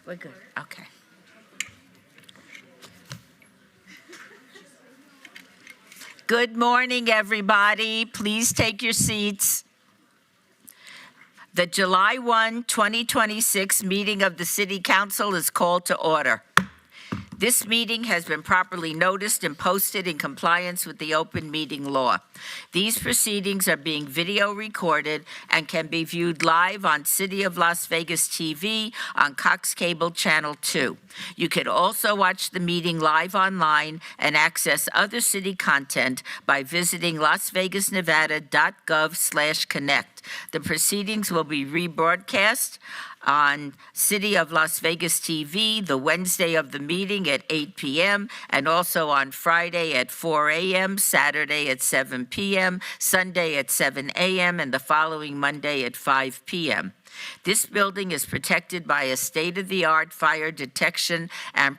We're good. Okay. Good morning, everybody. Please take your seats. The July 1, 2026 meeting of the City Council is called to order. This meeting has been properly noticed and posted in compliance with the open meeting law. These proceedings are being video recorded and can be viewed live on City of Las Vegas TV on Cox Cable Channel 2. You can also watch the meeting live online and access other city content by visiting lasvegasnevada.gov/connect. The proceedings will be rebroadcast on City of Las Vegas TV the Wednesday of the meeting at 8 p.m. and also on Friday at 4 a.m., Saturday at 7 p.m., Sunday at 7 a.m., and the following Monday at 5 p.m. This building is protected by a state-of-the-art fire detection and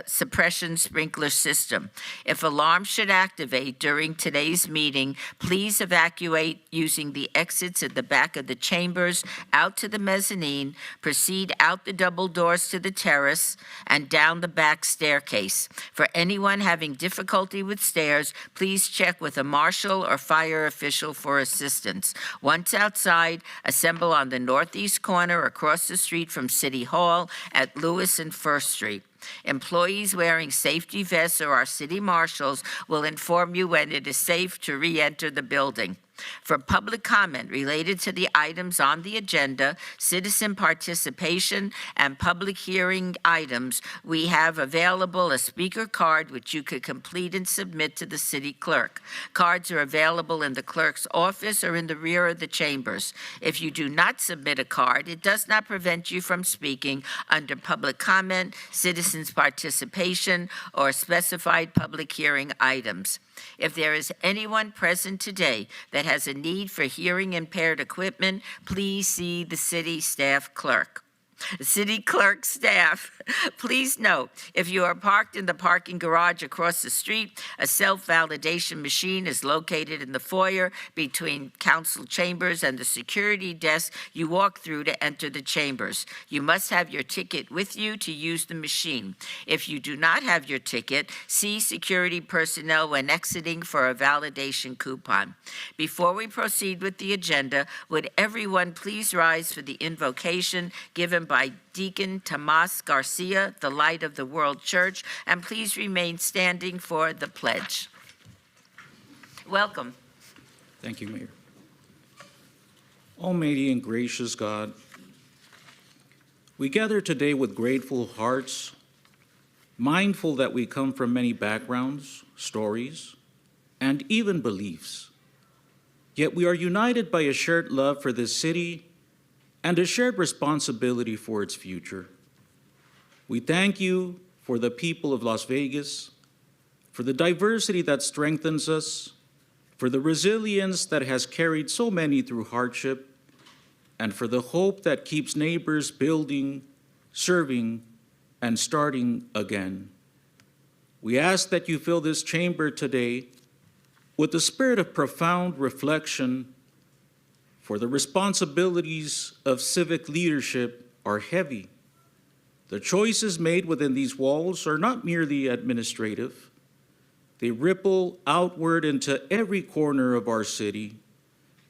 suppression sprinkler system. If alarms should activate during today's meeting, please evacuate using the exits at the back of the chambers, out to the mezzanine, proceed out the double doors to the terrace, and down the back staircase. For anyone having difficulty with stairs, please check with a marshal or fire official for assistance. Once outside, assemble on the northeast corner across the street from City Hall at Lewis and First Street. Employees wearing safety vests or our city marshals will inform you when it is safe to re-enter the building. For public comment related to the items on the agenda, citizen participation, and public hearing items, we have available a speaker card which you could complete and submit to the city clerk. Cards are available in the clerk's office or in the rear of the chambers. If you do not submit a card, it does not prevent you from speaking under public comment, citizens participation, or specified public hearing items. If there is anyone present today that has a need for hearing impaired equipment, please see the city staff clerk. City clerk staff, please note, if you are parked in the parking garage across the street, a self-validation machine is located in the foyer between council chambers and the security desk you walk through to enter the chambers. You must have your ticket with you to use the machine. If you do not have your ticket, see security personnel when exiting for a validation coupon. Before we proceed with the agenda, would everyone please rise for the invocation given by Deacon Tomas Garcia, the Light of the World Church, and please remain standing for the pledge. Welcome. Thank you, Mayor. Almighty and gracious God, we gather today with grateful hearts, mindful that we come from many backgrounds, stories, and even beliefs. Yet we are united by a shared love for this city and a shared responsibility for its future. We thank you for the people of Las Vegas, for the diversity that strengthens us, for the resilience that has carried so many through hardship, and for the hope that keeps neighbors building, serving, and starting again. We ask that you fill this chamber today with the spirit of profound reflection, for the responsibilities of civic leadership are heavy. The choices made within these walls are not merely administrative. They ripple outward into every corner of our city,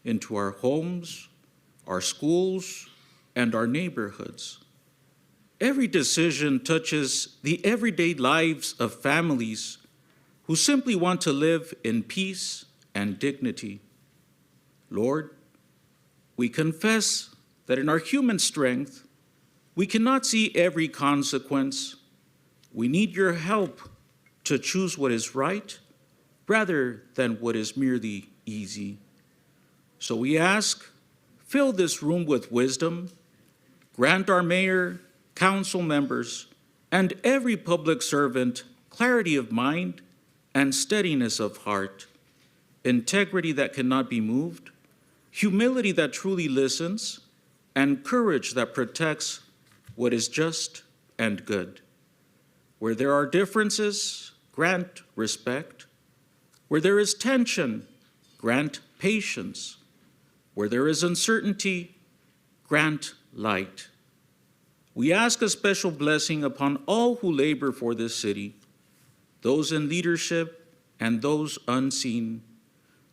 into our homes, our schools, and our neighborhoods. Every decision touches the everyday lives of families who simply want to live in peace and dignity. Lord, we confess that in our human strength, we cannot see every consequence. We need your help to choose what is right rather than what is merely easy. So we ask, fill this room with wisdom, grant our mayor, council members, and every public servant clarity of mind and steadiness of heart, integrity that cannot be moved, humility that truly listens, and courage that protects what is just and good. Where there are differences, grant respect. Where there is tension, grant patience. Where there is uncertainty, grant light. We ask a special blessing upon all who labor for this city, those in leadership and those unseen,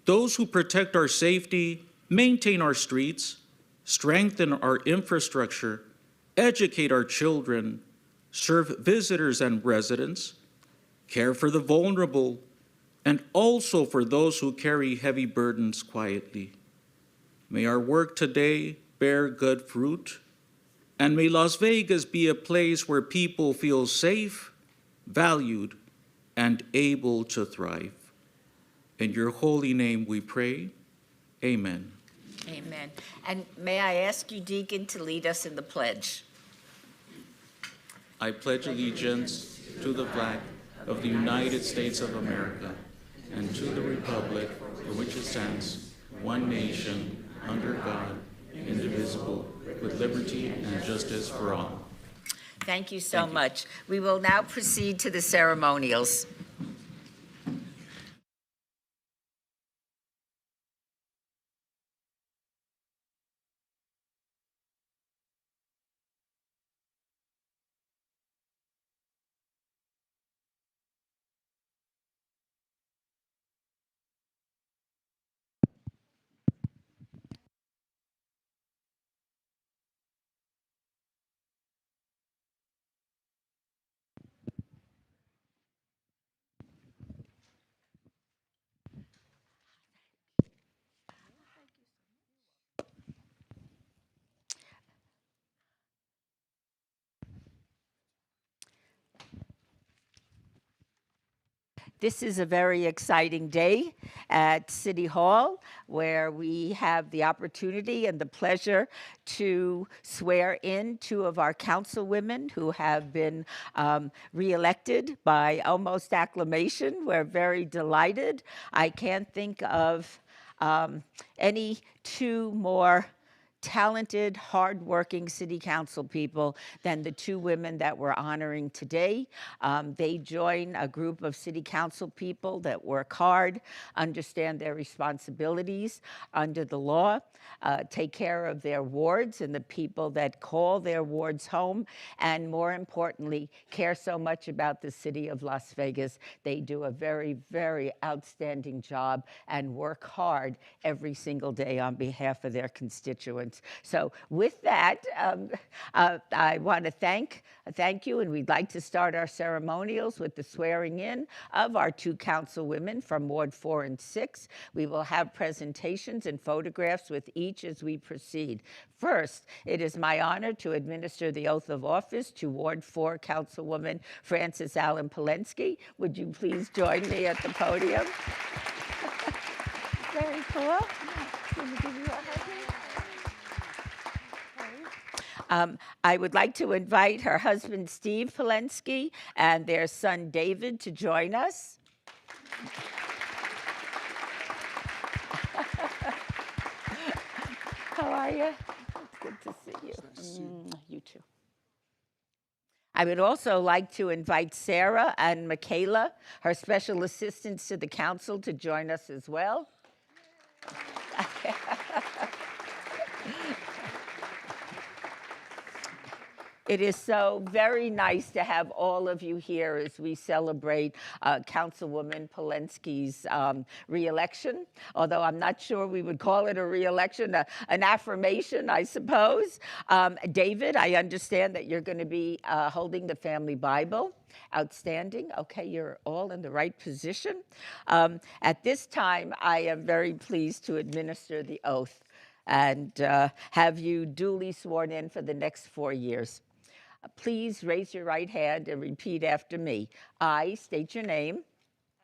those who protect our safety, maintain our streets, strengthen our infrastructure, educate our children, serve visitors and residents, care for the vulnerable, and also for those who carry heavy burdens quietly. May our work today bear good fruit, and may Las Vegas be a place where people feel safe, valued, and able to thrive. In your holy name we pray, amen. Amen. And may I ask you, Deacon, to lead us in the pledge? I pledge allegiance to the flag of the United States of America and to the republic for which it stands, one nation, under God, indivisible, with liberty and justice for all. Thank you so Thank you. much. We will now proceed to the ceremonials. This is a very exciting day at City Hall where we have the opportunity and the pleasure to swear in two of our councilwomen who have been reelected by almost acclamation. We're very delighted. I can't think of any two more talented, hardworking city council people than the two women that we're honoring today. They join a group of city council people that work hard, understand their responsibilities under the law, take care of their wards and the people that call their wards home, and more importantly, care so much about the city of Las Vegas. They do a very, very outstanding job and work hard every single day on behalf of their constituents. So with that, I want to thank you, and we'd like to start our ceremonials with the swearing in of our two councilwomen from Ward 4 and 6. We will have presentations and photographs with each as we proceed. First, it is my honor to administer the oath of office to Ward 4 Councilwoman Frances Allen Polensky. Would you please join me at the podium? Very cool. Let me give you a hug. I would like to invite her husband, Steve Polensky, and their son, David, to join us. How are you? It's good to see you. You too. I would also like to invite Sarah and Michaela, her special assistants to the council, to join us as well. It is so very nice to have all of you here as we celebrate Councilwoman Polensky's reelection, although I'm not sure we would call it a reelection, an affirmation, I suppose. David, I understand that you're going to be holding the family Bible. Outstanding. Okay, you're all in the right position. At this time, I am very pleased to administer the oath and have you duly sworn in for the next 4 years. Please raise your right hand and repeat after me. I state your name.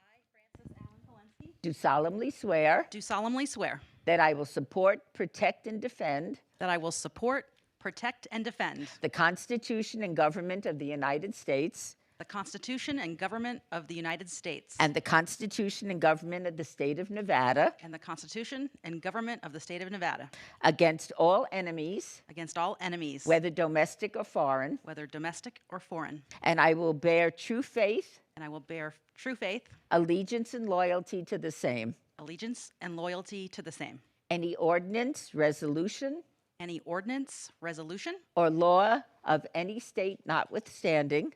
I, Frances Allen Polensky, Do solemnly swear do solemnly swear that I will support, protect, and defend that I will support, protect, and defend the Constitution and government of the United States the Constitution and government of the United States and the Constitution and government of the state of Nevada and the Constitution and government of the state of Nevada against all enemies, against all enemies, whether domestic or foreign, whether domestic or foreign, and I will bear true faith, and I will bear true faith, allegiance, and loyalty to the same. allegiance, and loyalty to the same. Any ordinance, resolution, any ordinance, resolution, or law of any state notwithstanding,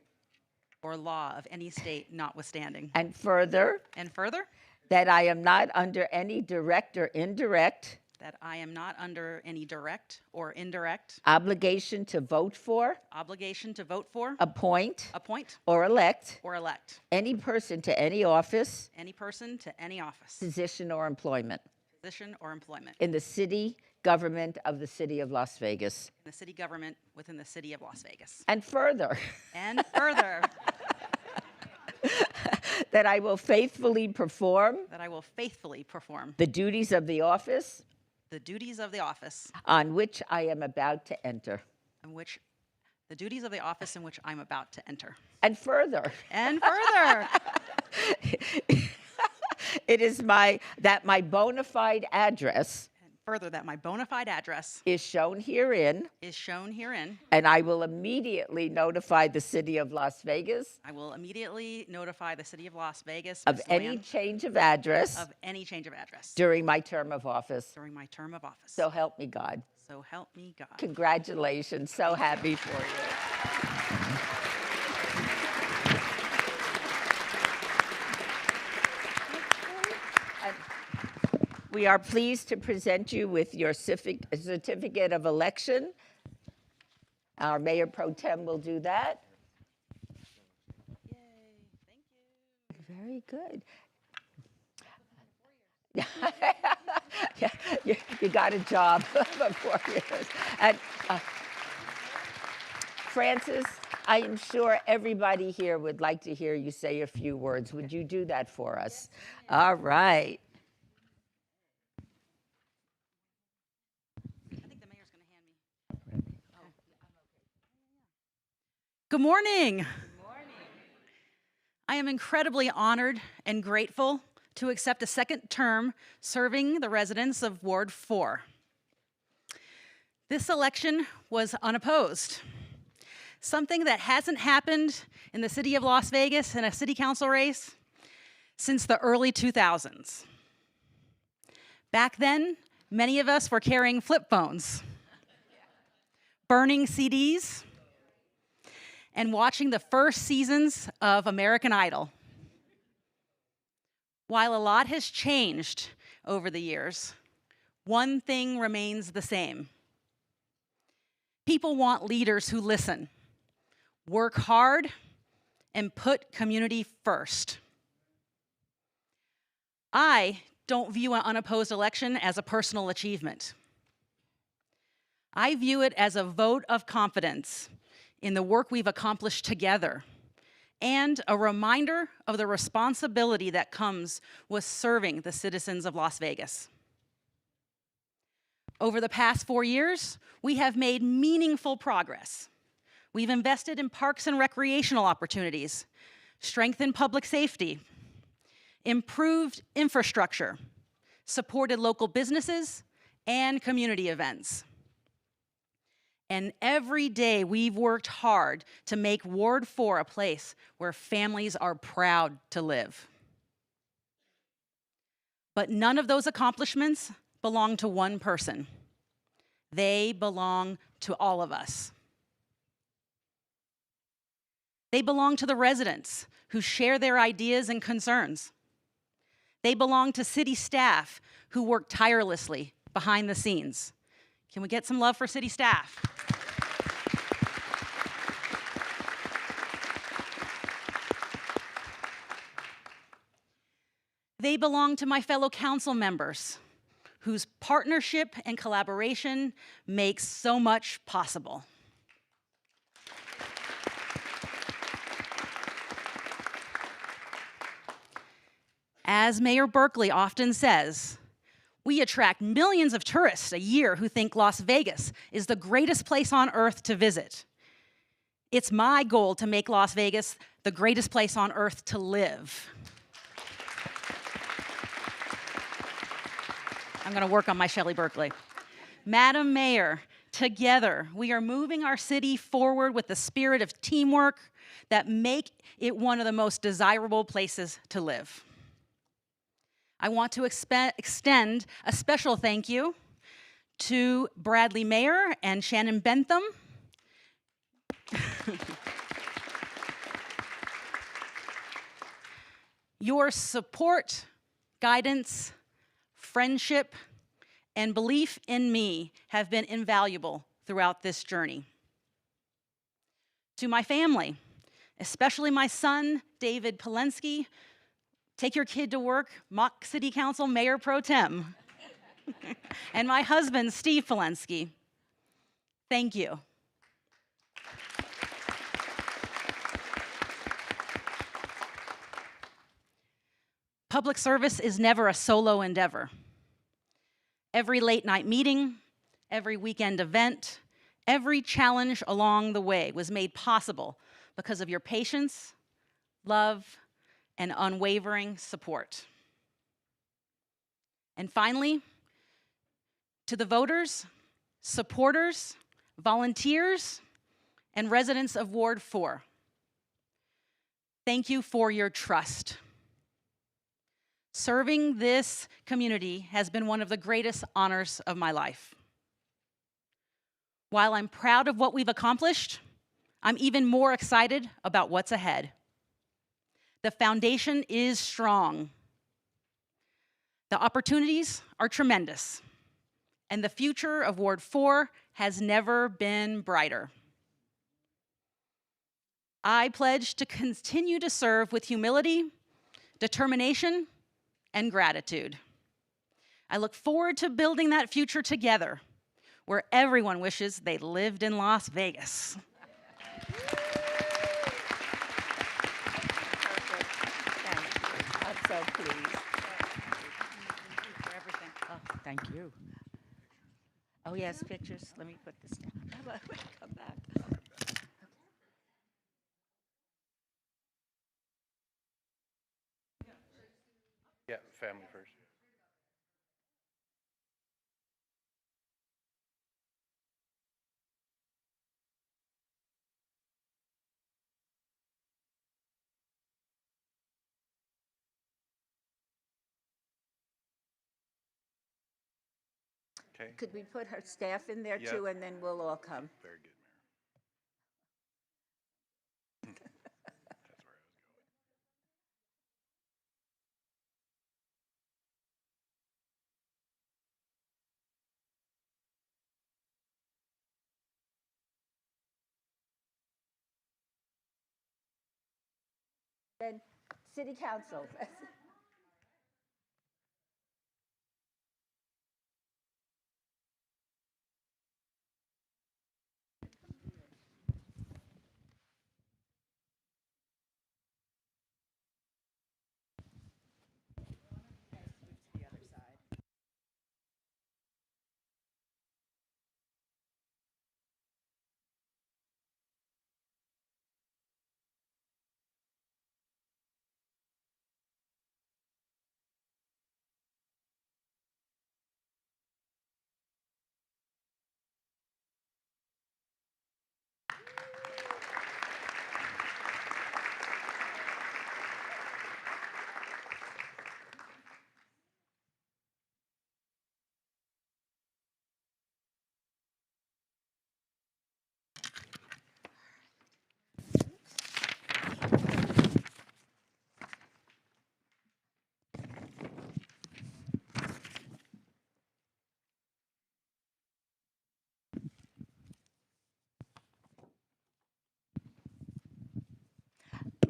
or law of any state notwithstanding. and further, And further, that I am not under any direct or indirect that I am not under any direct or indirect obligation to vote for, obligation to vote for, appoint, appoint, or elect or elect any person to any office, any person to any office, position, or employment position, or employment in the city government of the city of Las Vegas. in the city government within the city of Las Vegas. And further, And further, that I will faithfully perform that I will faithfully perform the duties of the office the duties of the office on which I am about to enter. in which the duties of the office in which I'm about to enter. And further, And further, it is that my bona fide address that my bona fide address is shown herein, is shown herein. and I will immediately notify the city of Las Vegas I will immediately notify the city of Las Vegas, of Ms. any Luann, change of address of any change of address during my term of office. during my term of office. So help me God. So help me God. Congratulations. So happy for you. And we are pleased to present you with your certificate of election. Our Mayor Pro Tem will do that. Yay, thank you. Very good. Yeah, you got a job for 4 years. And Francis, I am sure everybody here would like to hear you say a few words. Would you do that for us? All right. I think the mayor's going to hand me. Good morning. Good morning. I am incredibly honored and grateful to accept a second term serving the residents of Ward 4. This election was unopposed, something that hasn't happened in the city of Las Vegas in a city council race since the early 2000s. Back then, many of us were carrying flip phones, burning CDs, and watching the first seasons of American Idol. While a lot has changed over the years, one thing remains the same. People want leaders who listen, work hard, and put community first. I don't view an unopposed election as a personal achievement. I view it as a vote of confidence in the work we've accomplished together, and a reminder of the responsibility that comes with serving the citizens of Las Vegas. Over the past 4 years, we have made meaningful progress. We've invested in parks and recreational opportunities, strengthened public safety, improved infrastructure, supported local businesses, and community events. And every day we've worked hard to make Ward 4 a place where families are proud to live. But none of those accomplishments belong to one person. They belong to all of us. They belong to the residents who share their ideas and concerns. They belong to city staff who work tirelessly behind the scenes. Can we get some love for city staff? They belong to my fellow council members, whose partnership and collaboration makes so much possible. As Mayor Berkeley often says, we attract millions of tourists a year who think Las Vegas is the greatest place on earth to visit. It's my goal to make Las Vegas the greatest place on earth to live. I'm going to work on my Shelley Berkeley. Madam Mayor, together we are moving our city forward with the spirit of teamwork that make it one of the most desirable places to live. I want to extend a special thank you To Bradley Mayer and Shannon Bentham, your support, guidance, friendship, and belief in me have been invaluable throughout this journey. To my family, especially my son, David Polensky, take your kid to work, mock city council mayor pro tem, and my husband, Steve Polensky, thank you. Public service is never a solo endeavor. Every late night meeting, every weekend event, every challenge along the way was made possible because of your patience, love, and unwavering support. And finally, to the voters, supporters, volunteers, and residents of Ward 4, thank you for your trust. Serving this community has been one of the greatest honors of my life. While I'm proud of what we've accomplished, I'm even more excited about what's ahead. The foundation is strong. The opportunities are tremendous, and the future of Ward 4 has never been brighter. I pledge to continue to serve with humility, determination, and gratitude. I look forward to building that future together, where everyone wishes they lived in Las Vegas. I'm so pleased. For everything. Oh, thank you. Oh, yes, pictures. Let me put this down. Come back. Yeah, family first. Okay, Could we put her staff in there Yeah. too, and then we'll all come? very good, Mayor. That's where I was going. Then City Council.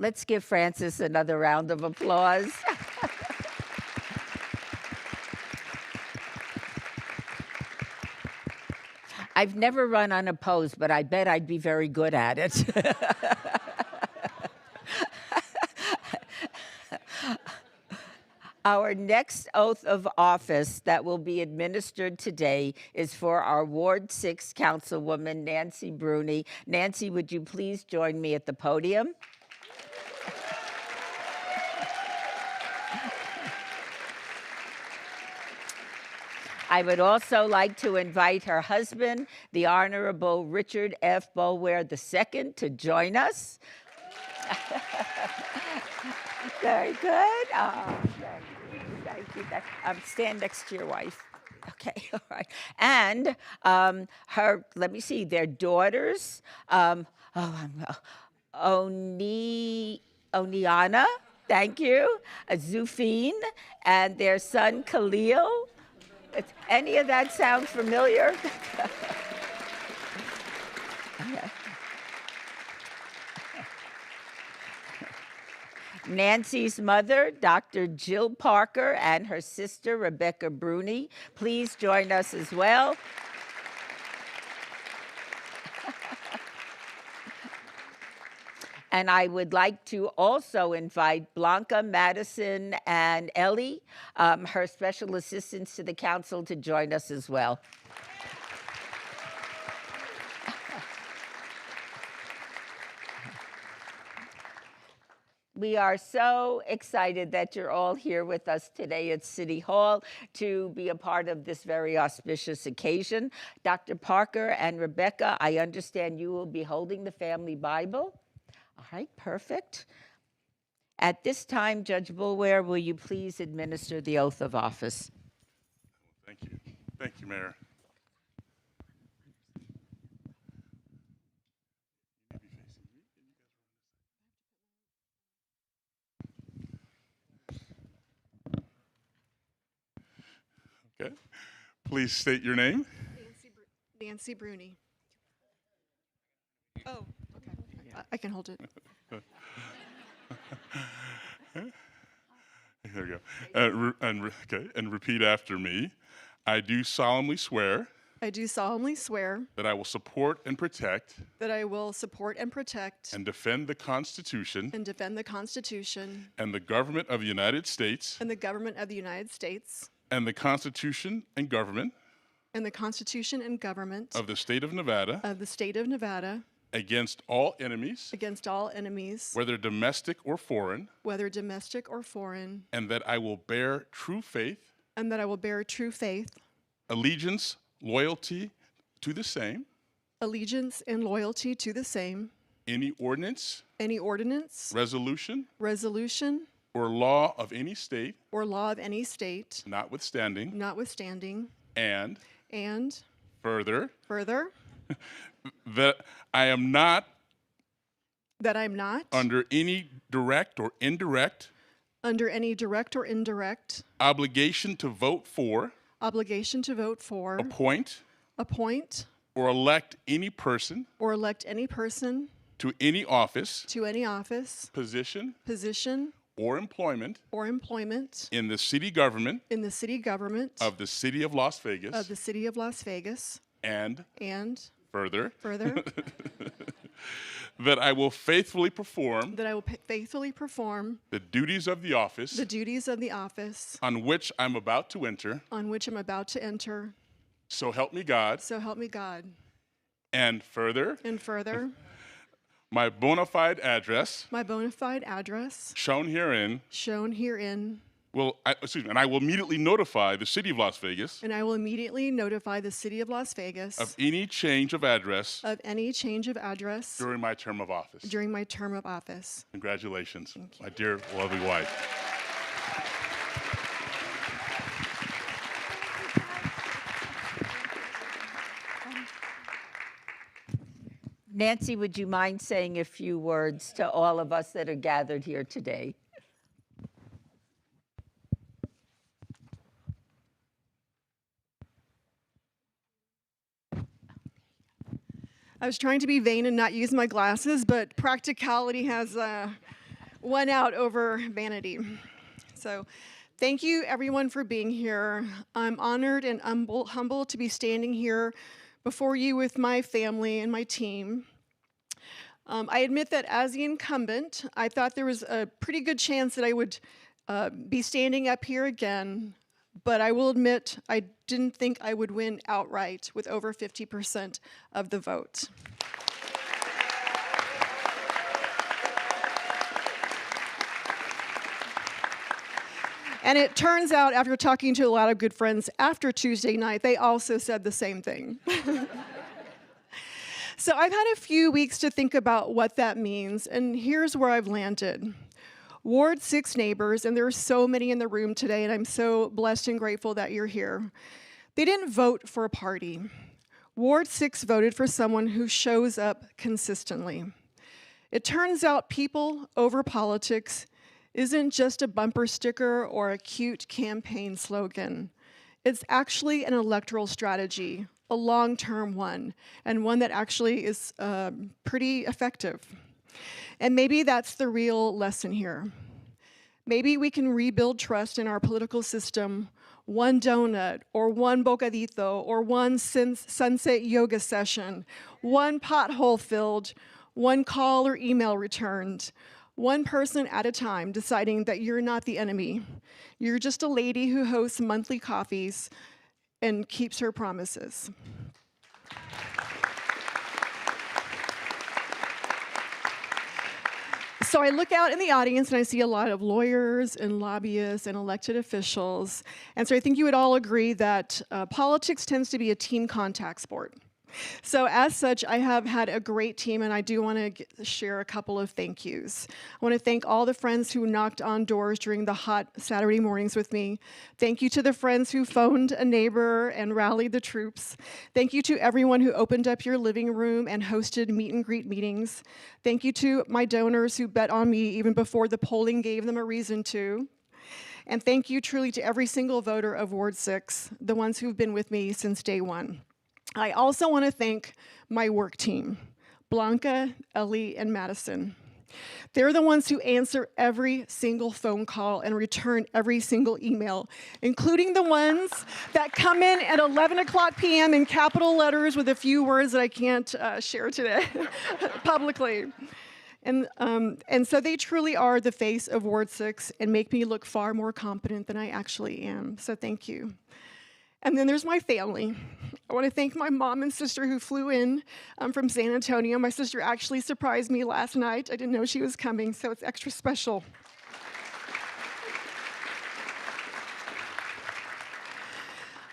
Let's give Francis another round of applause. I've never run unopposed, but I bet I'd be very good at it. Our next oath of office that will be administered today is for our Ward 6 Councilwoman, Nancy Bruni. Nancy, would you please join me at the podium? I would also like to invite her husband, the Honorable Richard F. Boulware II, to join us. Very good. Oh, thank you. Stand next to your wife. Okay, all right. And let me see, their daughters, Oniana, thank you, Zufine, and their son Khalil. Any of that sound familiar? Nancy's mother, Dr. Jill Parker, and her sister, Rebecca Bruni. Please join us as well. And I would like to also invite Blanca, Madison, and Ellie, her special assistants to the council, to join us as well. We are so excited that you're all here with us today at City Hall to be a part of this very auspicious occasion. Dr. Parker and Rebecca, I understand you will be holding the family Bible. All right, perfect. At this time, Judge Boulware, will you please administer the oath of office? Thank you. Thank you, Mayor. Okay. Please state your name. Nancy Bruni. Oh, okay. I can hold it. There we go. And repeat after me. I do solemnly swear I do solemnly swear that I will support and protect that I will support and protect and defend the Constitution and defend the Constitution and the government of the United States and the government of the United States and the Constitution and government and the Constitution and government of the state of Nevada of the state of Nevada against all enemies, against all enemies, whether domestic or foreign, whether domestic or foreign, and that I will bear true faith, and that I will bear true faith, allegiance, loyalty to the same, allegiance, and loyalty to the same, any ordinance, any ordinance, resolution, resolution, or law of any state, or law of any state, notwithstanding, and further, further, that I am not that I'm not under any direct or indirect under any direct or indirect obligation to vote for, obligation to vote for, appoint, or elect any person to any office, position, or employment in the city government in the city government of the city of Las Vegas, of the city of Las Vegas, and further, that I will faithfully perform that I will faithfully perform the duties of the office on which I'm about to enter. So help me God. So help me God. And further, my bona fide address shown herein and I will immediately notify the city of Las Vegas And I will immediately notify the city of Las Vegas of any change of address during my term of office. my term of office. Congratulations, my dear lovely wife. Nancy, would you mind saying a few words to all of us that are gathered here today? I was trying to be vain and not use my glasses, but practicality has won out over vanity. So thank you, everyone, for being here. I'm honored and humbled to be standing here before you with my family and my team. I admit that as the incumbent, I thought there was a pretty good chance that I would be standing up here again, but I will admit I didn't think I would win outright with over 50% of the vote. And it turns out, after talking to a lot of good friends after Tuesday night, they also said the same thing. So I've had a few weeks to think about what that means, and here's where I've landed. Ward 6 neighbors, and there are so many in the room today, and I'm so blessed and grateful that you're here. They didn't vote for a party. Ward 6 voted for someone who shows up consistently. It turns out people over politics isn't just a bumper sticker or a cute campaign slogan. It's actually an electoral strategy, a long-term one, and one that actually is pretty effective. And maybe that's the real lesson here. Maybe we can rebuild trust in our political system, one donut, or one bocadito, or one sunset yoga session, one pothole filled, one call or email returned, one person at a time deciding that you're not the enemy. You're just a lady who hosts monthly coffees and keeps her promises. So I look out in the audience and I see a lot of lawyers and lobbyists and elected officials. And so I think you would all agree that politics tends to be a team contact sport. So as such, I have had a great team, and I do want to share a couple of thank yous. I want to thank all the friends who knocked on doors during the hot Saturday mornings with me. Thank you to the friends who phoned a neighbor and rallied the troops. Thank you to everyone who opened up your living room and hosted meet and greet meetings. Thank you to my donors who bet on me even before the polling gave them a reason to. And thank you truly to every single voter of Ward 6, the ones who've been with me since day one. I also want to thank my work team, Blanca, Ellie, and Madison. They're the ones who answer every single phone call and return every single email, including the ones that come in at 11 o'clock p.m. in capital letters with a few words that I can't share today publicly. And so they truly are the face of Ward 6 and make me look far more competent than I actually am. So thank you. And then there's my family. I want to thank my mom and sister who flew in from San Antonio. My sister actually surprised me last night. I didn't know she was coming, so it's extra special.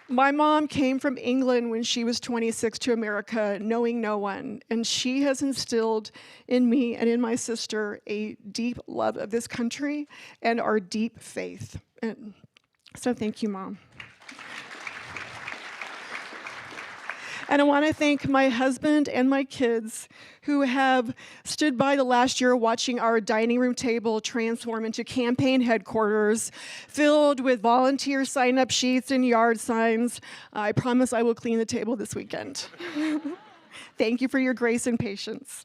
My mom came from England when she was 26 to America, knowing no one, and she has instilled in me and in my sister a deep love of this country and our deep faith. And so thank you, Mom. And I want to thank my husband and my kids who have stood by the last year watching our dining room table transform into campaign headquarters filled with volunteer sign-up sheets and yard signs. I promise I will clean the table this weekend. Thank you for your grace and patience.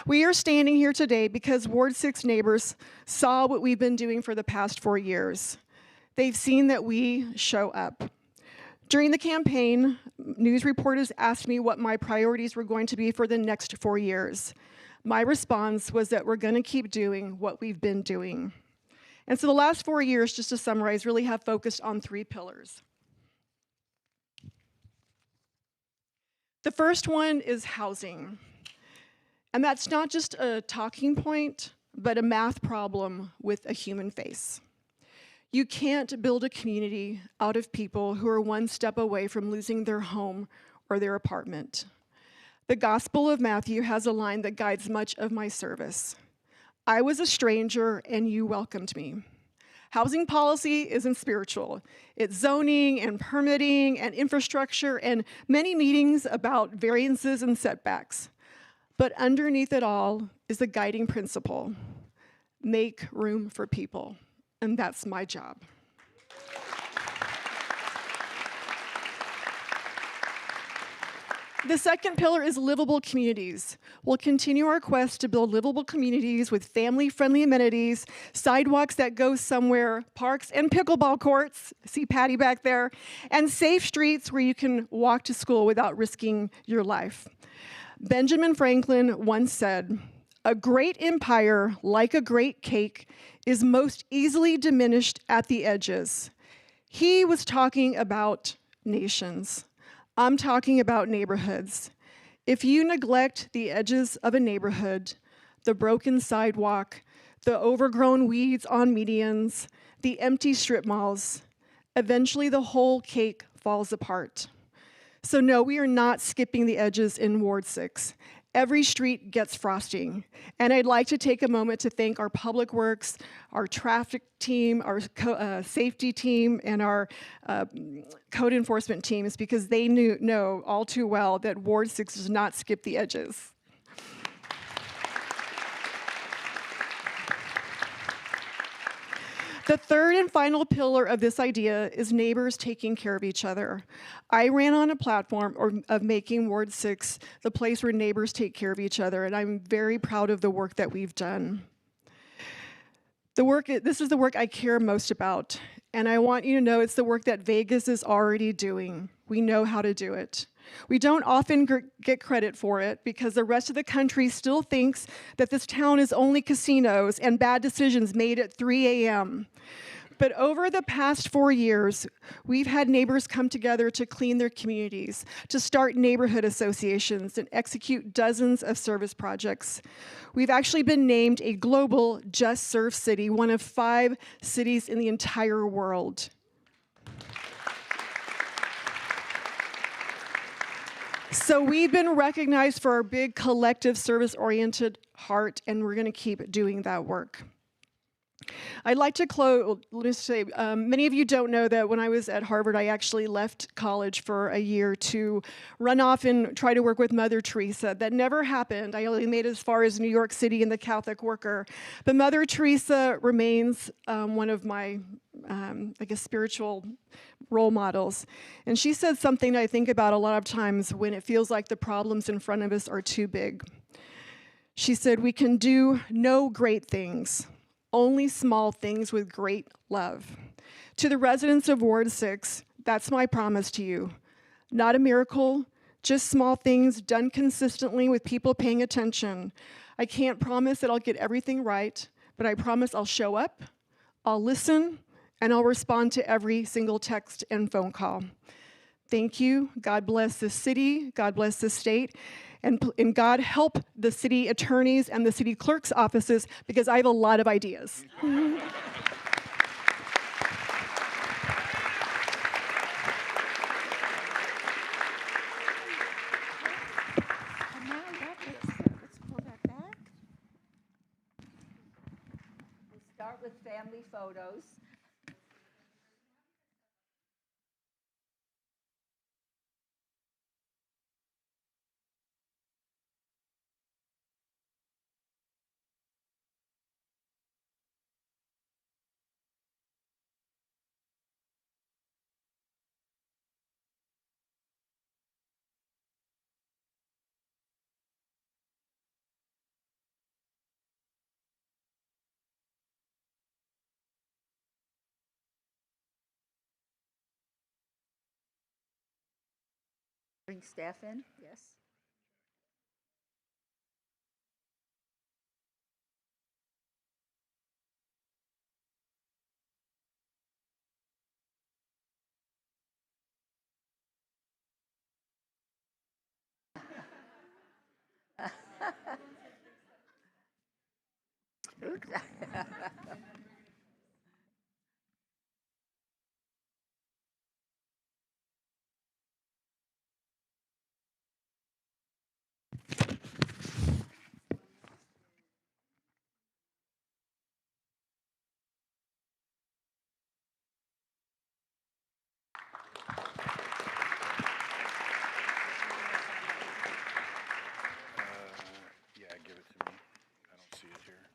We are standing here today because Ward 6 neighbors saw what we've been doing for the past 4 years. They've seen that we show up. During the campaign, news reporters asked me what my priorities were going to be for the next 4 years. My response was that we're going to keep doing what we've been doing. And so the last 4 years, just to summarize, really have focused on 3 pillars. The first one is housing. And that's not just a talking point, but a math problem with a human face. You can't build a community out of people who are one step away from losing their home or their apartment. The Gospel of Matthew has a line that guides much of my service. I was a stranger and you welcomed me. Housing policy isn't spiritual. It's zoning and permitting and infrastructure and many meetings about variances and setbacks. But underneath it all is the guiding principle: make room for people. And that's my job. The second pillar is livable communities. We'll continue our quest to build livable communities with family-friendly amenities, sidewalks that go somewhere, parks and pickleball courts, see Patty back there, and safe streets where you can walk to school without risking your life. Benjamin Franklin once said, "A great empire, like a great cake, is most easily diminished at the edges." He was talking about nations. I'm talking about neighborhoods. If you neglect the edges of a neighborhood, the broken sidewalk, the overgrown weeds on medians, the empty strip malls, eventually the whole cake falls apart. So no, we are not skipping the edges in Ward 6. Every street gets frosting. And I'd like to take a moment to thank our public works, our traffic team, our safety team, and our code enforcement teams, because they know all too well that Ward 6 does not skip the edges. The third and final pillar of this idea is neighbors taking care of each other. I ran on a platform of making Ward 6 the place where neighbors take care of each other, and I'm very proud of the work that we've done. This is the work I care most about, and I want you to know it's the work that Vegas is already doing. We know how to do it. We don't often get credit for it because the rest of the country still thinks that this town is only casinos and bad decisions made at 3 a.m. But over the past 4 years, we've had neighbors come together to clean their communities, to start neighborhood associations, and execute dozens of service projects. We've actually been named a global Just Serve city, one of 5 cities in the entire world. So we've been recognized for our big collective service-oriented heart, and we're going to keep doing that work. I'd like to close, let's say, many of you don't know that when I was at Harvard, I actually left college for a year to run off and try to work with Mother Teresa. That never happened. I only made it as far as New York City and the Catholic Worker. But Mother Teresa remains one of my, I guess, spiritual role models. And she said something I think about a lot of times when it feels like the problems in front of us are too big. She said, "We can do no great things, only small things with great love." To the residents of Ward 6, that's my promise to you. Not a miracle, just small things done consistently with people paying attention. I can't promise that I'll get everything right, but I promise I'll show up, I'll listen, and I'll respond to every single text and phone call. Thank you. God bless this city. God bless this state. And God help the city attorneys and the city clerk's offices, because I have a lot of ideas. And now let's pull that back. We'll start with family photos. Bring staff in, yes. Oops. Yeah, give it to me. I don't see it here.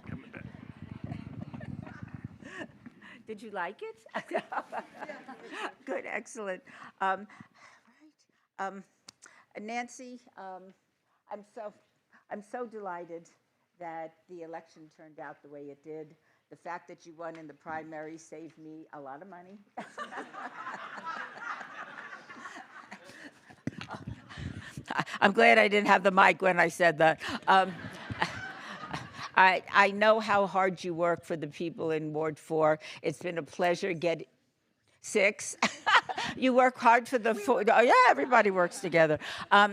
Coming back. Did you like it? Good, excellent. Right. Nancy, I'm so delighted that the election turned out the way it did. The fact that you won in the primary saved me a lot of money. I'm glad I didn't have the mic when I said that. I know how hard you work for the people in Ward 4. It's been a pleasure getting 6. You work hard for the 4. Oh, yeah, everybody works together.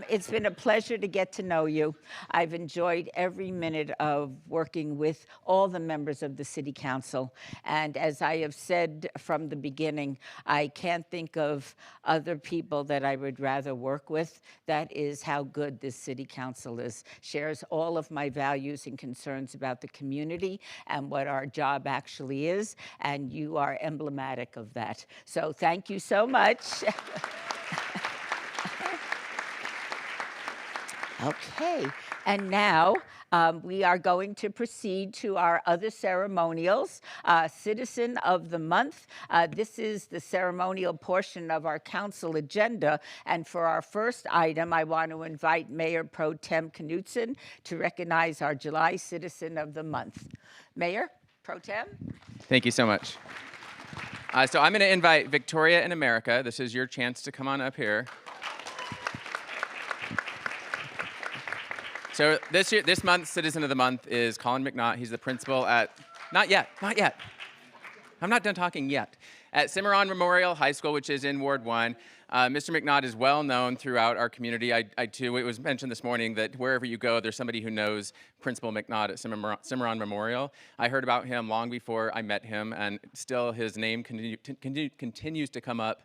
It's been a pleasure to get to know you. I've enjoyed every minute of working with all the members of the City Council. And as I have said from the beginning, I can't think of other people that I would rather work with. That is how good this City Council is. Shares all of my values and concerns about the community and what our job actually is. And you are emblematic of that. So thank you so much. Okay, and now we are going to proceed to our other ceremonials. Citizen of the Month. This is the ceremonial portion of our council agenda. And for our first item, I want to invite Mayor Pro Tem Knudsen to recognize our July Citizen of the Month. Mayor Pro Tem. Thank you so much. So I'm going to invite Victoria in America. This is your chance to come on up here. So this month's Citizen of the Month is Colin McNaught. He's the principal at, not yet. I'm not done talking yet. At Cimarron Memorial High School, which is in Ward 1. Mr. McNaught is well known throughout our community. I too, it was mentioned this morning that wherever you go, there's somebody who knows Principal McNaught at Cimarron Memorial. I heard about him long before I met him, and still his name continues to come up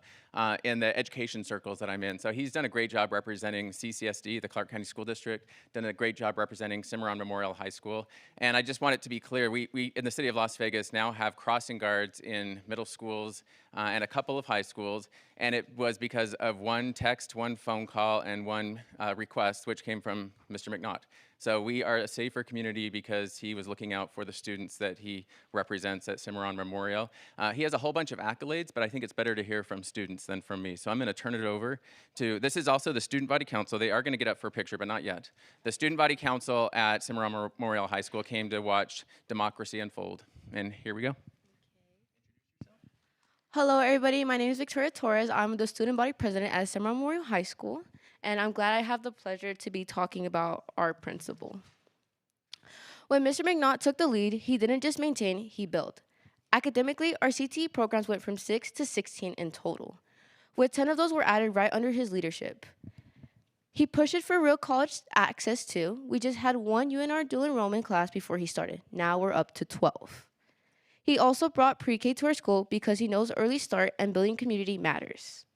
in the education circles that I'm in. So he's done a great job representing CCSD, the Clark County School District, done a great job representing Cimarron Memorial High School. And I just want it to be clear, we in the city of Las Vegas now have crossing guards in middle schools and a couple of high schools. And it was because of one text, one phone call, and one request, which came from Mr. McNaught. So we are a safer community because he was looking out for the students that he represents at Cimarron Memorial. He has a whole bunch of accolades, but I think it's better to hear from students than from me. So I'm going to turn it over to, this is also the Student Body Council. They are going to get up for a picture, but not yet. The Student Body Council at Cimarron Memorial High School came to watch democracy unfold. And here we go. Hello, everybody. My name is Victoria Torres. I'm the student body president at Cimarron Memorial High School, and I'm glad I have the pleasure to be talking about our principal. When Mr. McNaught took the lead, he didn't just maintain, he built. Academically, our CTE programs went from 6 to 16 in total, with 10 of those were added right under his leadership. He pushed it for real college access too. We just had one UNR dual enrollment class before he started. Now we're up to 12. He also brought pre-K to our school because he knows early start and building community matters.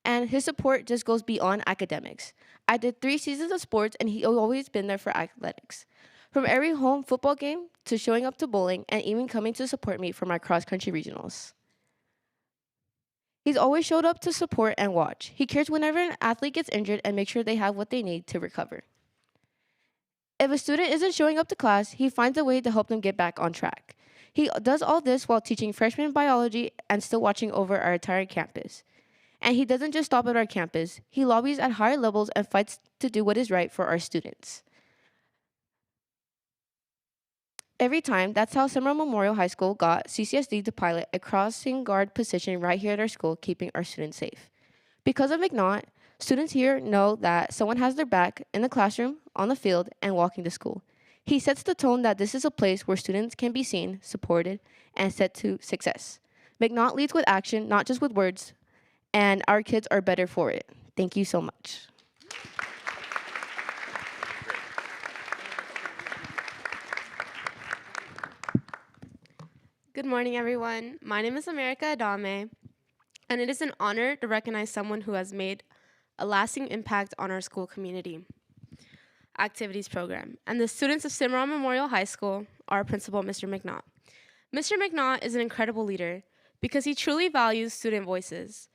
And his support just goes beyond academics. I did 3 seasons of sports, and he's always been there for athletics. From every home football game to showing up to bowling and even coming to support me for my cross-country regionals. He's always showed up to support and watch. He cares whenever an athlete gets injured and makes sure they have what they need to recover. If a student isn't showing up to class, he finds a way to help them get back on track. He does all this while teaching freshman biology and still watching over our entire campus. And he doesn't just stop at our campus. He lobbies at higher levels and fights to do what is right for our students. Every time, that's how Cimarron Memorial High School got CCSD to pilot a crossing guard position right here at our school, keeping our students safe. Because of McNaught, students here know that someone has their back in the classroom, on the field, and walking to school. He sets the tone that this is a place where students can be seen, supported, and set to success. McNaught leads with action, not just with words, and our kids are better for it. Thank you so much. Good morning, everyone. My name is America Adame, and it is an honor to recognize someone who has made a lasting impact on our school community activities program, and the students of Cimarron Memorial High School, our principal, Mr. McNaught. Mr. McNaught is an incredible leader because he truly values student voices.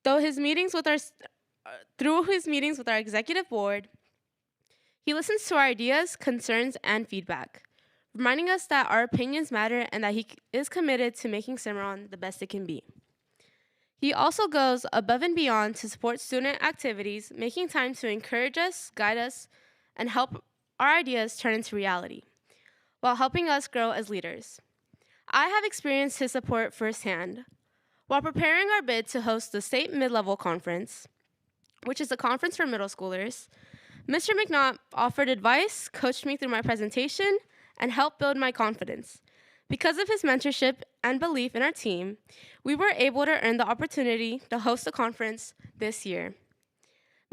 Through his meetings with our executive board, he listens to our ideas, concerns, and feedback, reminding us that our opinions matter and that he is committed to making Cimarron the best it can be. He also goes above and beyond to support student activities, making time to encourage us, guide us, and help our ideas turn into reality, while helping us grow as leaders. I have experienced his support firsthand. While preparing our bid to host the State Mid-Level Conference, which is a conference for middle schoolers, Mr. McNaught offered advice, coached me through my presentation, and helped build my confidence. Because of his mentorship and belief in our team, we were able to earn the opportunity to host the conference this year.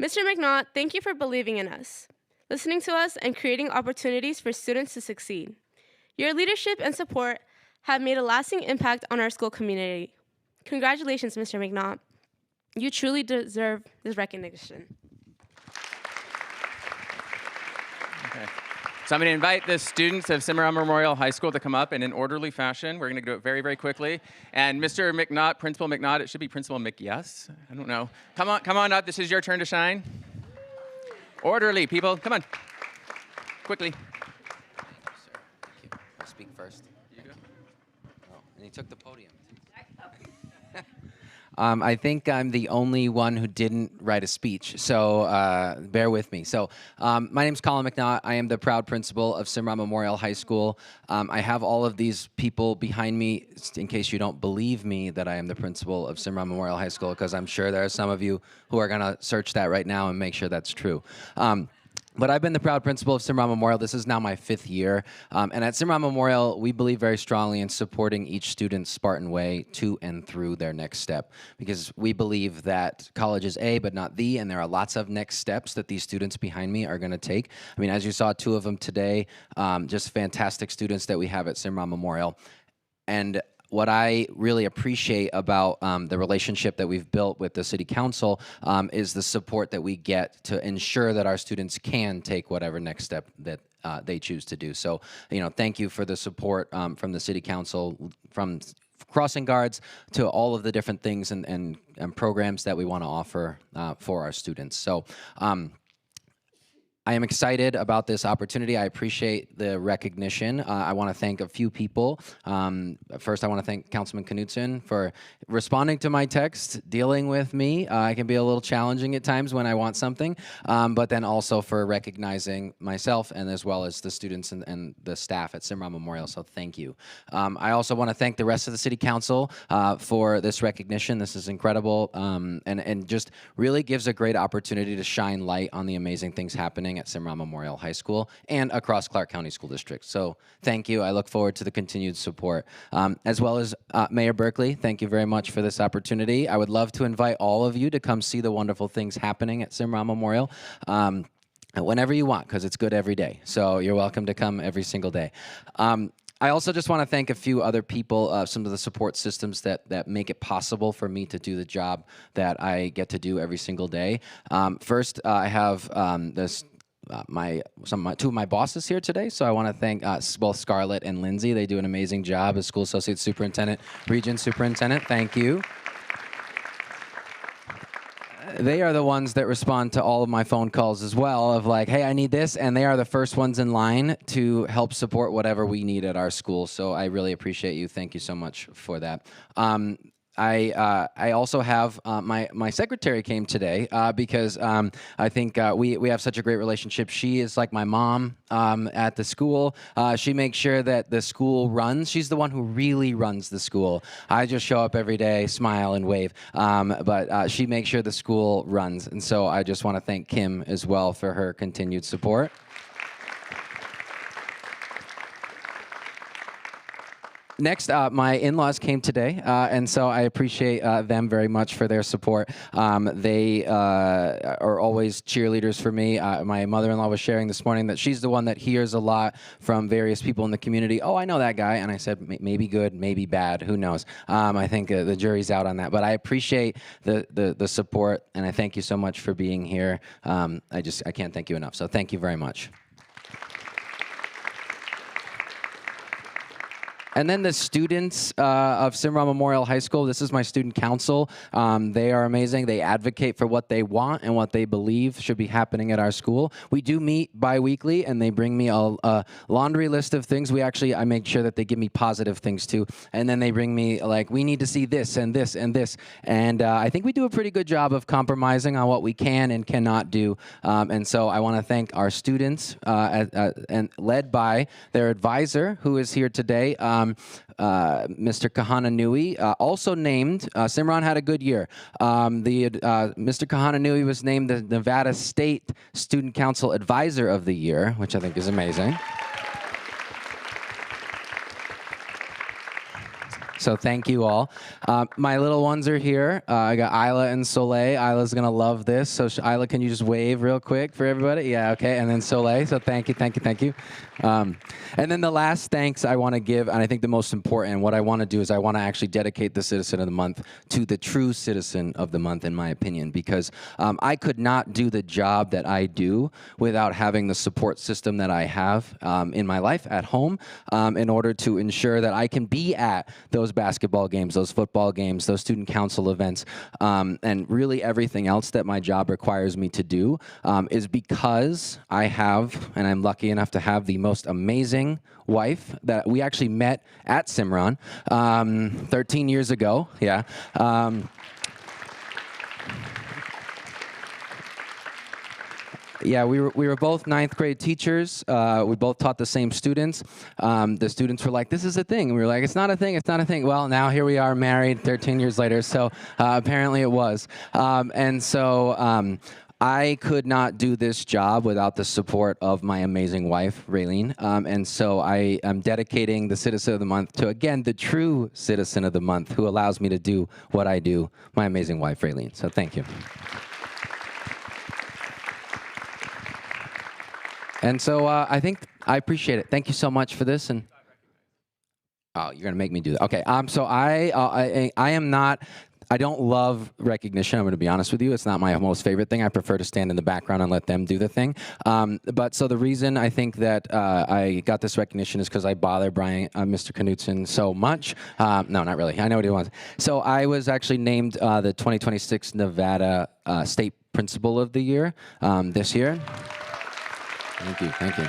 Mr. McNaught, thank you for believing in us, listening to us, and creating opportunities for students to succeed. Your leadership and support have made a lasting impact on our school community. Congratulations, Mr. McNaught. You truly deserve this recognition. Okay. So I'm going to invite the students of Cimarron Memorial High School to come up in an orderly fashion. We're going to do it very, very quickly. And Mr. McNaught, Principal McNaught, it should be Principal McYes. I don't know. Come on up. This is your turn to shine. Orderly, people. Come on. Quickly. Thank you, sir. Thank you. I'll speak first. You go. Oh, and he took the podium. I think I'm the only one who didn't write a speech, so bear with me. So my name's Colin McNaught. I am the proud principal of Cimarron Memorial High School. I have all of these people behind me in case you don't believe me that I am the principal of Cimarron Memorial High School, because I'm sure there are some of you who are going to search that right now and make sure that's true. But I've been the proud principal of Cimarron Memorial. This is now my 5th year. And at Cimarron Memorial, we believe very strongly in supporting each student's Spartan way to and through their next step. Because we believe that college is A, but not the, and there are lots of next steps that these students behind me are going to take. I mean, as you saw, 2 of them today, just fantastic students that we have at Cimarron Memorial. And what I really appreciate about the relationship that we've built with the City Council is the support that we get to ensure that our students can take whatever next step that they choose to do. So, thank you for the support from the City Council, from crossing guards to all of the different things and programs that we want to offer for our students. So, I am excited about this opportunity. I appreciate the recognition. I want to thank a few people. First, I want to thank Councilman Knudsen for responding to my text, dealing with me. I can be a little challenging at times when I want something, but then also for recognizing myself and as well as the students and the staff at Cimarron Memorial, so thank you. I also want to thank the rest of the City Council for this recognition. This is incredible and just really gives a great opportunity to shine light on the amazing things happening at Cimarron Memorial High School and across Clark County School District. So thank you. I look forward to the continued support. As well as Mayor Berkeley, thank you very much for this opportunity. I would love to invite all of you to come see the wonderful things happening at Cimarron Memorial. Whenever you want, because it's good every day. So you're welcome to come every single day. I also just want to thank a few other people, some of the support systems that make it possible for me to do the job that I get to do every single day. First, I have two of my bosses here today, so I want to thank both Scarlett and Lindsay. They do an amazing job as school associate superintendent, region superintendent. Thank you. They are the ones that respond to all of my phone calls as well of like, hey, I need this, and they are the first ones in line to help support whatever we need at our school. So I really appreciate you. Thank you so much for that. I also have my secretary came today because I think we have such a great relationship. She is like my mom at the school. She makes sure that the school runs. She's the one who really runs the school. I just show up every day, smile and wave, but she makes sure the school runs. And so I just want to thank Kim as well for her continued support. Next, my in-laws came today, and so I appreciate them very much for their support. They are always cheerleaders for me. My mother-in-law was sharing this morning that she's the one that hears a lot from various people in the community. Oh, I know that guy. And I said, maybe good, maybe bad, who knows? I think the jury's out on that. But I appreciate the support, and I thank you so much for being here. I can't thank you enough, so thank you very much. And then the students of Cimarron Memorial High School, this is my student council. They are amazing. They advocate for what they want and what they believe should be happening at our school. We do meet bi-weekly, and they bring me a laundry list of things. I make sure that they give me positive things too. And then they bring me like, we need to see this and this and this. And I think we do a pretty good job of compromising on what we can and cannot do. And so I want to thank our students and led by their advisor who is here today. Mr. Kahana Nui, also named, Simran had a good year. Mr. Kahana Nui was named the Nevada State Student Council Advisor of the Year, which I think is amazing. So thank you all. My little ones are here. I got Isla and Soleil. Isla's going to love this. So Isla, can you just wave real quick for everybody? Yeah, okay. And then Soleil. So thank you, thank you, thank you. And then the last thanks I want to give, and I think the most important, what I want to do is I want to actually dedicate the Citizen of the Month to the true Citizen of the Month, in my opinion, because I could not do the job that I do without having the support system that I have in my life at home in order to ensure that I can be at those basketball games, those football games, those student council events, and really everything else that my job requires me to do is because I have, and I'm lucky enough to have the most amazing wife that we actually met at Cimarron 13 years ago. Yeah. Yeah, we were both ninth grade teachers. We both taught the same students. The students were like, "This is a thing." And we were like, "It's not a thing. It's not a thing." Well, now here we are, married 13 years later. So apparently it was. I could not do this job without the support of my amazing wife, Raylene. And so I am dedicating the Citizen of the Month to, again, the true Citizen of the Month who allows me to do what I do, my amazing wife, Raylene. So thank you. And so I think I appreciate it. Thank you so much for this. And oh, you're gonna make me do that. Okay. So I am not. I don't love recognition. I'm going to be honest with you. It's not my most favorite thing. I prefer to stand in the background and let them do the thing. But so the reason I think that I got this recognition is because I bother Mr. Knutson so much. No, not really. I know what he wants. So I was actually named the 2026 Nevada State Principal of the Year this year. Thank you, thank you.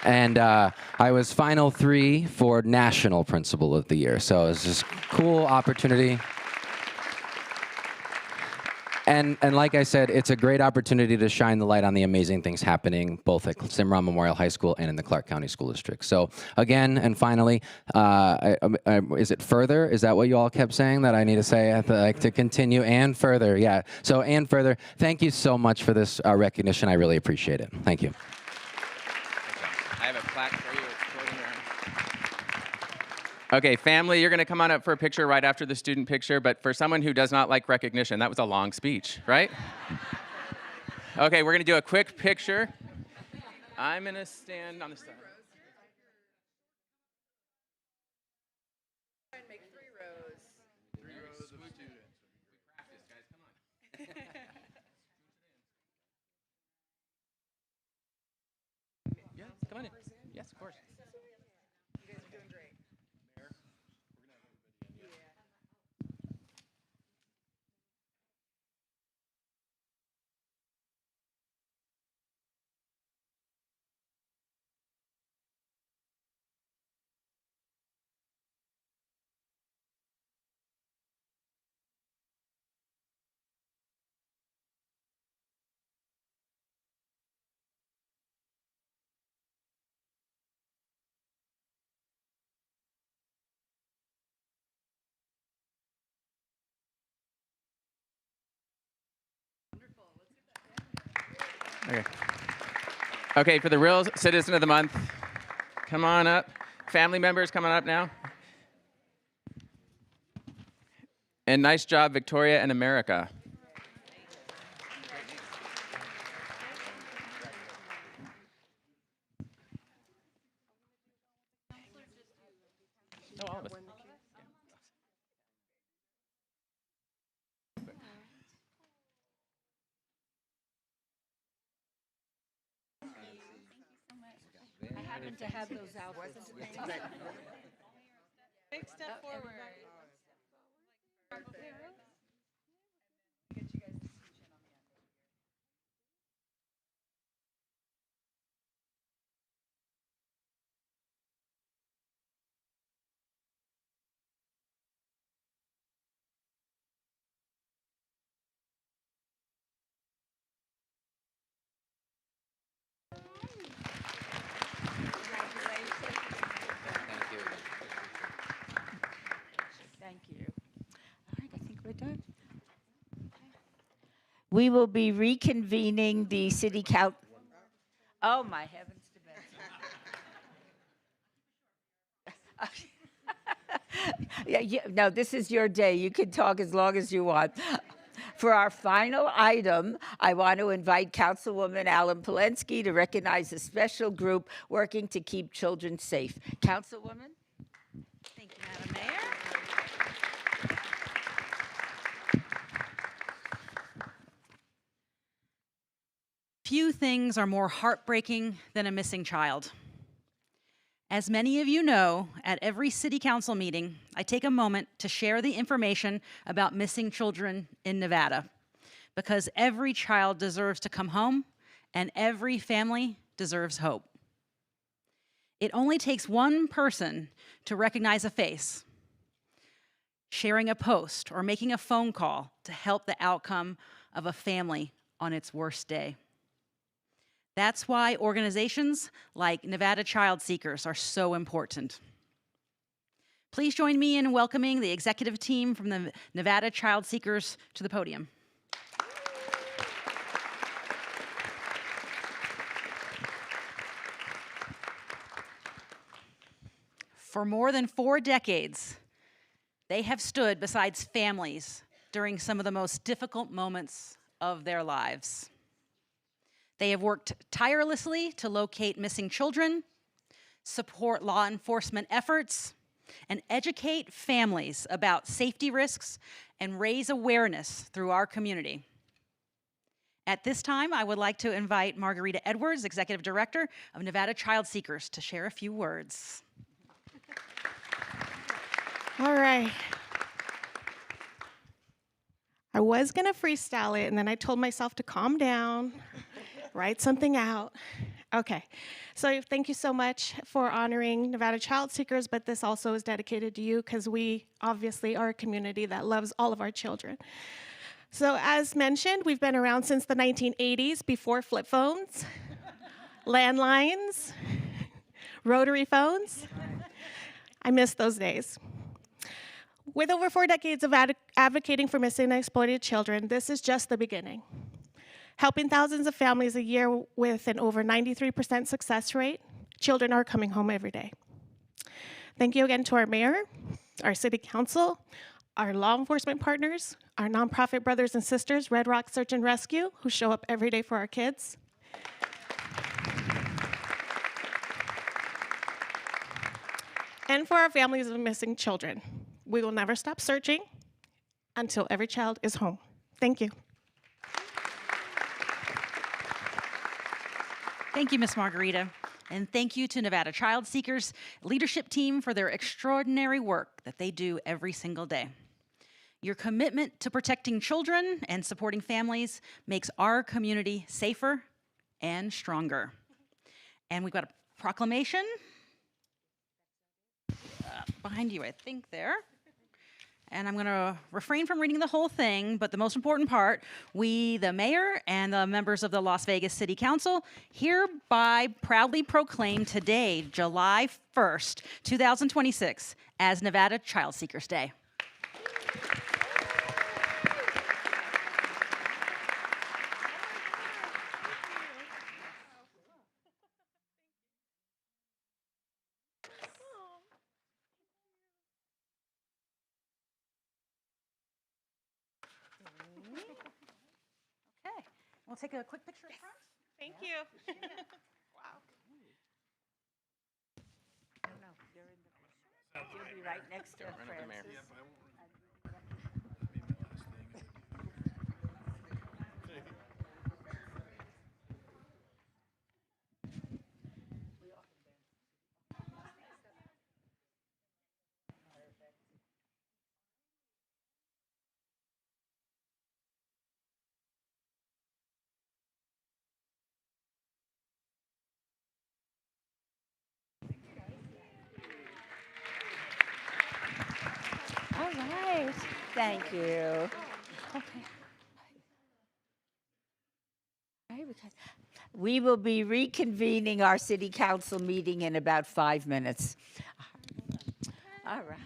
And I was Final 3 for National Principal of the Year. So it was just cool opportunity. And like I said, it's a great opportunity to shine the light on the amazing things happening both at Cimarron Memorial High School and in the Clark County School District. So again, and finally, is it further? Is that what you all kept saying that I need to say? Like to continue and further, yeah. So and further, thank you so much for this recognition. I really appreciate it. Thank you. I have a plaque for you. It's floating around. Okay, family, you're going to come on up for a picture right after the student picture, but for someone who does not like recognition, that was a long speech, right? Okay, we're going to do a quick picture. I'm going to stand on the side. Make 3 rows. 3 rows of students. We practiced, guys. Come on. Yeah, come on in. Yes, of course. You guys are doing great. Mayor, we're going to have everybody in. Yeah. Okay. Okay, for the real Citizen of the Month, come on up. Family members, come on up now. And nice job, Victoria and America. No, all of us. I happen to have those outfits. Big step forward. We will be reconvening the city council. Oh, my heavens to Betsy. No, this is your day. You can talk as long as you want. For our final item, I want to invite Councilwoman Alan Polensky to recognize a special group working to keep children safe. Councilwoman? Thank you, Madam Mayor. Few things are more heartbreaking than a missing child. As many of you know, at every city council meeting, I take a moment to share the information about missing children in Nevada, because every child deserves to come home and every family deserves hope. It only takes one person to recognize a face, sharing a post, or making a phone call to help the outcome of a family on its worst day. That's why organizations like Nevada Child Seekers are so important. Please join me in welcoming the executive team from the Nevada Child Seekers to the podium. For more than 4 decades, they have stood beside families during some of the most difficult moments of their lives. They have worked tirelessly to locate missing children, support law enforcement efforts, and educate families about safety risks and raise awareness through our community. At this time, I would like to invite Margarita Edwards, Executive Director of Nevada Child Seekers, to share a few words. All right. I was going to freestyle it, and then I told myself to calm down, write something out. Okay. So thank you so much for honoring Nevada Child Seekers, but this also is dedicated to you because we obviously are a community that loves all of our children. So as mentioned, we've been around since the 1980s, before flip phones, landlines, rotary phones. I miss those days. With over 4 decades of advocating for missing and exploited children, this is just the beginning. Helping thousands of families a year with an over 93% success rate, children are coming home every day. Thank you again to our mayor, our city council, our law enforcement partners, our nonprofit brothers and sisters, Red Rock Search and Rescue, who show up every day for our kids. And for our families of missing children. We will never stop searching until every child is home. Thank you. Thank you, Ms. Margarita. And thank you to Nevada Child Seekers leadership team for their extraordinary work that they do every single day. Your commitment to protecting children and supporting families makes our community safer and stronger. And we've got a proclamation behind you, I think, there. And I'm going to refrain from reading the whole thing, but the most important part, we, the mayor and the members of the Las Vegas City Council, hereby proudly proclaim today, July 1st, 2026, as Nevada Child Seekers Day. Okay, we'll take a quick picture up front. Thank you. Wow. No, you're in the picture. You'll be right next to Francis. All right. Thank you. Okay. We will be reconvening our city council meeting in about 5 minutes. All right.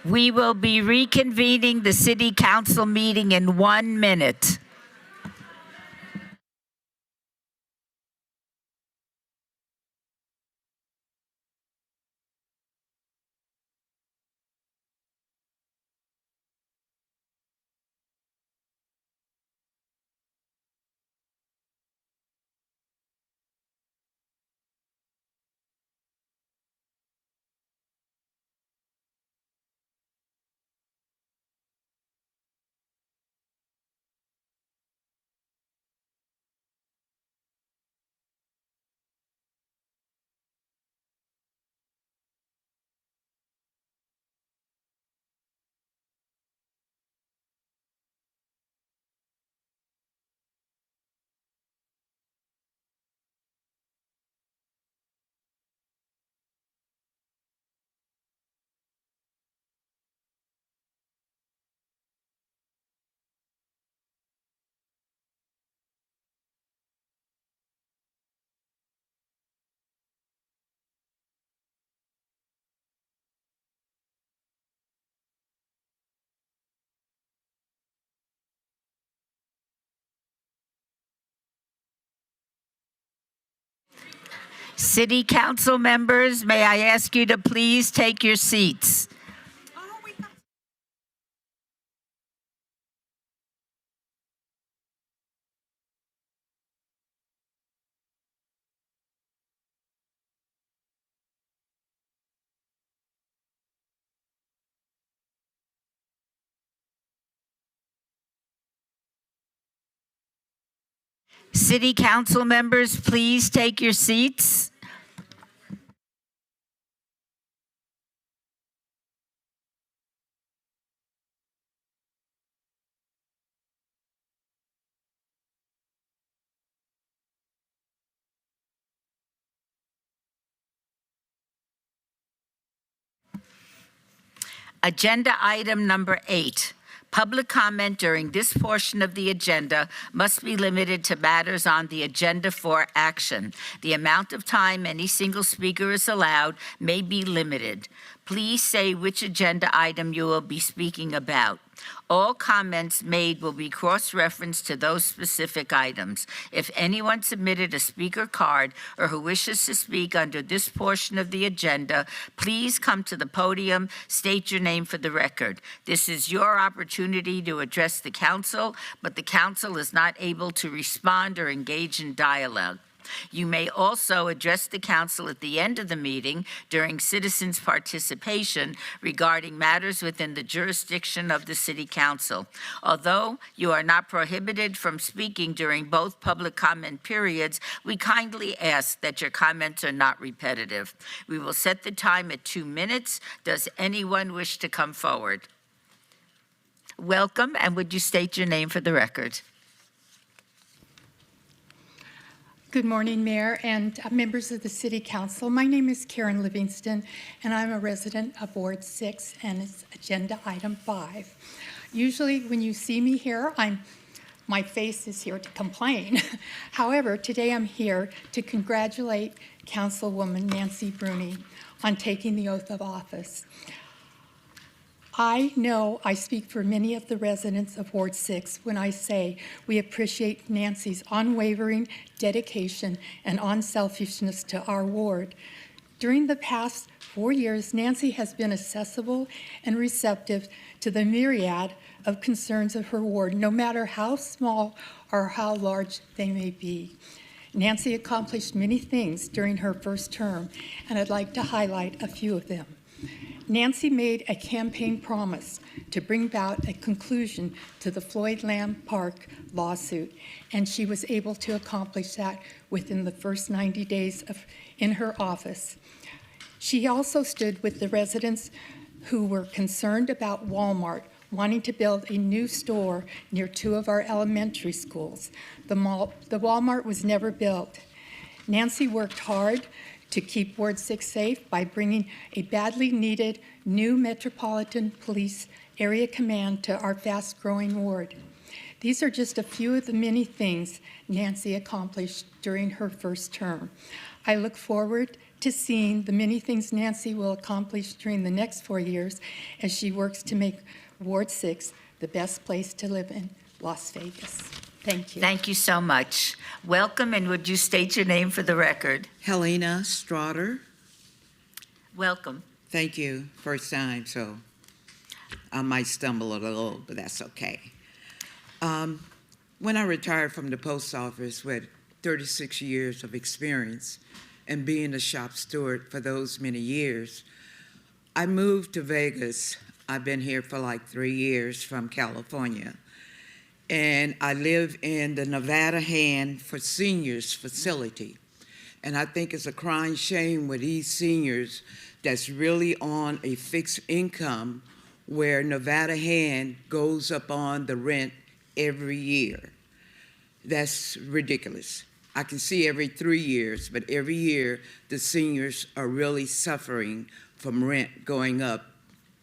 We will be reconvening the city council meeting in 1 minute. City council members, may I ask you to please take your seats? City council members, please take your seats. Agenda item number 8. Public comment during this portion of the agenda must be limited to matters on the agenda for action. The amount of time any single speaker is allowed may be limited. Please say which agenda item you will be speaking about. All comments made will be cross-referenced to those specific items. If anyone submitted a speaker card or who wishes to speak under this portion of the agenda, please come to the podium, state your name for the record. This is your opportunity to address the council, but the council is not able to respond or engage in dialogue. You may also address the council at the end of the meeting during citizens' participation regarding matters within the jurisdiction of the city council. Although you are not prohibited from speaking during both public comment periods, we kindly ask that your comments are not repetitive. We will set the time at 2 minutes. Does anyone wish to come forward? Welcome, and would you state your name for the record? Good morning, Mayor and members of the City Council. My name is Karen Livingston, and I'm a resident of Ward 6, and it's Agenda Item 5. Usually when you see me here, my face is here to complain. However, today I'm here to congratulate Councilwoman Nancy Bruni on taking the oath of office. I know I speak for many of the residents of Ward 6 when I say we appreciate Nancy's unwavering dedication and unselfishness to our ward. During the past 4 years, Nancy has been accessible and receptive to the myriad of concerns of her ward, no matter how small or how large they may be. Nancy accomplished many things during her first term, and I'd like to highlight a few of them. Nancy made a campaign promise to bring about a conclusion to the Floyd Lamb Park lawsuit, and she was able to accomplish that within the first 90 days in her office. She also stood with the residents who were concerned about Walmart wanting to build a new store near 2 of our elementary schools. The Walmart was never built. Nancy worked hard to keep Ward 6 safe by bringing a badly needed new Metropolitan Police Area Command to our fast-growing ward. These are just a few of the many things Nancy accomplished during her first term. I look forward to seeing the many things Nancy will accomplish during the next 4 years as she works to make Ward 6 the best place to live in Las Vegas. Thank you. Thank you so much. Welcome, and would you state your name for the record? Helena Strader. Welcome. Thank you. First time, so I might stumble a little, but that's okay. When I retired from the post office with 36 years of experience and being a shop steward for those many years, I moved to Vegas. I've been here for like 3 years from California. And I live in the Nevada Hand for Seniors facility. And I think it's a crying shame with these seniors that's really on a fixed income where Nevada Hand goes up on the rent every year. That's ridiculous. I can see every 3 years, but every year the seniors are really suffering from rent going up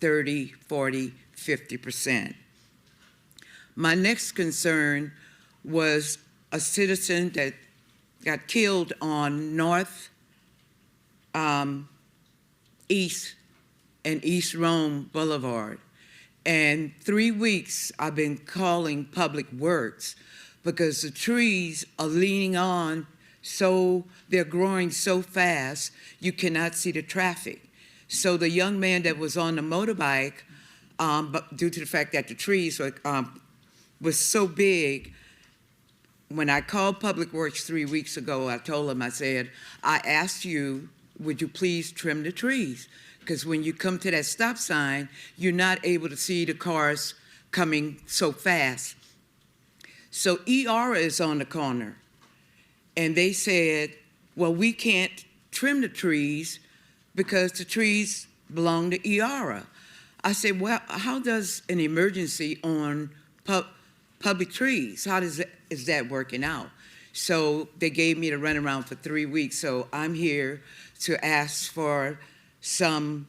30, 40, 50%. My next concern was a citizen that got killed on North East and East Rome Boulevard. And 3 weeks I've been calling Public Works because the trees are leaning on, so they're growing so fast you cannot see the traffic. So the young man that was on the motorbike, but due to the fact that the trees was so big, when I called Public Works 3 weeks ago, I told them, I said, I asked you, would you please trim the trees? Because when you come to that stop sign, you're not able to see the cars coming so fast. So ERA is on the corner, and they said, well, we can't trim the trees because the trees belong to ERA. I said, well, how does an emergency on public trees, is that working out? So they gave me the runaround for 3 weeks. So I'm here to ask for some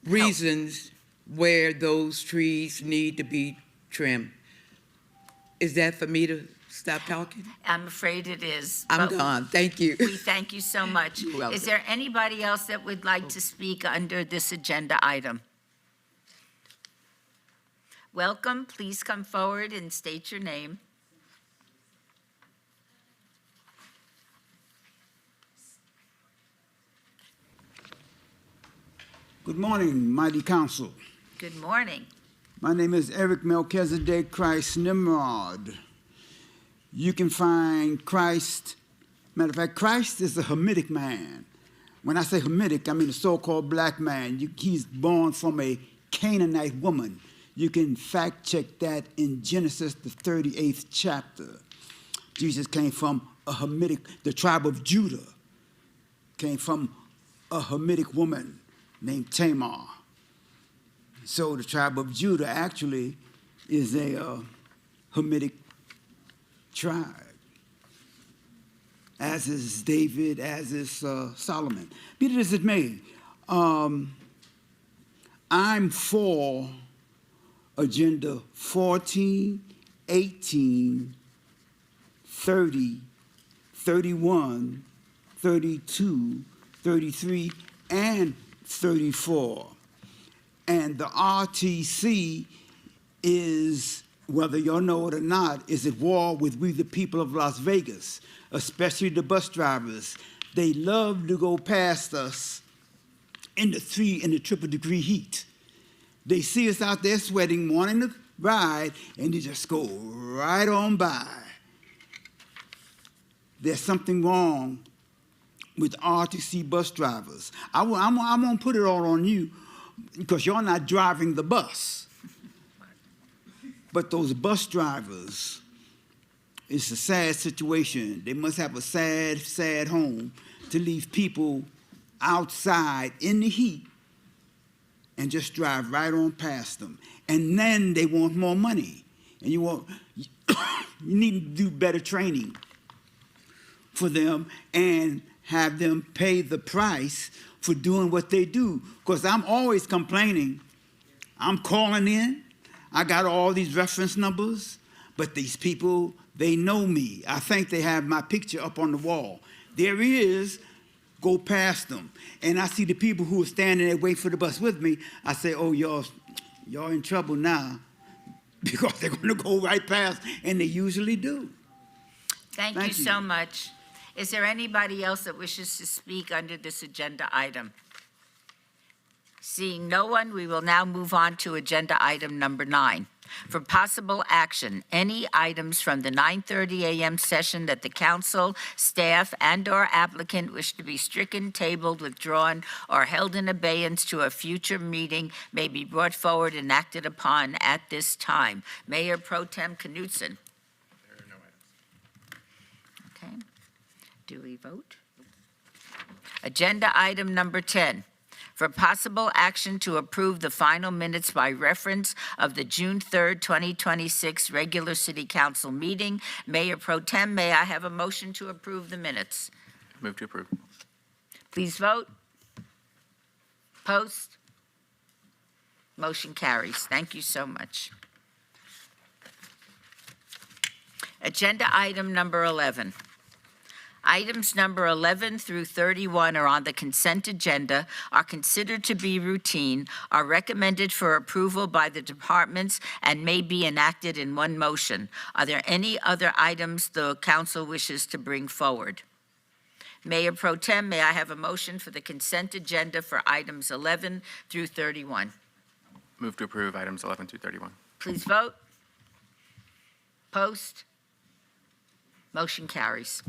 reasons where those trees need to be trimmed. Is that for me to stop talking? I'm afraid it is. I'm but gone. Thank you. We thank you so much. You're welcome. Is there anybody else that would like to speak under this agenda item? Welcome. Please come forward and state your name. Good morning, mighty council. Good morning. My name is Eric Melchizedek Christ Nimrod. You can find Christ, matter of fact, Christ is a Hamitic man. When I say Hamitic, I mean a so-called black man. He's born from a Canaanite woman. You can fact check that in Genesis, the 38th chapter. Jesus came from a Hamitic, the tribe of Judah, came from a Hamitic woman named Tamar. So the tribe of Judah actually is a Hamitic tribe, as is David, as is Solomon. Be it as it may, I'm for Agenda 14, 18, 30, 31, 32, 33, and 34. And the RTC is, whether you know it or not, is at war with we the people of Las Vegas, especially the bus drivers. They love to go past us in the triple degree heat. They see us out there sweating, wanting to ride, and they just go right on by. There's something wrong with RTC bus drivers. I won't put it all on you because you're not driving the bus. But those bus drivers, it's a sad situation. They must have a sad, sad home to leave people outside in the heat and just drive right on past them. And then they want more money. And you need to do better training for them and have them pay the price for doing what they do. Because I'm always complaining. I'm calling in. I got all these reference numbers, but these people, they know me. I think they have my picture up on the wall. there is, go past them. And I see the people who are standing there waiting for the bus with me. I say, oh, y'all in trouble now because they're going to go right past, and they usually do. Thank you so much. Is there anybody else that wishes to speak under this agenda item? Seeing no one, we will now move on to agenda item number 9. For possible action, any items from the 9:30 a.m. session that the council, staff, and/or applicant wish to be stricken, tabled, withdrawn, or held in abeyance to a future meeting may be brought forward and acted upon at this time. Mayor Pro Tem Knudsen. There are no items. Okay. Do we vote? Agenda item number 10. For possible action to approve the final minutes by reference of the June 3rd, 2026 regular city council meeting. Mayor Pro Tem, may I have a motion to approve the minutes? Move to approve. Please vote. Post. Motion carries. Thank you so much. Agenda item number 11. Items number 11 through 31 are on the consent agenda, are considered to be routine, are recommended for approval by the departments, and may be enacted in one motion. Are there any other items the council wishes to bring forward? Mayor Pro Tem, may I have a motion for the consent agenda for items 11 through 31? Move to approve items 11 through 31. Please vote. Post. Motion carries.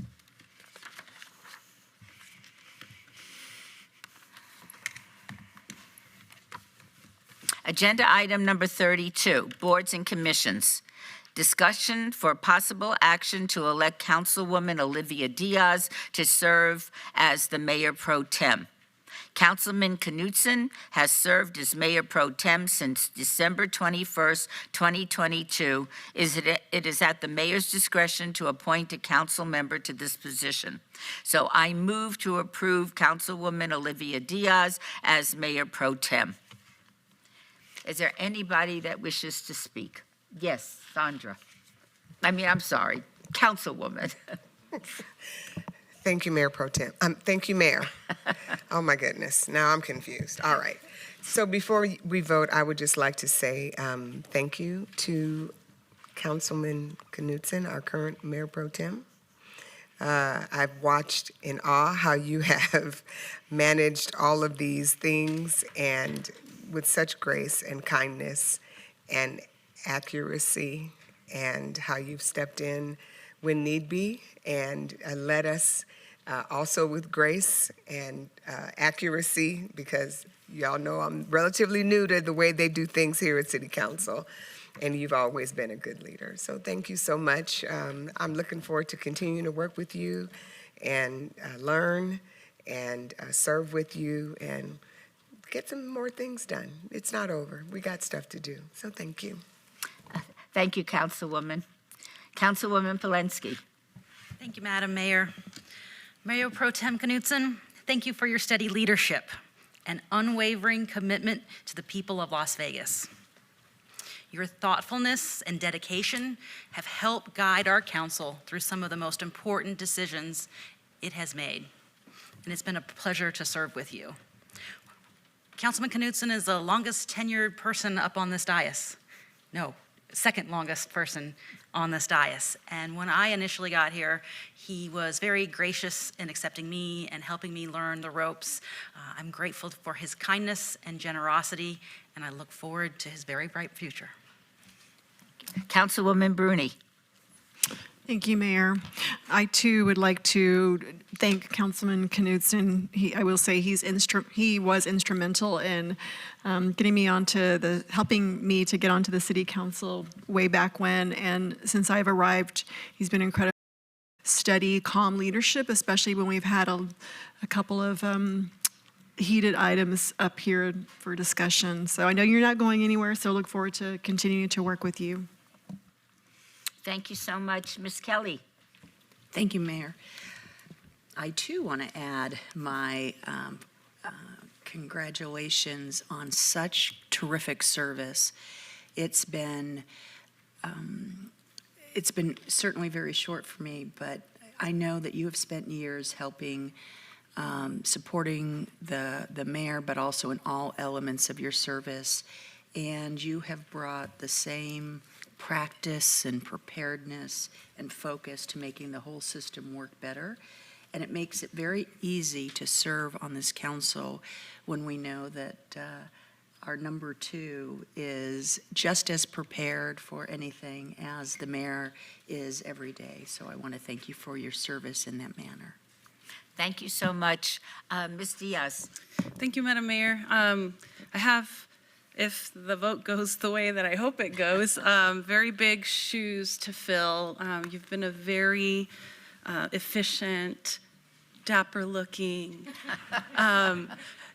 Agenda item number 32, boards and commissions. Discussion for possible action to elect Councilwoman Olivia Diaz to serve as the Mayor Pro Tem. Councilman Knudsen has served as Mayor Pro Tem since December 21st, 2022. It is at the mayor's discretion to appoint a council member to this position. So I move to approve Councilwoman Olivia Diaz as Mayor Pro Tem. Is there anybody that wishes to speak? Yes, Sandra. I'm sorry, Councilwoman. Thank you, Mayor Pro Tem. Thank you, Mayor. Oh, my goodness. Now I'm confused. All right. So before we vote, I would just like to say thank you to Councilman Knudsen, our current Mayor Pro Tem. I've watched in awe how you have managed all of these things and with such grace and kindness and accuracy, and how you've stepped in when need be and led us also with grace and accuracy, because y'all know I'm relatively new to the way they do things here at City Council, and you've always been a good leader. So thank you so much. I'm looking forward to continuing to work with you and learn and serve with you and get some more things done. It's not over. We got stuff to do. So thank you. Thank you, Councilwoman. Councilwoman Polensky. Thank you, Madam Mayor. Mayor Pro Tem Knudsen, thank you for your steady leadership and unwavering commitment to the people of Las Vegas. Your thoughtfulness and dedication have helped guide our council through some of the most important decisions it has made, and it's been a pleasure to serve with you. Councilman Knudsen is the longest tenured person up on this dais. No, second longest person on this dais. And when I initially got here, he was very gracious in accepting me and helping me learn the ropes. I'm grateful for his kindness and generosity, and I look forward to his very bright future. Councilwoman Bruni. Thank you, Mayor. I too would like to thank Councilman Knudsen. I will say he was instrumental in getting me helping me to get onto the City Council way back when. And since I've arrived, he's been incredible. Steady, calm leadership, especially when we've had a couple of heated items up here for discussion. So I know you're not going anywhere, so I look forward to continuing to work with you. Thank you so much. Ms. Kelly. Thank you, Mayor. I too want to add my congratulations on such terrific service. It's been certainly very short for me, but I know that you have spent years helping, supporting the mayor, but also in all elements of your service. And you have brought the same practice and preparedness and focus to making the whole system work better. And it makes it very easy to serve on this council when we know that our number two is just as prepared for anything as the mayor is every day. So I want to thank you for your service in that manner. Thank you so much. Ms. Diaz. Thank you, Madam Mayor. I have, if the vote goes the way that I hope it goes, very big shoes to fill. You've been a very efficient, dapper-looking,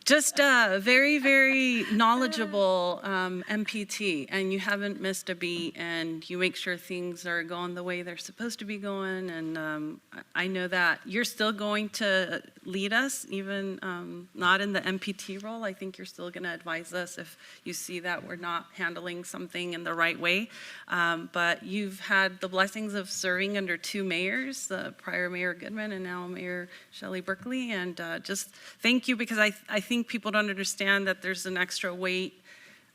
just a very, very knowledgeable MPT, and you haven't missed a beat, and you make sure things are going the way they're supposed to be going, and I know that you're still going to lead us, even not in the MPT role. I think you're still going to advise us if you see that we're not handling something in the right way, but you've had the blessings of serving under two mayors, the prior Mayor Goodman and now Mayor Shelley Berkeley, and just thank you, because I think people don't understand that there's an extra weight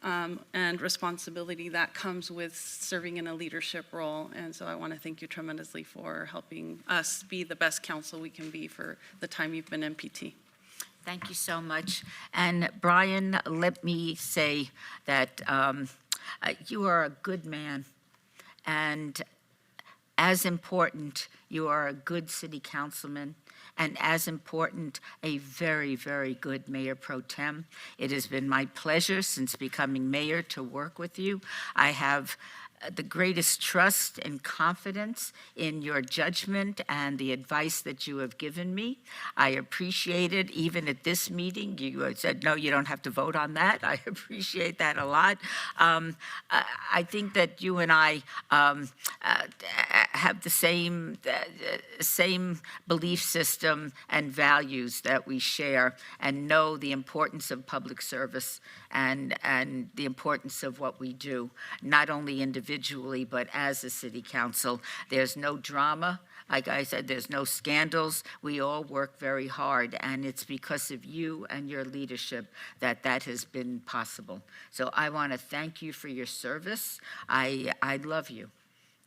and responsibility that comes with serving in a leadership role. And so I want to thank you tremendously for helping us be the best council we can be for the time you've been MPT. Thank you so much. And Brian, let me say that you are a good man. And as important, you are a good city councilman. And as important, a very, very good Mayor Pro Tem. It has been my pleasure since becoming mayor to work with you. I have the greatest trust and confidence in your judgment and the advice that you have given me. I appreciate it. Even at this meeting, you said, no, you don't have to vote on that. I appreciate that a lot. I think that you and I have the same belief system and values that we share, and know the importance of public service and the importance of what we do, not only individually, but as a city council. There's no drama. Like I said, there's no scandals. We all work very hard, and it's because of you and your leadership that that has been possible. So I want to thank you for your service. I love you.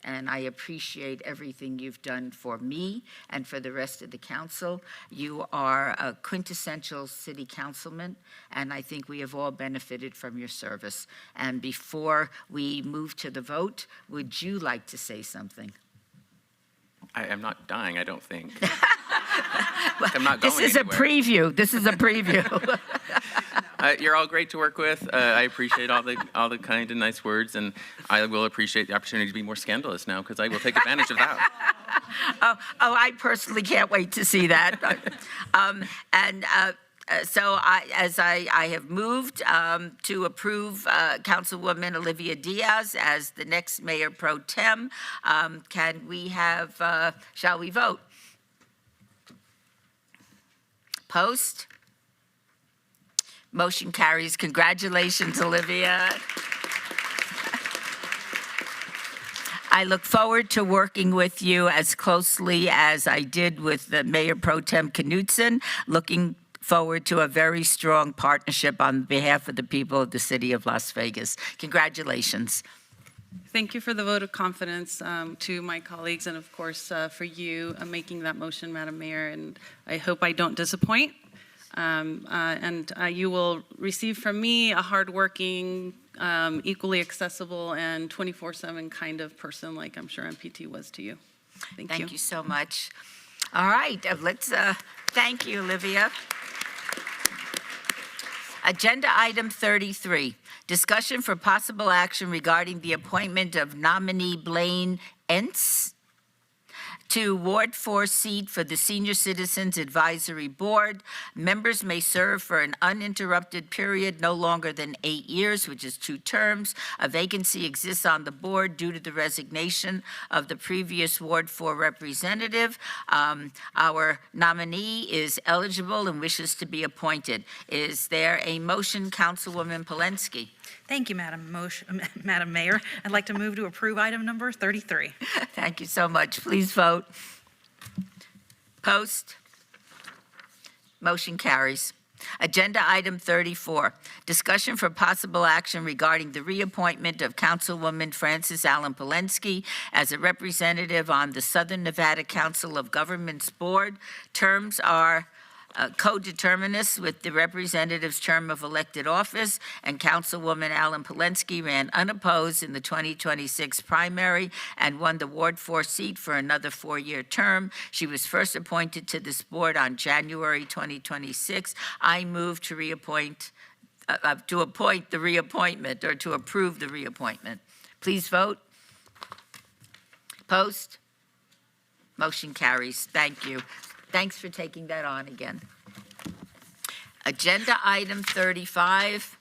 And I appreciate everything you've done for me and for the rest of the council. You are a quintessential city councilman, and I think we have all benefited from your service. And before we move to the vote, would you like to say something? I am not dying, I don't think. I'm not going This is anywhere. a preview. This is a preview. You're all great to work with. I appreciate all the kind and nice words, and I will appreciate the opportunity to be more scandalous now, because I will take advantage of that. I personally can't wait to see that. So I have moved to approve Councilwoman Olivia Diaz as the next Mayor Pro Tem. Can we have, shall we vote? Post? Motion carries. Congratulations, Olivia. I look forward to working with you as closely as I did with the Mayor Pro Tem Knudsen. Looking forward to a very strong partnership on behalf of the people of the city of Las Vegas. Congratulations. Thank you for the vote of confidence to my colleagues, and of course for you making that motion, Madam Mayor, and I hope I don't disappoint. You will receive from me a hardworking, equally accessible, and 24/7 kind of person, like I'm sure MPT was to you. Thank you. Thank you so much. All right, let's thank you, Olivia. Agenda item 33, discussion for possible action regarding the appointment of nominee Blaine Entz to Ward 4 seat for the Senior Citizens Advisory Board. Members may serve for an uninterrupted period no longer than 8 years, which is 2 terms. A vacancy exists on the board due to the resignation of the previous Ward 4 representative. Our nominee is eligible and wishes to be appointed. Is there a motion, Councilwoman Polensky? Thank you, Madam Mayor. I'd like to move to approve item number 33. Thank you so much. Please vote. Post? Motion carries. Agenda item 34, discussion for possible action regarding the reappointment of Councilwoman Frances Allen Polensky as a representative on the Southern Nevada Council of Governments Board. Terms are co-determinous with the representative's term of elected office, and Councilwoman Allen Polensky ran unopposed in the 2026 primary and won the Ward 4 seat for another 4-year term. She was first appointed to this board on January 2026. I move to reappoint, to appoint the reappointment, or to approve the reappointment. Please vote. Post. Motion carries. Thank you. Thanks for taking that on again. Agenda item 35,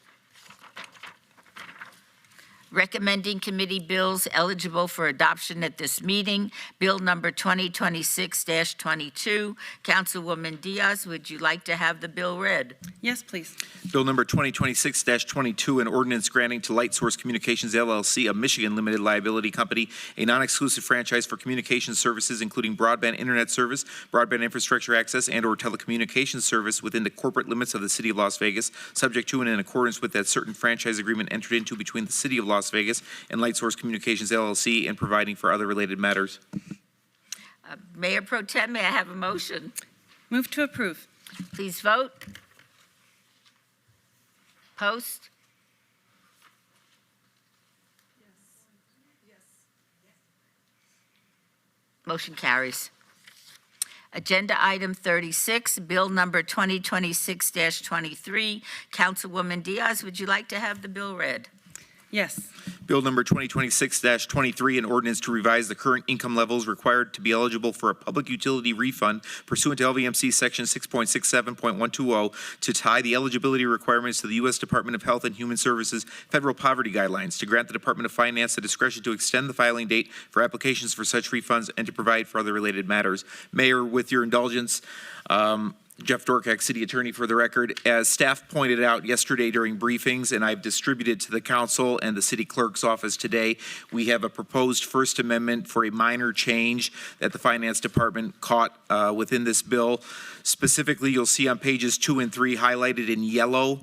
recommending committee bills eligible for adoption at this meeting. Bill number 2026-22. Councilwoman Diaz, would you like to have the bill read? Yes, please. Bill number 2026-22, an ordinance granting to Light Source Communications LLC, a Michigan limited liability company, a non-exclusive franchise for communication services, including broadband internet service, broadband infrastructure access, and/or telecommunications service within the corporate limits of the City of Las Vegas, subject to and in accordance with that certain franchise agreement entered into between the City of Las Vegas and Light Source Communications LLC, and providing for other related matters. Mayor Pro Tem, may I have a motion? Move to approve. Please vote. Post. Motion carries. Agenda item 36, bill number 2026-23. Councilwoman Diaz, would you like to have the bill read? Yes. Bill number 2026-23, an ordinance to revise the current income levels required to be eligible for a public utility refund pursuant to LVMC Section 6.67.120 to tie the eligibility requirements to the U.S. Department of Health and Human Services federal poverty guidelines, to grant the Department of Finance the discretion to extend the filing date for applications for such refunds, and to provide for other related matters. Mayor, with your indulgence, Jeff Dorkak, City Attorney, for the record. As staff pointed out yesterday during briefings, and I've distributed to the council and the city clerk's office today, we have a proposed First Amendment for a minor change that the Finance Department caught within this bill. Specifically, you'll see on pages 2 and 3 highlighted in yellow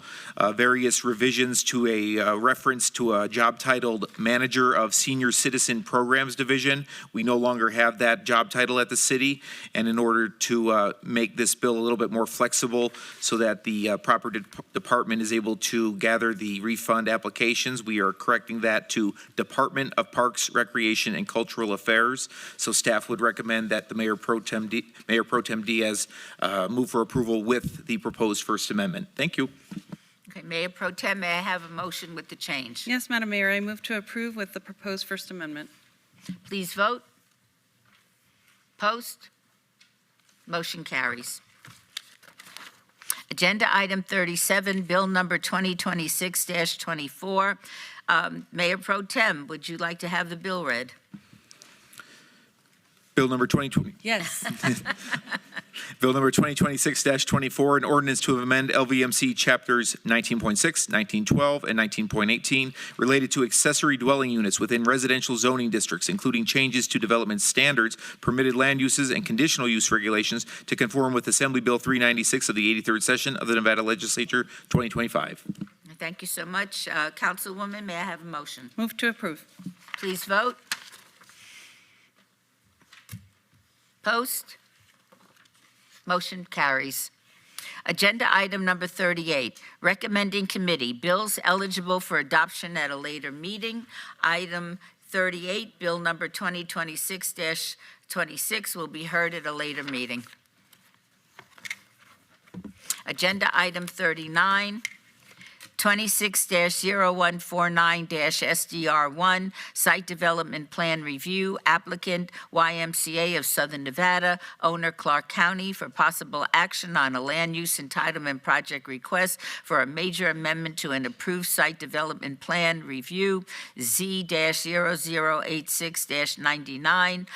various revisions to a reference to a job titled Manager of Senior Citizen Programs Division. We no longer have that job title at the city, and in order to make this bill a little bit more flexible so that the proper department is able to gather the refund applications, we are correcting that to Department of Parks, Recreation, and Cultural Affairs. So staff would recommend that the Mayor Pro Tem Diaz move for approval with the proposed First Amendment. Thank you. Okay, Mayor Pro Tem, may I have a motion with the change? Yes, Madam Mayor, I move to approve with the proposed First Amendment. Please vote. Post. Motion carries. Agenda item 37, bill number 2026-24. Mayor Pro Tem, would you like to have the bill read? Bill number 2020. Yes. Bill number 2026-24, an ordinance to amend LVMC chapters 19.6, 1912, and 19.18 related to accessory dwelling units within residential zoning districts, including changes to development standards, permitted land uses, and conditional use regulations to conform with Assembly Bill 396 of the 83rd session of the Nevada Legislature 2025. Thank you so much. Councilwoman, may I have a motion? Move to approve. Please vote. Post. Motion carries. Agenda item number 38, recommending committee, bills eligible for adoption at a later meeting. Item 38, bill number 2026-26 will be heard at a later meeting. Agenda item 39, 26-0149-SDR1, Site Development Plan Review, applicant YMCA of Southern Nevada, owner Clark County, for possible action on a land use entitlement project request for a major amendment to an approved site development plan review, Z-0086-99,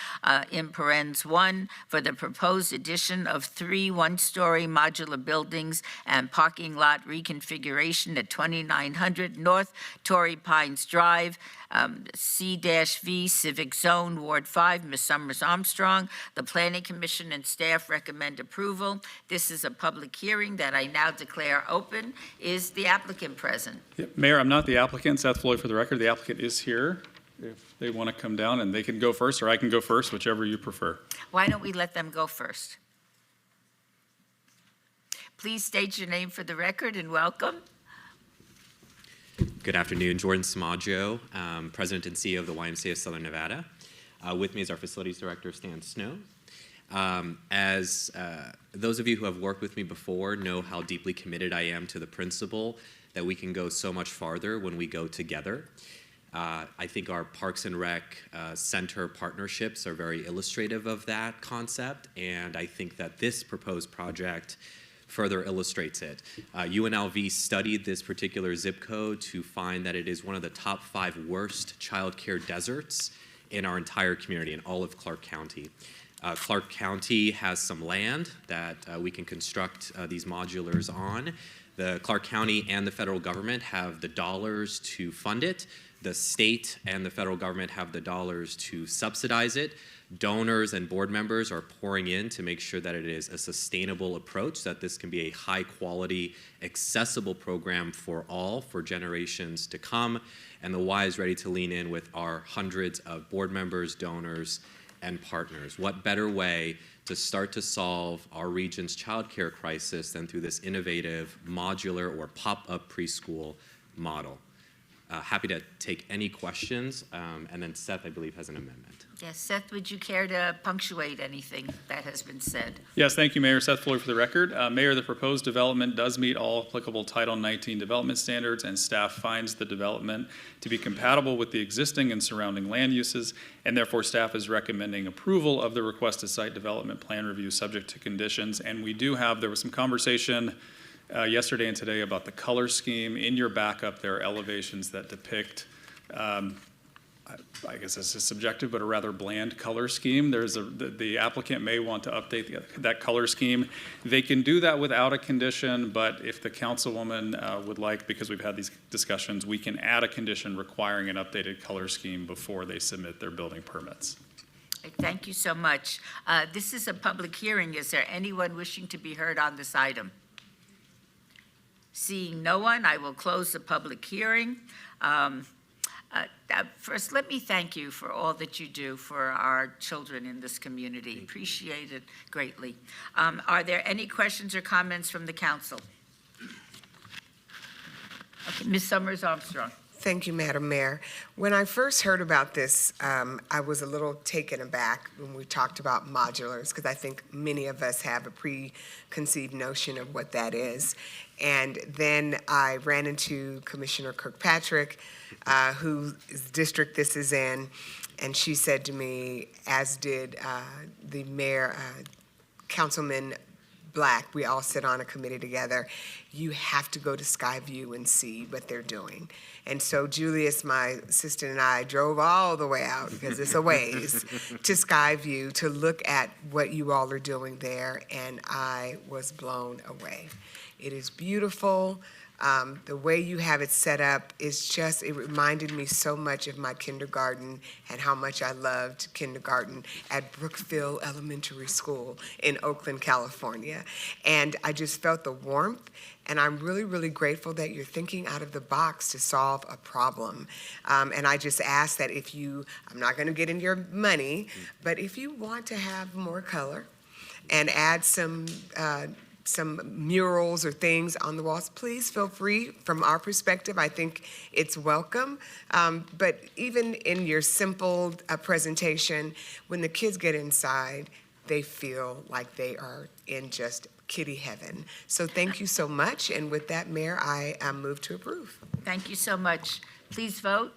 in parens 1, for the proposed addition of 3 one-story modular buildings and parking lot reconfiguration at 2900 North Torrey Pines Drive, C-V Civic Zone, Ward 5, Ms. Summers Armstrong. The Planning Commission and staff recommend approval. This is a public hearing that I now declare open. Is the applicant present? Mayor, I'm not the applicant. Seth Floyd for the record. The applicant is here. If they want to come down, and they can go first, or I can go first, whichever you prefer. Why don't we let them go first? Please state your name for the record and welcome. Good afternoon, Jordan Samaggio, President and CEO of the YMCA of Southern Nevada. With me is our Facilities Director, Stan Snow. As those of you who have worked with me before know how deeply committed I am to the principle that we can go so much farther when we go together. I think our Parks and Rec Center partnerships are very illustrative of that concept, and I think that this proposed project further illustrates it. UNLV studied this particular zip code to find that it is one of the top 5 worst childcare deserts in our entire community, in all of Clark County. Clark County has some land that we can construct these modulars on. The Clark County and the federal government have the dollars to fund it. The state and the federal government have the dollars to subsidize it. Donors and board members are pouring in to make sure that it is a sustainable approach, that this can be a high quality, accessible program for all, for generations to come. And the Y is ready to lean in with our hundreds of board members, donors, and partners. What better way to start to solve our region's childcare crisis than through this innovative modular or pop-up preschool model? Happy to take any questions, and then Seth, I believe, has an amendment. Yes, Seth, would you care to punctuate anything that has been said? Yes, thank you, Mayor. Seth Floyd for the record. Mayor, the proposed development does meet all applicable Title 19 development standards, and staff finds the development to be compatible with the existing and surrounding land uses, and therefore staff is recommending approval of the requested site development plan review subject to conditions. And we do have, there was some conversation yesterday and today about the color scheme. In your backup, there are elevations that depict, I guess this is subjective, but a rather bland color scheme. The applicant may want to update that color scheme. They can do that without a condition, but if the councilwoman would like, because we've had these discussions, we can add a condition requiring an updated color scheme before they submit their building permits. Thank you so much. This is a public hearing. Is there anyone wishing to be heard on this item? Seeing no one, I will close the public hearing. First, let me thank you for all that you do for our children in this community. Appreciate it greatly. Are there any questions or comments from the council? Okay, Ms. Summers Armstrong. Thank you, Madam Mayor. When I first heard about this, I was a little taken aback when we talked about modulars, because I think many of us have a preconceived notion of what that is. And then I ran into Commissioner Kirkpatrick, whose district this is in, and she said to me, as did the mayor, Councilman Black, we all sit on a committee together, you have to go to Skyview and see what they're doing. And so Julius, my assistant, and I drove all the way out, because it's a ways, to Skyview to look at what you all are doing there, and I was blown away. It is beautiful. The way you have it set up is just, it reminded me so much of my kindergarten and how much I loved kindergarten at Brookville Elementary School in Oakland, California. And I just felt the warmth, and I'm really, really grateful that you're thinking out of the box to solve a problem. And I just ask that if you, I'm not gonna get into your money, but if you want to have more color and add some murals or things on the walls, please feel free. From our perspective, I think it's welcome. But even in your simple presentation, when the kids get inside, they feel like they are in just kiddie heaven. So thank you so much. And with that, Mayor, I move to approve. Thank you so much. Please vote.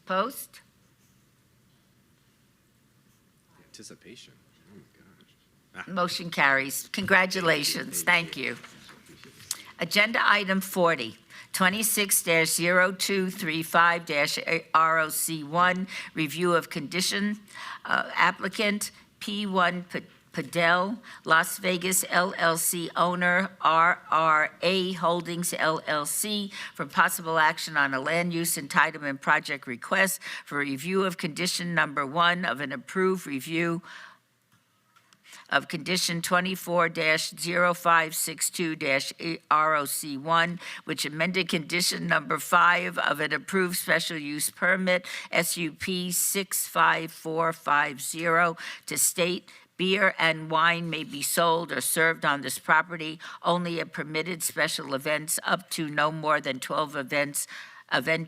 Post. Anticipation. Motion carries. Congratulations. Thank you. Agenda item 40, 26-0235-ROC1, review of condition, applicant P1 Padel, Las Vegas LLC owner, RRA Holdings LLC, for possible action on a land use entitlement project request for review of condition number 1 of an approved review of condition 24-0562-ROC1, which amended condition number 5 of an approved special use permit, SUP 65450, to state beer and wine may be sold or served on this property only at permitted special events up to no more than 12 event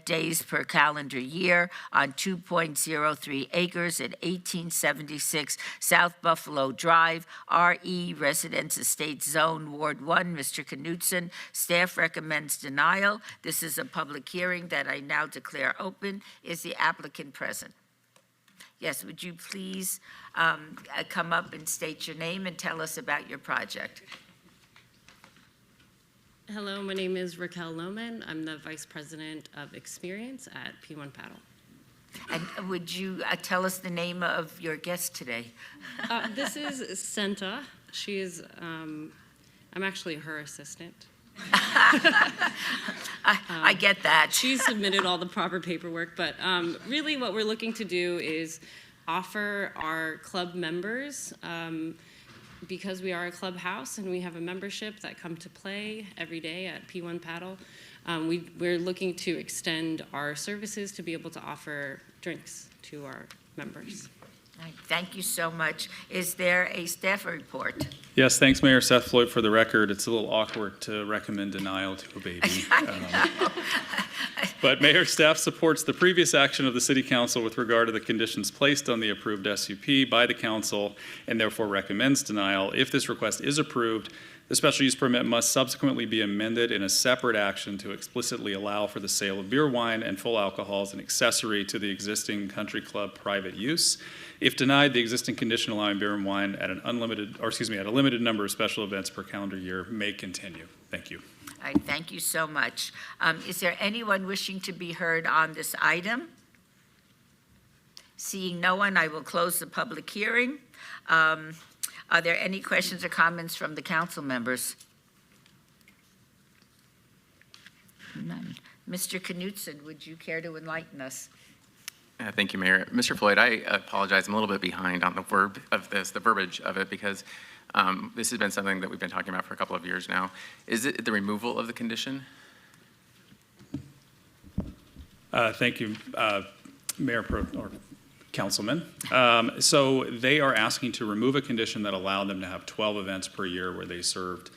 days per calendar year on 2.03 acres at 1876 South Buffalo Drive, RE Residence Estate Zone, Ward 1. Mr. Knutson, staff recommends denial. This is a public hearing that I now declare open. Is the applicant present? Yes, would you please come up and state your name and tell us about your project? Hello, my name is Raquel Lohman. I'm the Vice President of Experience at P1 Paddle. And would you tell us the name of your guest today? This is Senta. She is, I'm actually her assistant. I get that. She submitted all the proper paperwork, but really what we're looking to do is offer our club members, because we are a clubhouse and we have a membership that come to play every day at P1 Paddle, we're looking to extend our services to be able to offer drinks to our members. Thank you so much. Is there a staff report? Yes, thanks, Mayor. Seth Floyd. For the record, it's a little awkward to recommend denial to a baby. But Mayor, staff supports the previous action of the City Council with regard to the conditions placed on the approved SUP by the Council, and therefore recommends denial. If this request is approved, the special use permit must subsequently be amended in a separate action to explicitly allow for the sale of beer, wine, and full alcohol as an accessory to the existing country club private use. If denied, the existing condition allowing beer and wine at a limited number of special events per calendar year may continue. Thank you. All right, thank you so much. Is there anyone wishing to be heard on this item? Seeing no one, I will close the public hearing. Are there any questions or comments from the council members? None. Mr. Knutson, would you care to enlighten us? Thank you, Mayor. Mr. Floyd, I apologize. I'm a little bit behind on the verbiage of it, because this has been something that we've been talking about for a couple of years now. Is it the removal of the condition? Thank you, Mayor or Councilman. So they are asking to remove a condition that allowed them to have 12 events per year where they served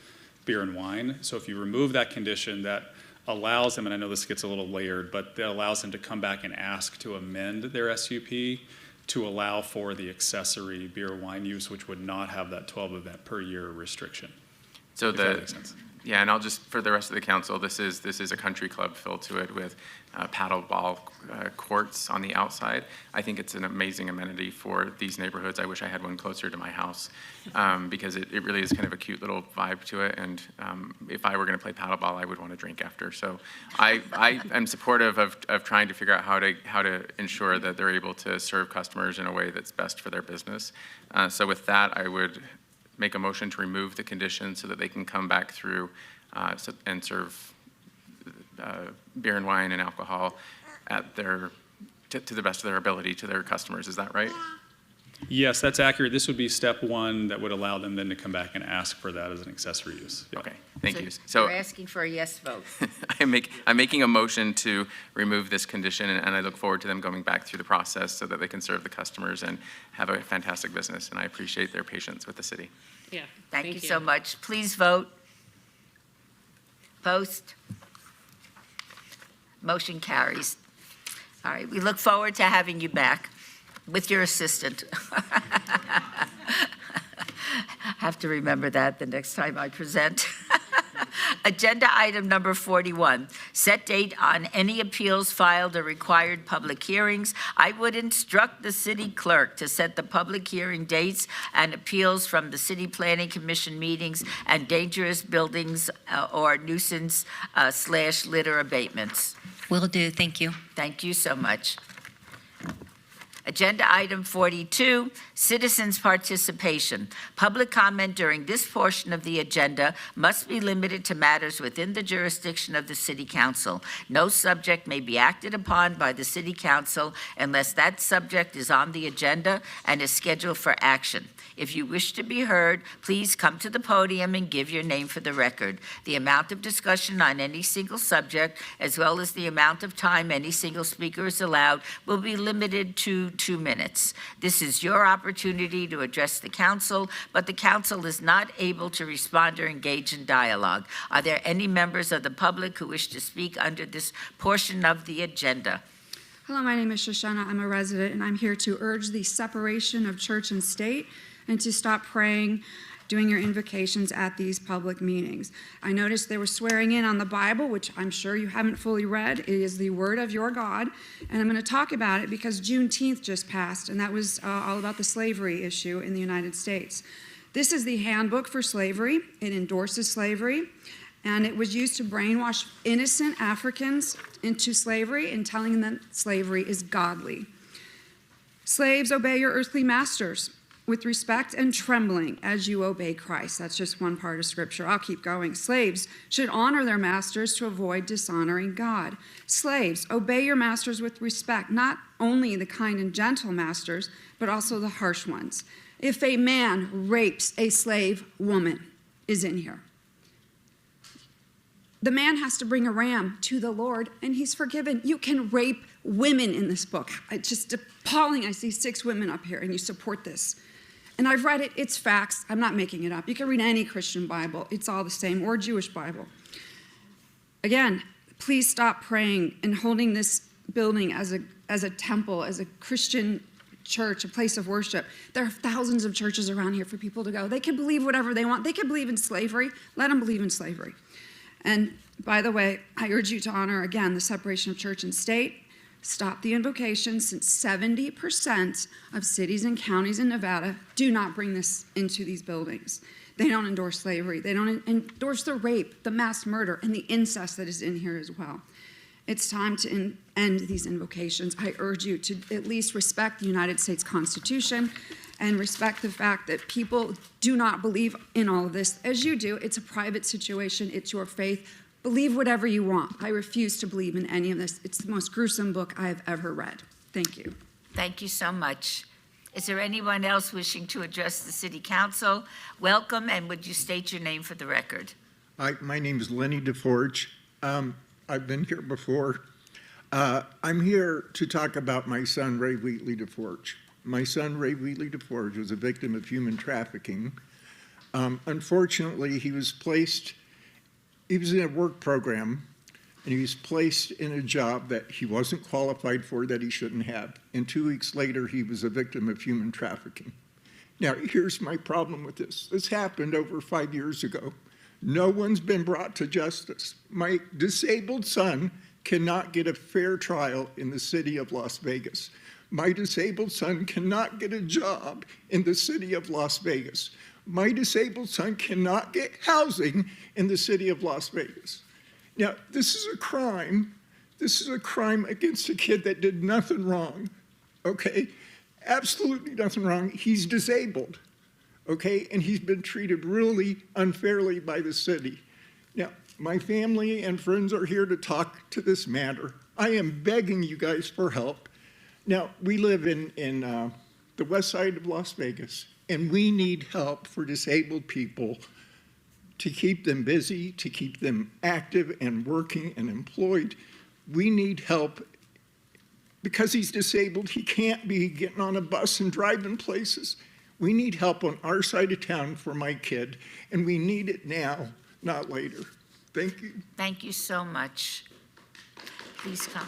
beer and wine. So if you remove that condition, that allows them, and I know this gets a little layered, but that allows them to come back and ask to amend their SUP to allow for the accessory beer wine use, which would not have that 12 event per year restriction. So that makes sense. Yeah, and I'll just, for the rest of the council, this is a country club filled to it with paddle ball courts on the outside. I think it's an amazing amenity for these neighborhoods. I wish I had one closer to my house, because it really is kind of a cute little vibe to it. And if I were going to play paddle ball, I would want to drink after. So I am supportive of trying to figure out how to ensure that they're able to serve customers in a way that's best for their business. So with that, I would make a motion to remove the condition so that they can come back through and serve beer and wine and alcohol at to the best of their ability to their customers. Is that right? Yes, that's accurate. This would be step one that would allow them then to come back and ask for that as an accessory use. Yeah. Okay, thank you. So we're asking for a yes vote. I'm making a motion to remove this condition, and I look forward to them going back through the process so that they can serve the customers and have a fantastic business. And I appreciate their patience with the city. Yeah. Thank you so much. Please vote. Post. Motion carries. All right, we look forward to having you back with your assistant. Have to remember that the next time I present. Agenda item number 41, set date on any appeals filed or required public hearings. I would instruct the city clerk to set the public hearing dates and appeals from the City Planning Commission meetings and dangerous buildings or nuisance / litter abatements. Will do, thank you. Thank you so much. Agenda item 42, citizens' participation. Public comment during this portion of the agenda must be limited to matters within the jurisdiction of the City Council. No subject may be acted upon by the City Council unless that subject is on the agenda and is scheduled for action. If you wish to be heard, please come to the podium and give your name for the record. The amount of discussion on any single subject, as well as the amount of time any single speaker is allowed, will be limited to 2 minutes. This is your opportunity to address the council, but the council is not able to respond or engage in dialogue. Are there any members of the public who wish to speak under this portion of the agenda? Hello, my name is Shoshana. I'm a resident, and I'm here to urge the separation of church and state and to stop praying, doing your invocations at these public meetings. I noticed they were swearing in on the Bible, which I'm sure you haven't fully read. It is the word of your God, and I'm going to talk about it because Juneteenth just passed, and that was all about the slavery issue in the United States. This is the handbook for slavery. It endorses slavery, and it was used to brainwash innocent Africans into slavery and telling them that slavery is godly. Slaves, obey your earthly masters with respect and trembling as you obey Christ. That's just one part of Scripture. I'll keep going. Slaves should honor their masters to avoid dishonoring God. Slaves, obey your masters with respect, not only the kind and gentle masters, but also the harsh ones. If a man rapes a slave woman, is in here, the man has to bring a ram to the Lord, and he's forgiven. You can rape women in this book. It's just appalling. I see 6 women up here, and you support this. And I've read it. It's facts. I'm not making it up. You can read any Christian Bible. It's all the same, or Jewish Bible. Again, please stop praying and holding this building as a temple, as a Christian church, a place of worship. There are thousands of churches around here for people to go. They can believe whatever they want. They can believe in slavery. Let them believe in slavery. And by the way, I urge you to honor, again, the separation of church and state. Stop the invocation, since 70% of cities and counties in Nevada do not bring this into these buildings. They don't endorse slavery. They don't endorse the rape, the mass murder, and the incest that is in here as well. It's time to end these invocations. I urge you to at least respect the United States Constitution and respect the fact that people do not believe in all of this as you do. It's a private situation. It's your faith. Believe whatever you want. I refuse to believe in any of this. It's the most gruesome book I have ever read. Thank you. Thank you so much. Is there anyone else wishing to address the City Council? Welcome, and would you state your name for the record? My name is Lenny DeForge. I've been here before. I'm here to talk about my son, Ray Wheatley DeForge. My son, Ray Wheatley DeForge, was a victim of human trafficking. Unfortunately, he was in a work program, and he was placed in a job that he wasn't qualified for, that he shouldn't have. And 2 weeks later, he was a victim of human trafficking. Now, here's my problem with this. This happened over 5 years ago. No one's been brought to justice. My disabled son cannot get a fair trial in the city of Las Vegas. My disabled son cannot get a job in the city of Las Vegas. My disabled son cannot get housing in the city of Las Vegas. Now, this is a crime. This is a crime against a kid that did nothing wrong, okay? Absolutely nothing wrong. He's disabled, okay? And he's been treated really unfairly by the city. Now, my family and friends are here to talk to this matter. I am begging you guys for help. Now, we live in the west side of Las Vegas, and we need help for disabled people to keep them busy, to keep them active and working and employed. We need help. Because he's disabled, he can't be getting on a bus and driving places. We need help on our side of town for my kid, and we need it now, not later. Thank you. Thank you so much. Please come.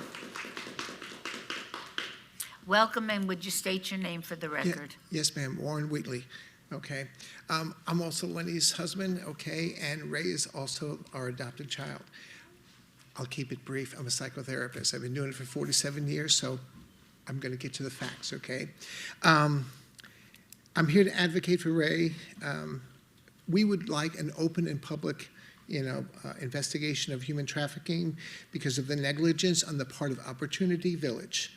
Welcome, and would you state your name for the record? Yes, ma'am. Warren Wheatley. Okay. I'm also Lenny's husband, okay, and Ray is also our adopted child. I'll keep it brief. I'm a psychotherapist. I've been doing it for 47 years, so I'm going to get to the facts, okay? I'm here to advocate for Ray. We would like an open and public, investigation of human trafficking because of the negligence on the part of Opportunity Village.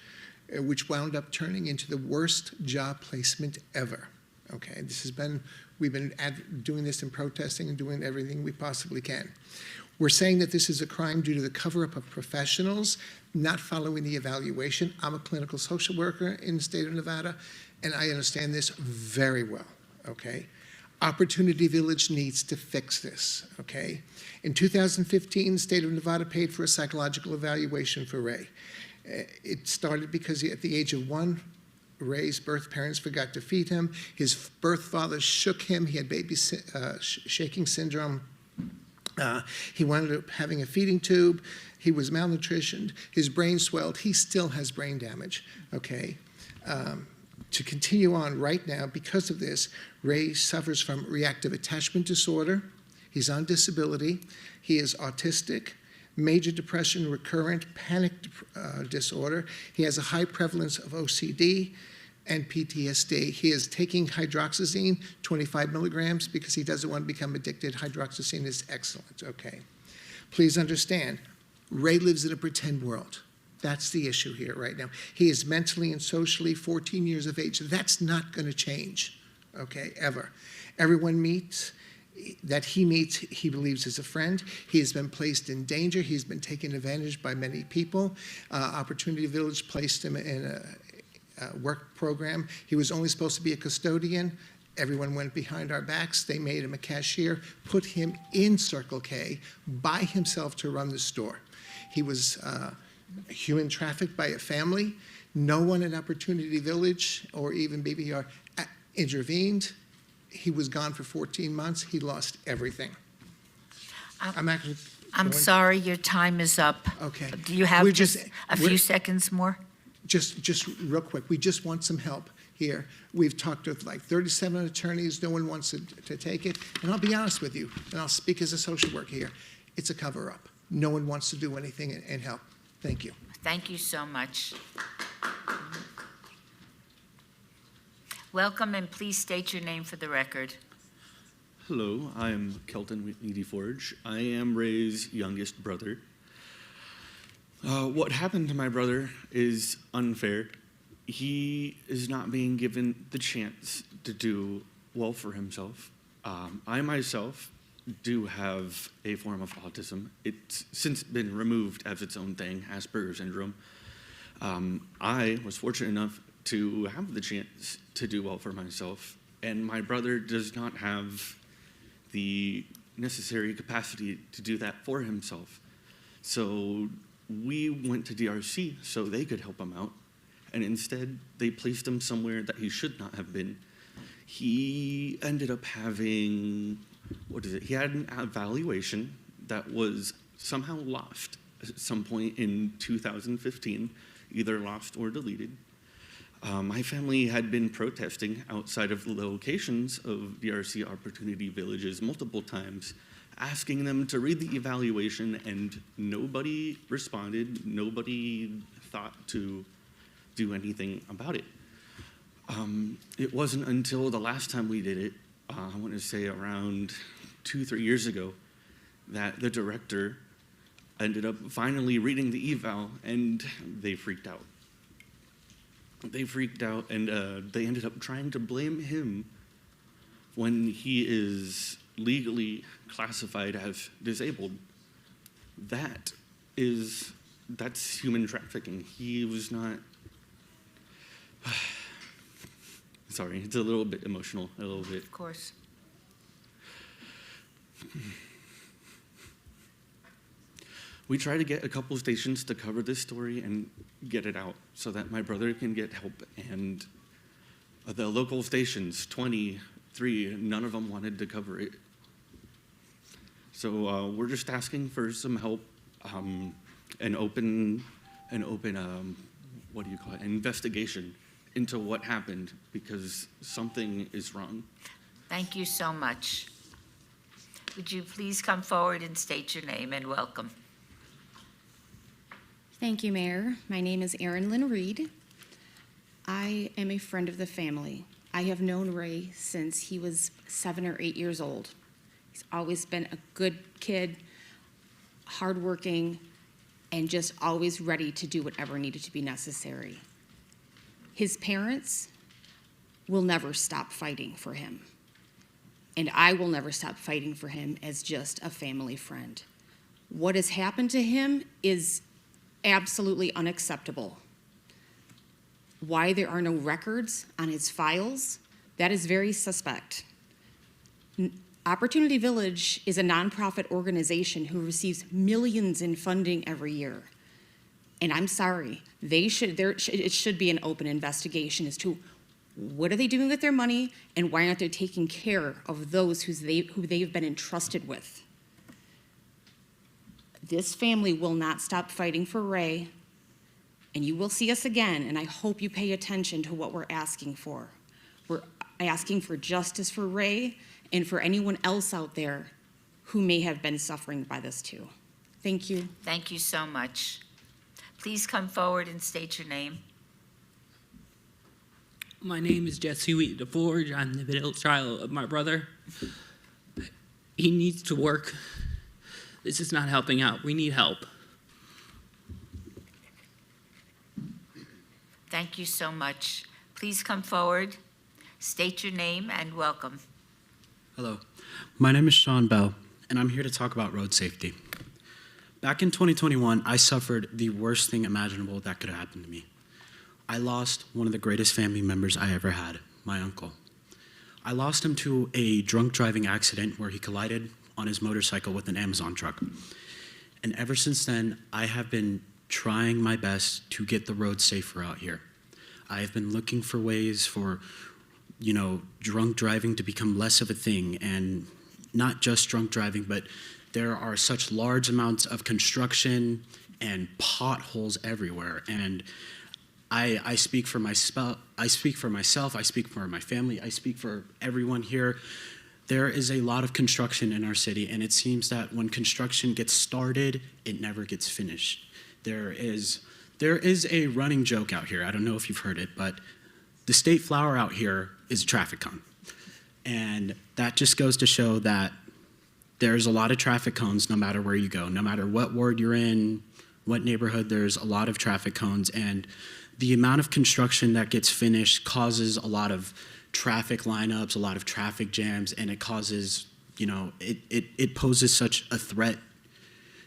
which wound up turning into the worst job placement ever. Okay, we've been doing this and protesting and doing everything we possibly can. We're saying that this is a crime due to the cover-up of professionals not following the evaluation. I'm a clinical social worker in the state of Nevada, and I understand this very well, okay? Opportunity Village needs to fix this, okay? In 2015, the state of Nevada paid for a psychological evaluation for Ray. It started because at the age of 1, Ray's birth parents forgot to feed him. His birth father shook him. He had baby shaking syndrome. He wound up having a feeding tube. He was malnutritioned. His brain swelled. He still has brain damage, okay? To continue on right now, because of this, Ray suffers from reactive attachment disorder. He's on disability. He is autistic, major depression, recurrent panic disorder. He has a high prevalence of OCD and PTSD. He is taking hydroxyzine, 25 milligrams, because he doesn't want to become addicted. Hydroxyzine is excellent, okay? Please understand, Ray lives in a pretend world. That's the issue here right now. He is mentally and socially 14 years of age. That's not going to change, okay, ever. Everyone that he meets, he believes is a friend. He has been placed in danger. He's been taken advantage by many people. Opportunity Village placed him in a work program. He was only supposed to be a custodian. Everyone went behind our backs. They made him a cashier, put him in Circle K by himself to run the store. He was human trafficked by a family. No one at Opportunity Village or even BBR intervened. He was gone for 14 months. He lost everything. I'm sorry, your time is up. Okay. Do you have just a few seconds more? Just real quick, we just want some help here. We've talked to like 37 attorneys. No one wants to take it. And I'll be honest with you, and I'll speak as a social worker here. It's a cover-up. No one wants to do anything and help. Thank you. Thank you so much. Welcome, and please state your name for the record. Hello, I am Kelton Whitney DeForge. I am Ray's youngest brother. What happened to my brother is unfair. He is not being given the chance to do well for himself. I myself do have a form of autism. It's since been removed as its own thing, Asperger's syndrome. I was fortunate enough to have the chance to do well for myself, and my brother does not have the necessary capacity to do that for himself. So we went to DRC so they could help him out, and instead they placed him somewhere that he should not have been. He ended up having, he had an evaluation that was somehow lost at some point in 2015, either lost or deleted. My family had been protesting outside of the locations of DRC Opportunity Villages multiple times, asking them to read the evaluation, and nobody responded. Nobody thought to do anything about it. It wasn't until the last time we did it, I want to say around 2-3 years ago, that the director ended up finally reading the eval, and they freaked out. They freaked out, and they ended up trying to blame him when he is legally classified as disabled. That's human trafficking. He was not, sorry, it's a little bit emotional, a little bit. Of course. We try to get a couple stations to cover this story and get it out so that my brother can get help. And the local stations, 23, none of them wanted to cover it. So we're just asking for some help, an open, what do you call it, investigation into what happened, because something is wrong. Thank you so much. Would you please come forward and state your name and welcome? Thank you, Mayor. My name is Erin Lynn Reed. I am a friend of the family. I have known Ray since he was 7 or 8 years old. He's always been a good kid, hardworking, and just always ready to do whatever needed to be necessary. His parents will never stop fighting for him. And I will never stop fighting for him as just a family friend. What has happened to him is absolutely unacceptable. Why there are no records on his files, that is very suspect. Opportunity Village is a nonprofit organization who receives millions in funding every year. And I'm sorry, it should be an open investigation as to what are they doing with their money and why aren't they taking care of those who they've been entrusted with. This family will not stop fighting for Ray, and you will see us again, and I hope you pay attention to what we're asking for. We're asking for justice for Ray and for anyone else out there who may have been suffering by this too. Thank you. Thank you so much. Please come forward and state your name. My name is Jesse Wheat DeForge. I'm the middle child of my brother. He needs to work. This is not helping out. We need help. Thank you so much. Please come forward, state your name, and welcome. Hello, my name is Sean Bell, and I'm here to talk about road safety. Back in 2021, I suffered the worst thing imaginable that could have happened to me. I lost one of the greatest family members I ever had, my uncle. I lost him to a drunk driving accident where he collided on his motorcycle with an Amazon truck. And ever since then, I have been trying my best to get the roads safer out here. I have been looking for ways for, drunk driving to become less of a thing, and not just drunk driving, but there are such large amounts of construction and potholes everywhere. And I speak for myself, I speak for my family, I speak for everyone here. There is a lot of construction in our city, and it seems that when construction gets started, it never gets finished. There is a running joke out here, I don't know if you've heard it, but the state flower out here is a traffic cone. And that just goes to show that there's a lot of traffic cones no matter where you go, no matter what ward you're in, what neighborhood, there's a lot of traffic cones. And the amount of construction that gets finished causes a lot of traffic lineups, a lot of traffic jams, and it causes, it poses such a threat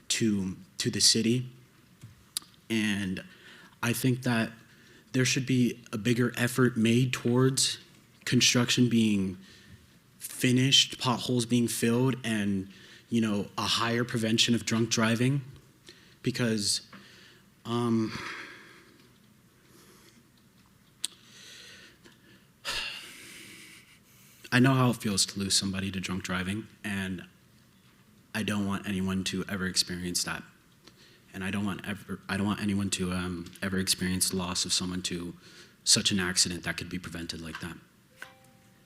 to the city. And I think that there should be a bigger effort made towards construction being finished, potholes being filled, and, a higher prevention of drunk driving. Because I know how it feels to lose somebody to drunk driving, and I don't want anyone to ever experience that. And I don't want anyone to ever experience the loss of someone to such an accident that could be prevented like that.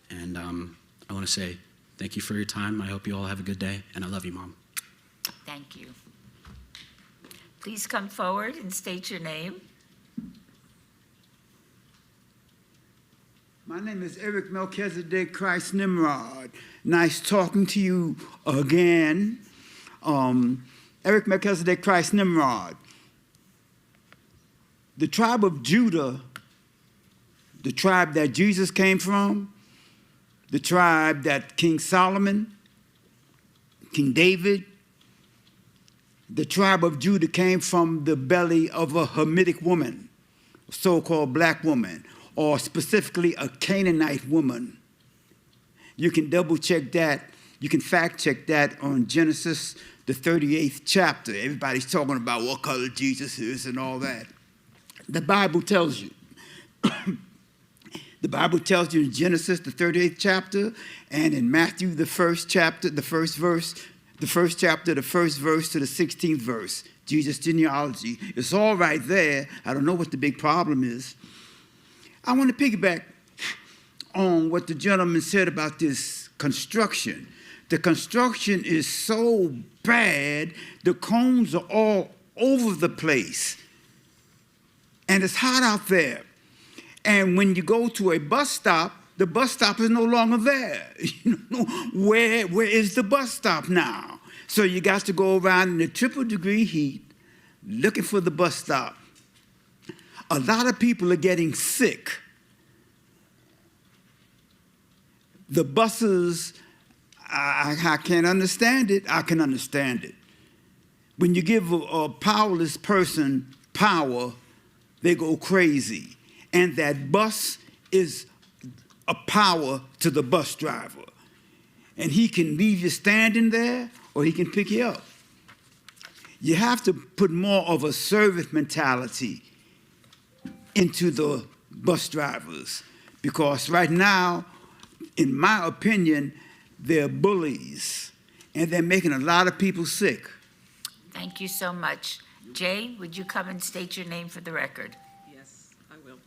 And I want to say thank you for your time. I hope you all have a good day, and I love you, Mom. Thank you. Please come forward and state your name. My name is Eric Melchizedek Christ Nimrod. Nice talking to you again. Eric Melchizedek Christ Nimrod. The tribe of Judah, the tribe that Jesus came from, the tribe that King Solomon, King David, the tribe of Judah came from the belly of a Hamitic woman, a so-called black woman, or specifically a Canaanite woman. You can double check that. You can fact check that on Genesis, the 38th chapter. Everybody's talking about what color Jesus is and all that. The Bible tells you. The Bible tells you in Genesis, the 38th chapter, and in Matthew, the first chapter, the first verse, the first chapter, the first verse to the 16th verse, Jesus' genealogy. It's all right there. I don't know what the big problem is. I want to piggyback on what the gentleman said about this construction. The construction is so bad, the cones are all over the place. And it's hot out there. And when you go to a bus stop, the bus stop is no longer there. Where is the bus stop now? So you got to go around in the triple degree heat looking for the bus stop. A lot of people are getting sick. The buses, I can't understand it. I can understand it. When you give a powerless person power, they go crazy. And that bus is a power to the bus driver. And he can leave you standing there or he can pick you up. You have to put more of a service mentality into the bus drivers, because right now, in my opinion, they're bullies and they're making a lot of people sick. Thank you so much. Jay, would you come and state your name for the record? Yes, I will.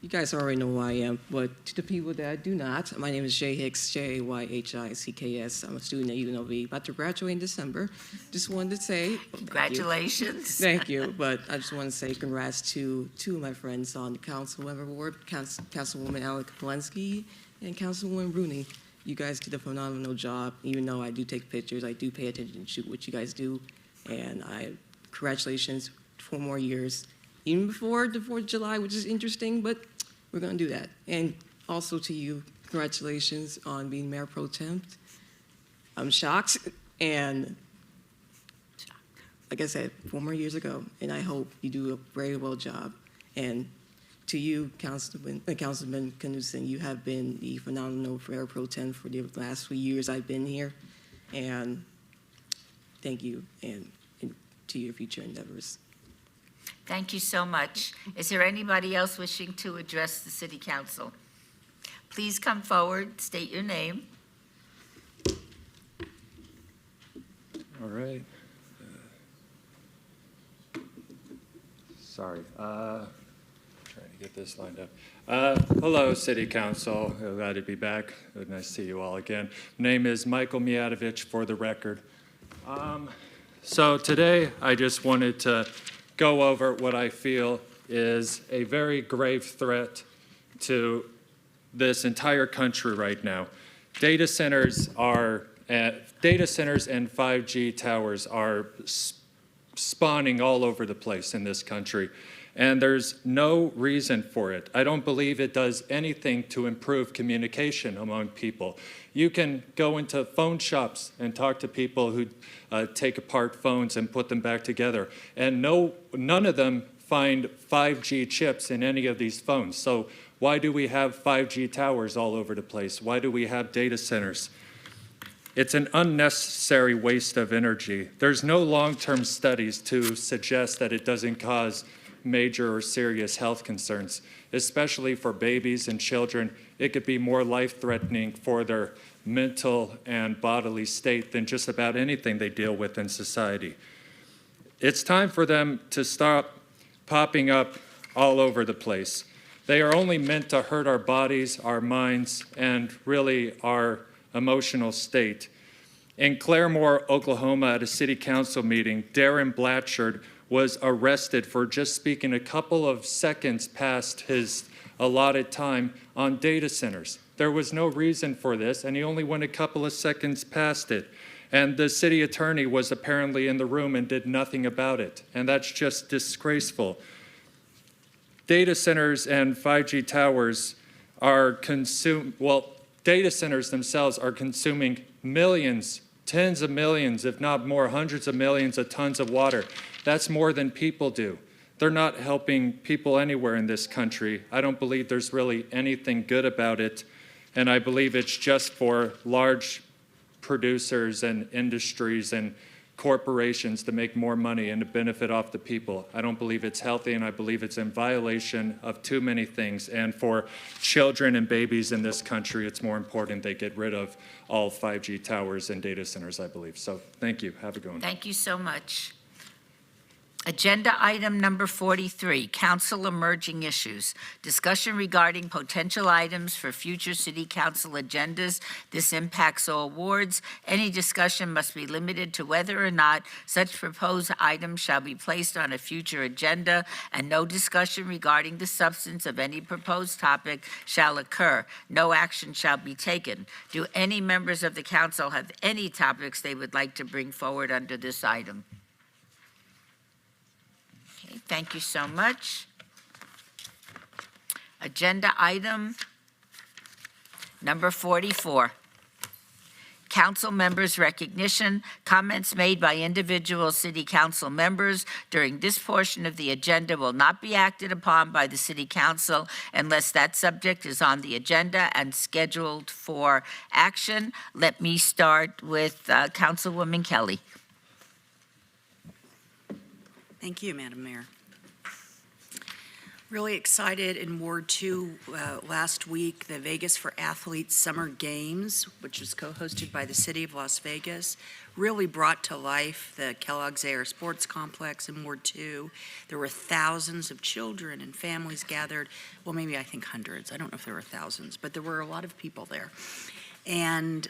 You guys already know who I am, but to the people that do not, my name is Jay Hicks, Jayhicks. I'm a student at UNLV, about to graduate in December. Just wanted to say Congratulations. Thank you, but I just want to say congrats to two of my friends on the council member board, Councilwoman Alec Polensky and Councilwoman Rooney. You guys did a phenomenal job. Even though I do take pictures, I do pay attention to what you guys do, and congratulations, 4 more years. Even before the 4th of July, which is interesting, but we're going to do that. And also to you, congratulations on being Mayor Pro Tem. I'm shocked, and like I said, 4 more years ago, and I hope you do a very well job. And to you, Councilman Knudsen, you have been the phenomenal Mayor Pro Tem for the last few years I've been here, and thank you, and to your future endeavors. Thank you so much. Is there anybody else wishing to address the City Council? Please come forward, state your name. All right. Sorry. Trying to get this lined up. Hello, City Council. Glad to be back. Nice to see you all again. My name is Michael Mijatovic, for the record. So today, I just wanted to go over what I feel is a very grave threat to this entire country right now. Data centers and 5G towers are spawning all over the place in this country, and there's no reason for it. I don't believe it does anything to improve communication among people. You can go into phone shops and talk to people who take apart phones and put them back together, and none of them find 5G chips in any of these phones. So why do we have 5G towers all over the place? Why do we have data centers? It's an unnecessary waste of energy. There's no long-term studies to suggest that it doesn't cause major or serious health concerns, especially for babies and children. It could be more life-threatening for their mental and bodily state than just about anything they deal with in society. It's time for them to stop popping up all over the place. They are only meant to hurt our bodies, our minds, and really our emotional state. In Claremore, Oklahoma, at a city council meeting, Darren Blatchard was arrested for just speaking a couple of seconds past his allotted time on data centers. There was no reason for this, and he only went a couple of seconds past it. And the city attorney was apparently in the room and did nothing about it. And that's just disgraceful. Data centers and 5G towers are data centers themselves are consuming millions, tens of millions, if not more, hundreds of millions of tons of water. That's more than people do. They're not helping people anywhere in this country. I don't believe there's really anything good about it. And I believe it's just for large producers and industries and corporations to make more money and to benefit off the people. I don't believe it's healthy, and I believe it's in violation of too many things. And for children and babies in this country, it's more important they get rid of all 5G towers and data centers, I believe. So thank you. Have a good one. Thank you so much. Agenda item number 43, Council Emerging Issues. Discussion regarding potential items for future City Council agendas. This impacts all wards. Any discussion must be limited to whether or not such proposed items shall be placed on a future agenda, and no discussion regarding the substance of any proposed topic shall occur. No action shall be taken. Do any members of the council have any topics they would like to bring forward under this item? Okay, thank you so much. Agenda item number 44. Council members' recognition. Comments made by individual city council members during this portion of the agenda will not be acted upon by the city council unless that subject is on the agenda and scheduled for action. Let me start with Councilwoman Kelly. Thank you, Madam Mayor. Really excited in Ward 2 last week, the Vegas for Athletes Summer Games, which was co-hosted by the City of Las Vegas, really brought to life the Kellogg's Air Sports Complex in Ward 2. There were thousands of children and families gathered. Well, maybe I think hundreds. I don't know if there were thousands, but there were a lot of people there. And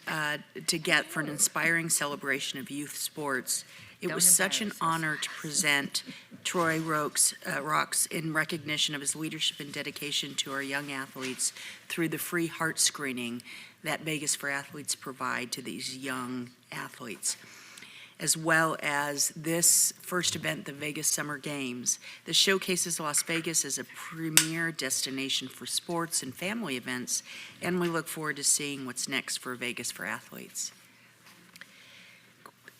to get for an inspiring celebration of youth sports, it was such an honor to present Troy Rocks in recognition of his leadership and dedication to our young athletes through the free heart screening that Vegas for Athletes provide to these young athletes, as well as this first event, the Vegas Summer Games. This showcases Las Vegas as a premier destination for sports and family events, and we look forward to seeing what's next for Vegas for Athletes.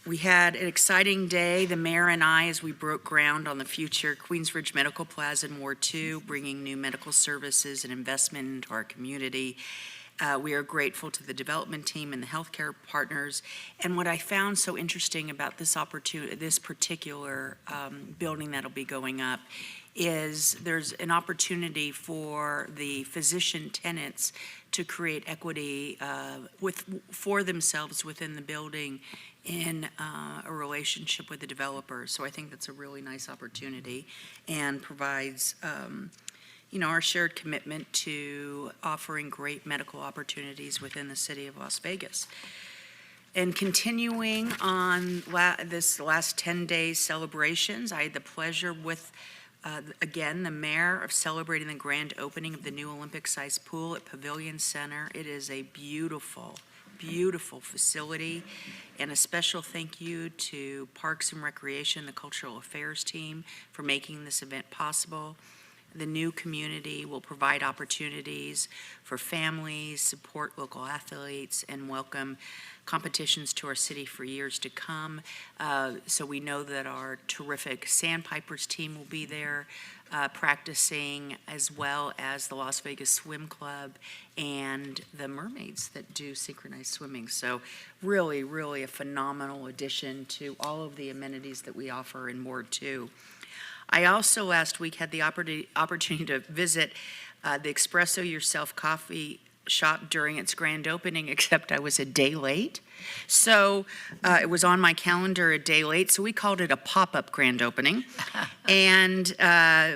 We had an exciting day, the mayor and I, as we broke ground on the future Queensbridge Medical Plaza in Ward 2, bringing new medical services and investment into our community. We are grateful to the development team and the healthcare partners. And what I found so interesting about this opportunity, this particular building that'll be going up, is there's an opportunity for the physician tenants to create equity for themselves within the building in a relationship with the developer. So I think that's a really nice opportunity and provides our shared commitment to offering great medical opportunities within the city of Las Vegas. And continuing on this last 10 days celebrations, I had the pleasure with again, the mayor, of celebrating the grand opening of the new Olympic-sized pool at Pavilion Center. It is a beautiful, beautiful facility, and a special thank you to Parks and Recreation, the Cultural Affairs team, for making this event possible. The new community will provide opportunities for families, support local athletes, and welcome competitions to our city for years to come. So we know that our terrific Sandpipers team will be there practicing, as well as the Las Vegas Swim Club and the mermaids that do synchronized swimming. So really, really a phenomenal addition to all of the amenities that we offer in Ward 2. I also last week had the opportunity to visit the Espresso Yourself coffee shop during its grand opening, except I was a day late. So it was on my calendar a day late, so we called it a pop-up grand opening. And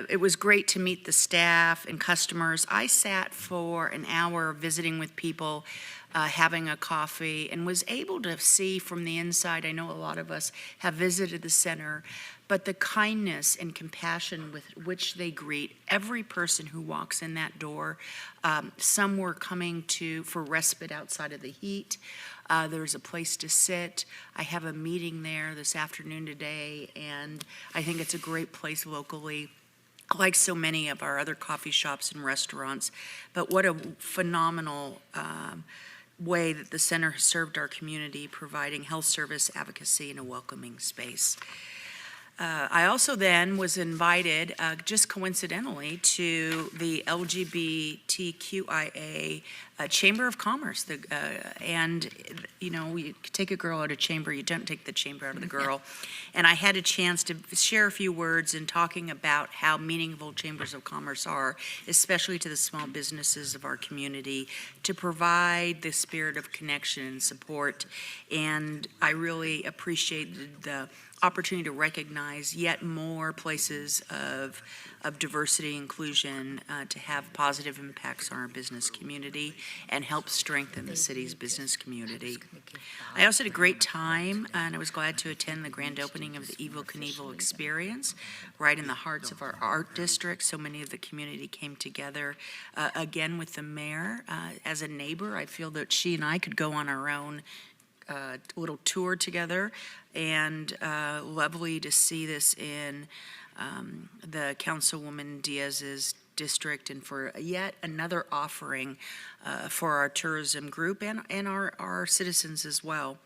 it was great to meet the staff and customers. I sat for an hour visiting with people, having a coffee, and was able to see from the inside. I know a lot of us have visited the center, but the kindness and compassion with which they greet every person who walks in that door. Some were coming for respite outside of the heat. There's a place to sit. I have a meeting there this afternoon today, and I think it's a great place locally, like so many of our other coffee shops and restaurants. But what a phenomenal way that the center has served our community, providing health service, advocacy, and a welcoming space. I also then was invited, just coincidentally, to the LGBTQIA Chamber of Commerce. And, you take a girl out of chamber, you don't take the chamber out of the girl. And I had a chance to share a few words in talking about how meaningful chambers of commerce are, especially to the small businesses of our community, to provide the spirit of connection and support. And I really appreciated the opportunity to recognize yet more places of diversity, inclusion, to have positive impacts on our business community and help strengthen the city's business community. I also had a great time, and I was glad to attend the grand opening of the Evel Knievel Experience, right in the hearts of our art district. So many of the community came together, again with the mayor. As a neighbor, I feel that she and I could go on our own little tour together, and lovely to see this in the Councilwoman Diaz's district and for yet another offering for our tourism group and our citizens as well.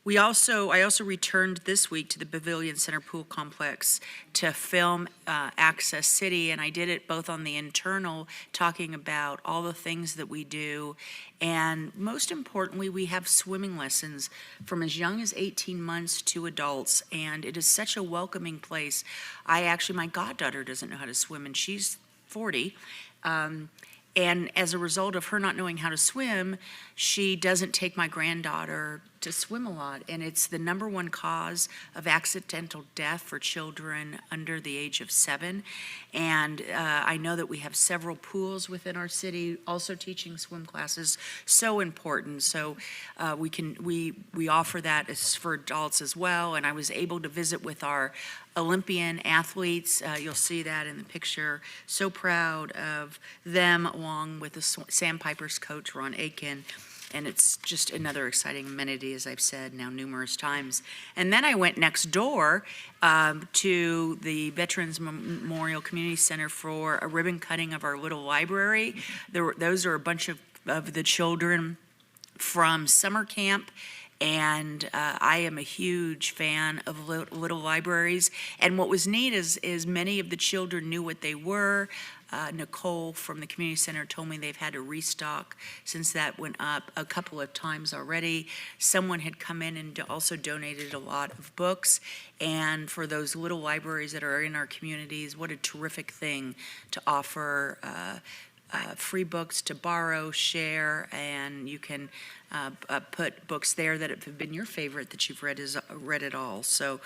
I also returned this week to the Pavilion Center Pool Complex to film Access City, and I did it both on the internal, talking about all the things that we do, and most importantly, we have swimming lessons from as young as 18 months to adults, and it is such a welcoming place. My goddaughter doesn't know how to swim, and she's 40. And as a result of her not knowing how to swim, she doesn't take my granddaughter to swim a lot. And it's the #1 cause of accidental death for children under the age of 7. And I know that we have several pools within our city also teaching swim classes, so important. So we offer that as for adults as well. And I was able to visit with our Olympian athletes. You'll see that in the picture. So proud of them, along with the Sandpipers coach, Ron Aiken. And it's just another exciting amenity, as I've said now numerous times. And then I went next door to the Veterans Memorial Community Center for a ribbon cutting of our little library. Those are a bunch of the children from summer camp. And I am a huge fan of little libraries. And what was neat is many of the children knew what they were. Nicole from the community center told me they've had to restock since that went up a couple of times already. Someone had come in and also donated a lot of books. And for those little libraries that are in our communities, what a terrific thing to offer free books to borrow, share, and you can put books there that have been your favorite that you've read it all. So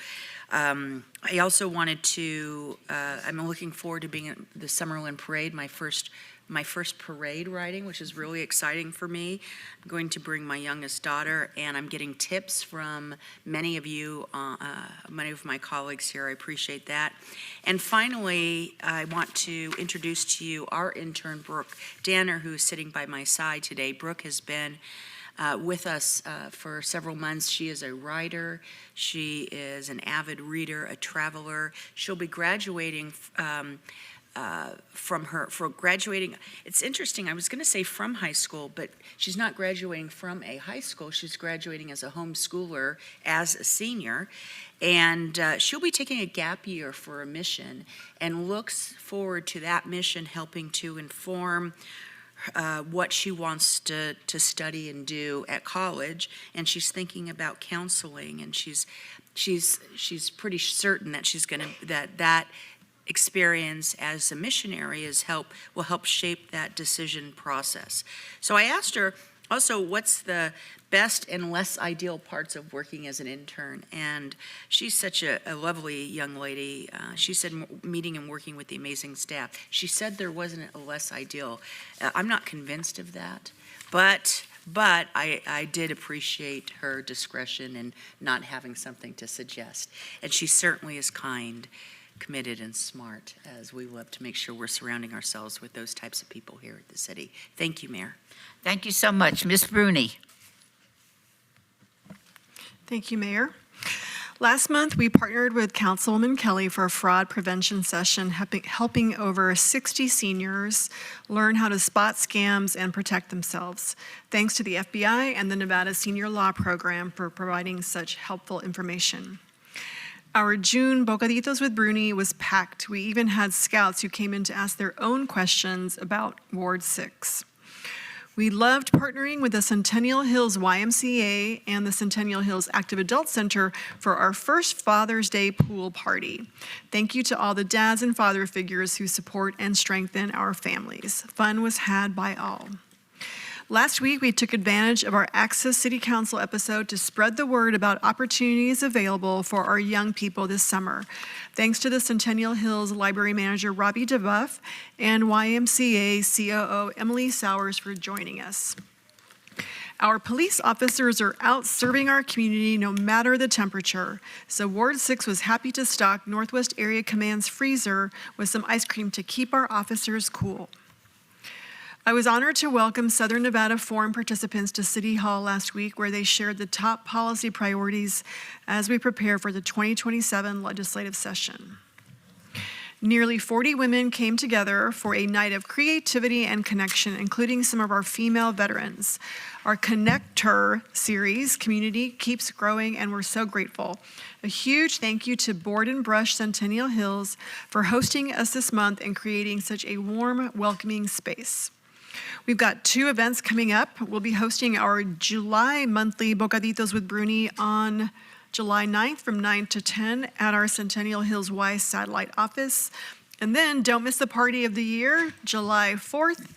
I also wanted to, I'm looking forward to being at the Summerlin Parade, my first parade riding, which is really exciting for me. I'm going to bring my youngest daughter, and I'm getting tips from many of you, many of my colleagues here. I appreciate that. And finally, I want to introduce to you our intern, Brooke Danner, who is sitting by my side today. Brooke has been with us for several months. She is a writer. She is an avid reader, a traveler. She'll be graduating it's interesting, I was going to say from high school, but she's not graduating from a high school. She's graduating as a homeschooler as a senior. And she'll be taking a gap year for a mission and looks forward to that mission helping to inform what she wants to study and do at college. And she's thinking about counseling, and she's pretty certain that she's going to, that experience as a missionary will help shape that decision process. So I asked her also, what's the best and less ideal parts of working as an intern? And she's such a lovely young lady. She said meeting and working with the amazing staff. She said there wasn't a less ideal. I'm not convinced of that, but I did appreciate her discretion and not having something to suggest. And she certainly is kind, committed, and smart, as we love to make sure we're surrounding ourselves with those types of people here at the city. Thank you, Mayor. Thank you so much. Ms. Bruni. Thank you, Mayor. Last month, we partnered with Councilwoman Kelly for a fraud prevention session, helping over 60 seniors learn how to spot scams and protect themselves. Thanks to the FBI and the Nevada Senior Law Program for providing such helpful information. Our June Bocaditos with Bruni was packed. We even had scouts who came in to ask their own questions about Ward 6. We loved partnering with the Centennial Hills YMCA and the Centennial Hills Active Adult Center for our first Father's Day pool party. Thank you to all the dads and father figures who support and strengthen our families. Fun was had by all. Last week, we took advantage of our Access City Council episode to spread the word about opportunities available for our young people this summer. Thanks to the Centennial Hills Library Manager, Robbie DeBuff, and YMCA COO, Emily Sowers, for joining us. Our police officers are out serving our community no matter the temperature. So Ward 6 was happy to stock Northwest Area Command's freezer with some ice cream to keep our officers cool. I was honored to welcome Southern Nevada Forum participants to City Hall last week, where they shared the top policy priorities as we prepare for the 2027 legislative session. Nearly 40 women came together for a night of creativity and connection, including some of our female veterans. Our Connector series community keeps growing, and we're so grateful. A huge thank you to Board and Brush Centennial Hills for hosting us this month and creating such a warm, welcoming space. We've got 2 events coming up. We'll be hosting our July monthly Bocaditos with Bruni on July 9th from 9 to 10 at our Centennial Hills Y satellite office. And then don't miss the party of the year, July 4th,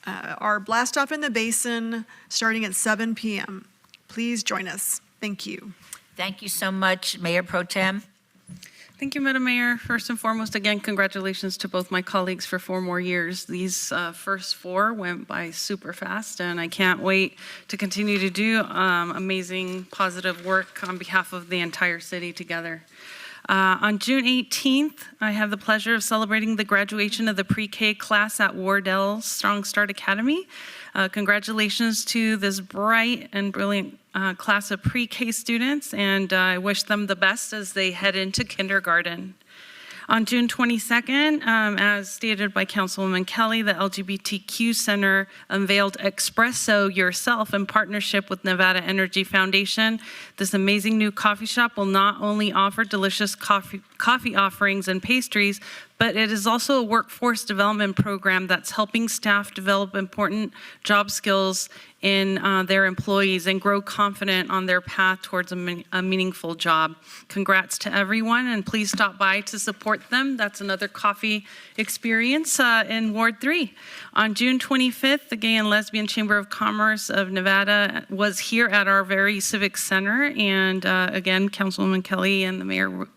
our Blast Off in the Basin starting at 7 p.m. Please join us. Thank you. Thank you so much, Mayor Pro Tem. Thank you, Madam Mayor. First and foremost, again, congratulations to both my colleagues for 4 more years. These first 4 went by super fast, and I can't wait to continue to do amazing, positive work on behalf of the entire city together. On June 18th, I have the pleasure of celebrating the graduation of the pre-K class at Wardell Strong Start Academy. Congratulations to this bright and brilliant class of pre-K students, and I wish them the best as they head into kindergarten. On June 22nd, as stated by Councilwoman Kelly, the LGBTQ Center unveiled Espresso Yourself in partnership with Nevada Energy Foundation. This amazing new coffee shop will not only offer delicious coffee offerings and pastries, but it is also a workforce development program that's helping staff develop important job skills in their employees and grow confident on their path towards a meaningful job. Congrats to everyone, and please stop by to support them. That's another coffee experience in Ward 3. On June 25th, the Gay and Lesbian Chamber of Commerce of Nevada was here at our very civic center, and again, Councilwoman Kelly and the mayor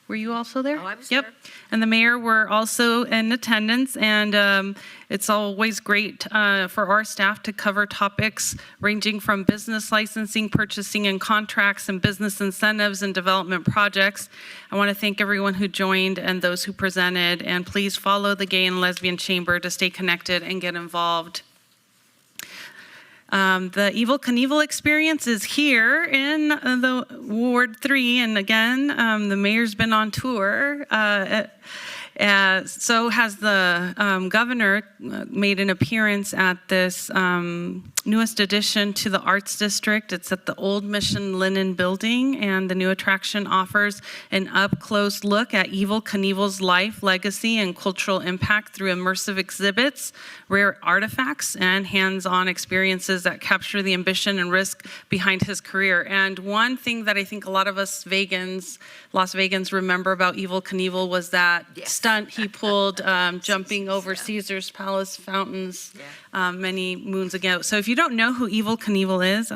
were you also there? Oh, I was Yep. there. And the mayor were also in attendance, and it's always great for our staff to cover topics ranging from business licensing, purchasing and contracts, and business incentives and development projects. I want to thank everyone who joined and those who presented, and please follow the Gay and Lesbian Chamber to stay connected and get involved. The Evel Knievel experience is here in the Ward 3, and again, the mayor's been on tour. So has the governor made an appearance at this newest addition to the Arts District. It's at the Old Mission Linen Building, and the new attraction offers an up-close look at Evel Knievel's life, legacy, and cultural impact through immersive exhibits, rare artifacts, and hands-on experiences that capture the ambition and risk behind his career. And one thing that I think a lot of us Las Vegans remember about Evel Knievel was that stunt he pulled jumping over Caesar's Palace fountains many moons ago. So if you don't know who Evel Knievel is,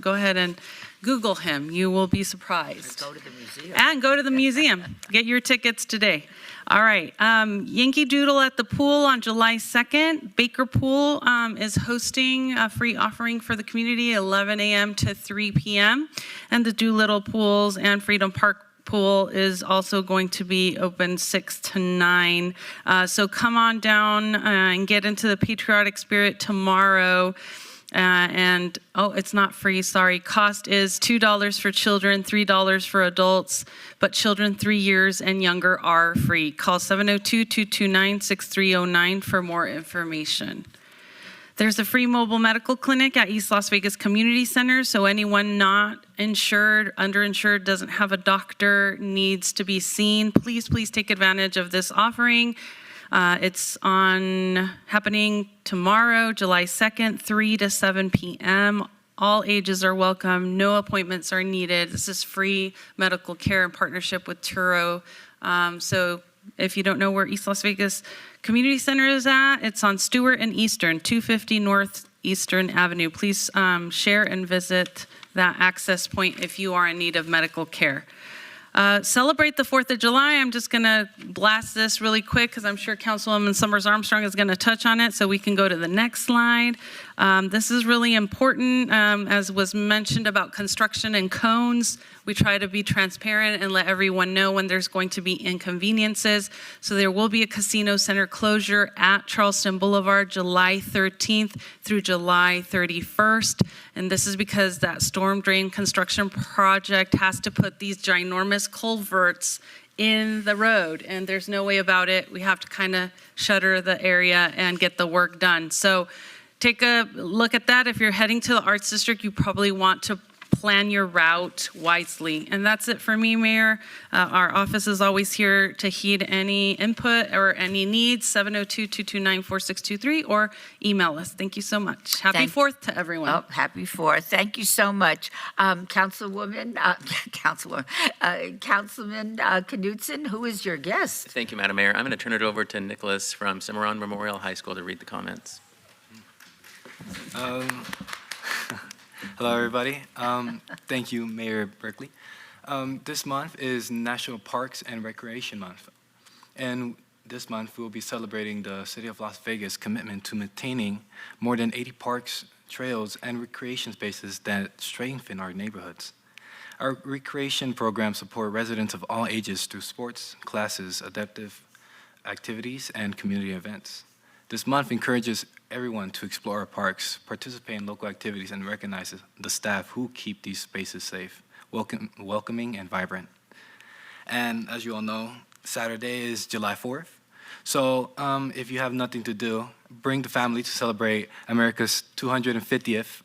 go ahead and Google him. You will be surprised. Go to the museum. And go to the museum. Get your tickets today. All right. Yankee Doodle at the Pool on July 2nd. Baker Pool is hosting a free offering for the community, 11 a.m. to 3 p.m. And the Doolittle Pools and Freedom Park Pool is also going to be open 6 to 9. So come on down and get into the patriotic spirit tomorrow. It's not free, sorry. Cost is $2 for children, $3 for adults, but children 3 years and younger are free. Call 702-229-6309 for more information. There's a free mobile medical clinic at East Las Vegas Community Center, so anyone not insured, underinsured, doesn't have a doctor, needs to be seen, please take advantage of this offering. It's happening tomorrow, July 2nd, 3 to 7 p.m. All ages are welcome. No appointments are needed. This is free medical care in partnership with Turo. So if you don't know where East Las Vegas Community Center is at, it's on Stewart and Eastern, 250 North Eastern Avenue. Please share and visit that access point if you are in need of medical care. Celebrate the 4th of July. I'm just going to blast this really quick because I'm sure Councilwoman Summers Armstrong is going to touch on it, so we can go to the next slide. This is really important, as was mentioned about construction and cones. We try to be transparent and let everyone know when there's going to be inconveniences. So there will be a casino center closure at Charleston Boulevard July 13th through July 31st. And this is because that storm drain construction project has to put these ginormous culverts in the road, and there's no way about it. We have to kind of shutter the area and get the work done. So take a look at that. If you're heading to the Arts District, you probably want to plan your route wisely. And that's it for me, Mayor. Our office is always here to heed any input or any needs, 702-229-4623, or email us. Thank you so much. Happy 4th to everyone. Oh, happy 4th. Thank you so much. Councilman Knudsen, who is your guest? Thank you, Madam Mayor. I'm going to turn it over to Nicholas from Cimarron Memorial High School to read the comments. Hello, everybody. Thank you, Mayor Berkeley. This month is National Parks and Recreation Month. And this month, we will be celebrating the City of Las Vegas' commitment to maintaining more than 80 parks, trails, and recreation spaces that strengthen our neighborhoods. Our recreation programs support residents of all ages through sports, classes, adaptive activities, and community events. This month encourages everyone to explore our parks, participate in local activities, and recognize the staff who keep these spaces safe, welcoming, and vibrant. And as you all know, Saturday is July 4th. So if you have nothing to do, bring the family to celebrate America's 250th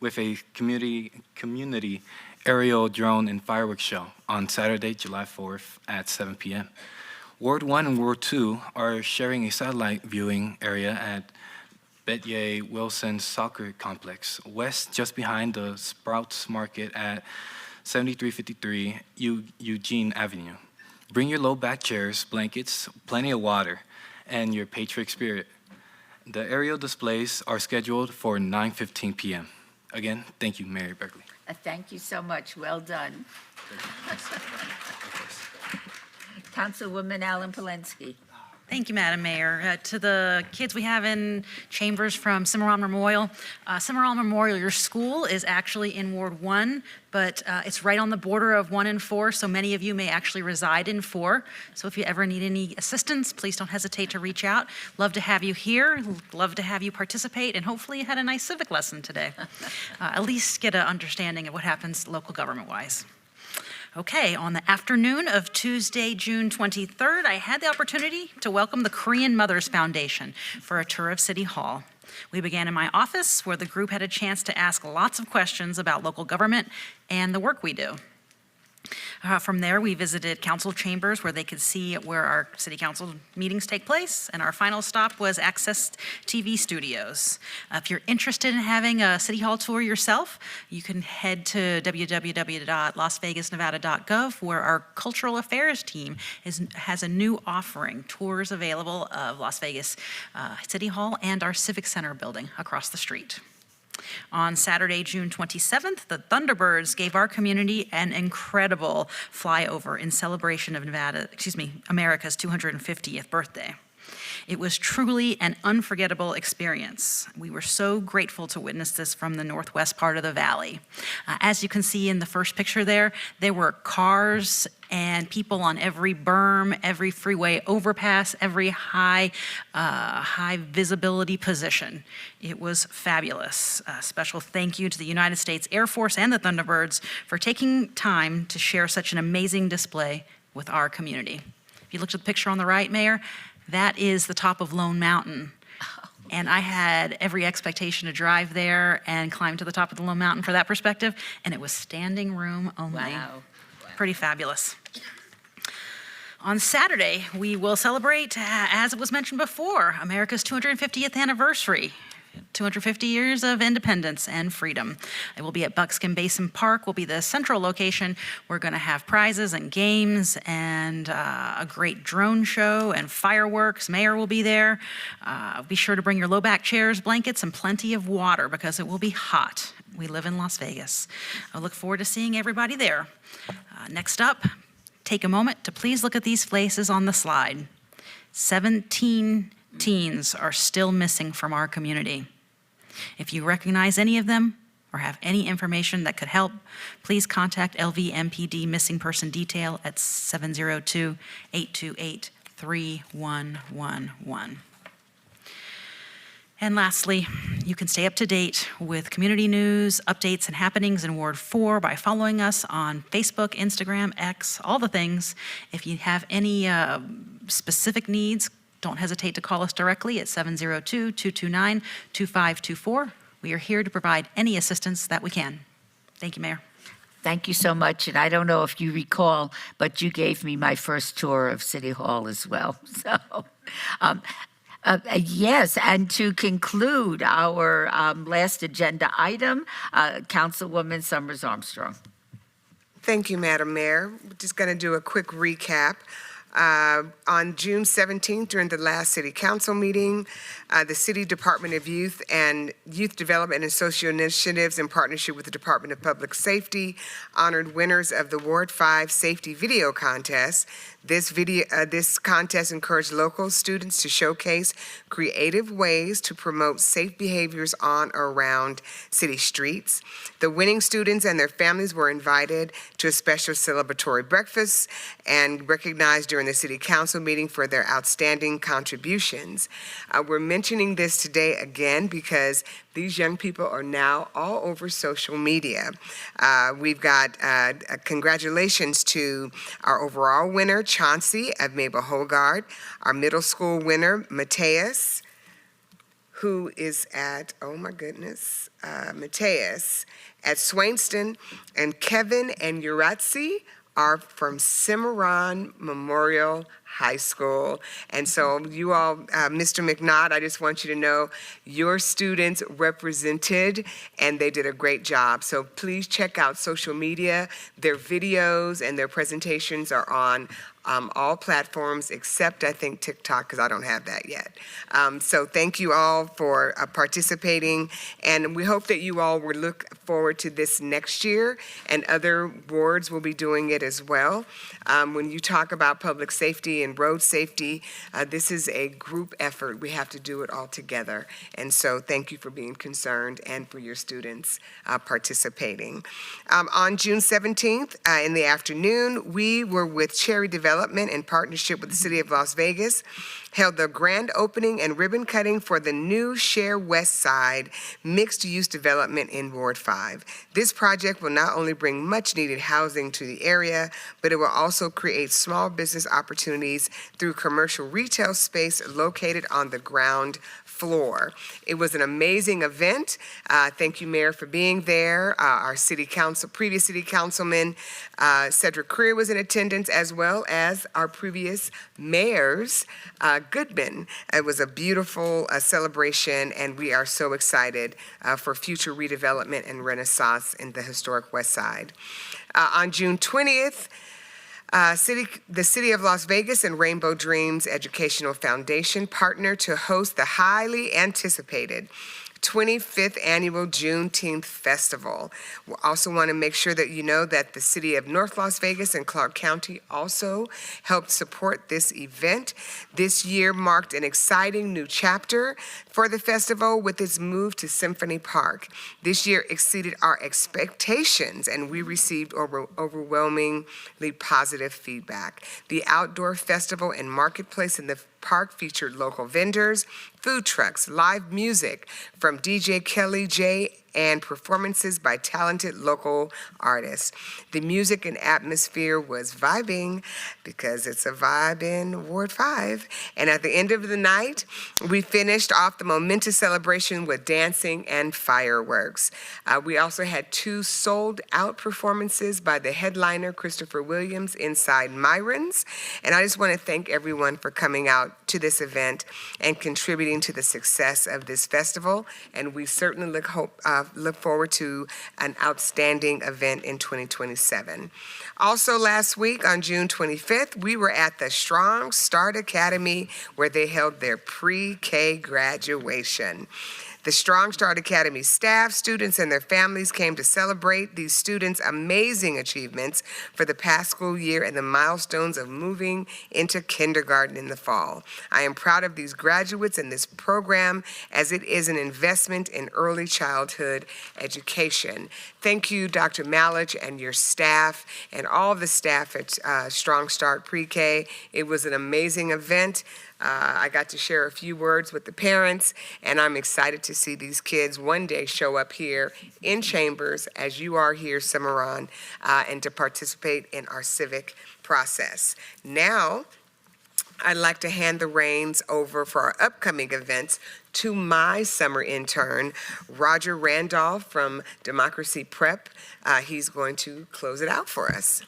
with a community aerial drone and fireworks show on Saturday, July 4th at 7 p.m. Ward 1 and Ward 2 are sharing a satellite viewing area at Betye Wilson Soccer Complex, west just behind the Sprouts Market at 7353 Eugene Avenue. Bring your low back chairs, blankets, plenty of water, and your patriotic spirit. The aerial displays are scheduled for 9:15 p.m. Again, thank you, Mayor Berkeley. Thank you so much. Well done. Councilwoman Allen Polensky. Thank you, Madam Mayor. To the kids we have in chambers from Cimarron Memorial, your school is actually in Ward 1, but it's right on the border of 1 and 4, so many of you may actually reside in 4. So if you ever need any assistance, please don't hesitate to reach out. Love to have you here, love to have you participate, and hopefully you had a nice civic lesson today. At least get an understanding of what happens local government-wise. Okay, on the afternoon of Tuesday, June 23rd, I had the opportunity to welcome the Korean Mothers Foundation for a tour of City Hall. We began in my office, where the group had a chance to ask lots of questions about local government and the work we do. From there, we visited council chambers where they could see where our city council meetings take place, and our final stop was Access TV Studios. If you're interested in having a city hall tour yourself, you can head to www.lasvegasnevada.gov, where our cultural affairs team has a new offering, tours available of Las Vegas City Hall and our Civic Center building across the street. On Saturday, June 27th, the Thunderbirds gave our community an incredible flyover in celebration of America's 250th birthday. It was truly an unforgettable experience. We were so grateful to witness this from the northwest part of the valley. As you can see in the first picture there were cars and people on every berm, every freeway overpass, every high visibility position. It was fabulous. A special thank you to the United States Air Force and the Thunderbirds for taking time to share such an amazing display with our community. If you looked at the picture on the right, Mayor, that is the top of Lone Mountain. And I had every expectation to drive there and climb to the top of the Lone Mountain for that perspective, and it was standing room only. Wow. Pretty fabulous. On Saturday, we will celebrate, as it was mentioned before, America's 250th anniversary. 250 years of independence and freedom. It will be at Buckskin Basin Park, will be the central location. We're going to have prizes and games and a great drone show and fireworks. Mayor will be there. Be sure to bring your low back chairs, blankets, and plenty of water because it will be hot. We live in Las Vegas. I look forward to seeing everybody there. Next up, take a moment to please look at these faces on the slide. 17 teens are still missing from our community. If you recognize any of them or have any information that could help, please contact LVMPD Missing Person Detail at 702-828-3111. And lastly, you can stay up to date with community news, updates, and happenings in Ward 4 by following us on Facebook, Instagram, X, all the things. If you have any specific needs, don't hesitate to call us directly at 702-229-2524. We are here to provide any assistance that we can. Thank you, Mayor. Thank you so much. And I don't know if you recall, but you gave me my first tour of City Hall as well. So, yes, and to conclude our last agenda item, Councilwoman Summers Armstrong. Thank you, Madam Mayor. We're just going to do a quick recap. On June 17th, during the last City Council meeting, the City Department of Youth and Youth Development and Social Initiatives, in partnership with the Department of Public Safety, honored winners of the Ward 5 Safety Video Contest. This contest encouraged local students to showcase creative ways to promote safe behaviors on or around city streets. The winning students and their families were invited to a special celebratory breakfast and recognized during the City Council meeting for their outstanding contributions. We're mentioning this today again because these young people are now all over social media. We've got congratulations to our overall winner, Chauncey of Mabel Hogard, our middle school winner, Mateus, who is at, oh my goodness, Mateus at Swainston, and Kevin and Uratsi are from Cimarron Memorial High School. And so you all, Mr. McNaught, I just want you to know your students represented and they did a great job. So please check out social media. Their videos and their presentations are on all platforms except, I think, TikTok, because I don't have that yet. So thank you all for participating, and we hope that you all will look forward to this next year, and other wards will be doing it as well. When you talk about public safety and road safety, this is a group effort. We have to do it all together, and so thank you for being concerned and for your students participating. On June 17th in the afternoon, we were with Cherry Development in partnership with the City of Las Vegas, held the grand opening and ribbon cutting for the new Share West Side mixed-use development in Ward 5. This project will not only bring much-needed housing to the area, but it will also create small business opportunities through commercial retail space located on the ground floor. It was an amazing event. Thank you, Mayor, for being there. Our previous city councilman, Cedric Creer, was in attendance, as well as our previous mayors, Goodman. It was a beautiful celebration, and we are so excited for future redevelopment and renaissance in the historic West Side. On June 20th, the City of Las Vegas and Rainbow Dreams Educational Foundation partnered to host the highly anticipated 25th Annual Juneteenth Festival. We also want to make sure that you know that the City of North Las Vegas and Clark County also helped support this event. This year marked an exciting new chapter for the festival with its move to Symphony Park. This year exceeded our expectations, and we received overwhelmingly positive feedback. The outdoor festival and marketplace in the park featured local vendors, food trucks, live music from DJ Kelly J, and performances by talented local artists. The music and atmosphere was vibing because it's a vibe in Ward 5. And at the end of the night, we finished off the momentous celebration with dancing and fireworks. We also had 2 sold-out performances by the headliner, Christopher Williams, inside Myron's. And I just want to thank everyone for coming out to this event and contributing to the success of this festival. And we certainly look forward to an outstanding event in 2027. Also last week on June 25th, we were at the Strong Start Academy where they held their pre-K graduation. The Strong Start Academy staff, students, and their families came to celebrate these students' amazing achievements for the past school year and the milestones of moving into kindergarten in the fall. I am proud of these graduates and this program as it is an investment in early childhood education. Thank you, Dr. Malich and your staff and all of the staff at Strong Start Pre-K. It was an amazing event. I got to share a few words with the parents, and I'm excited to see these kids one day show up here in Chambers, as you are here, Cimarron, and to participate in our civic process. Now, I'd like to hand the reins over for our upcoming events to my summer intern, Roger Randolph from Democracy Prep. He's going to close it out for us.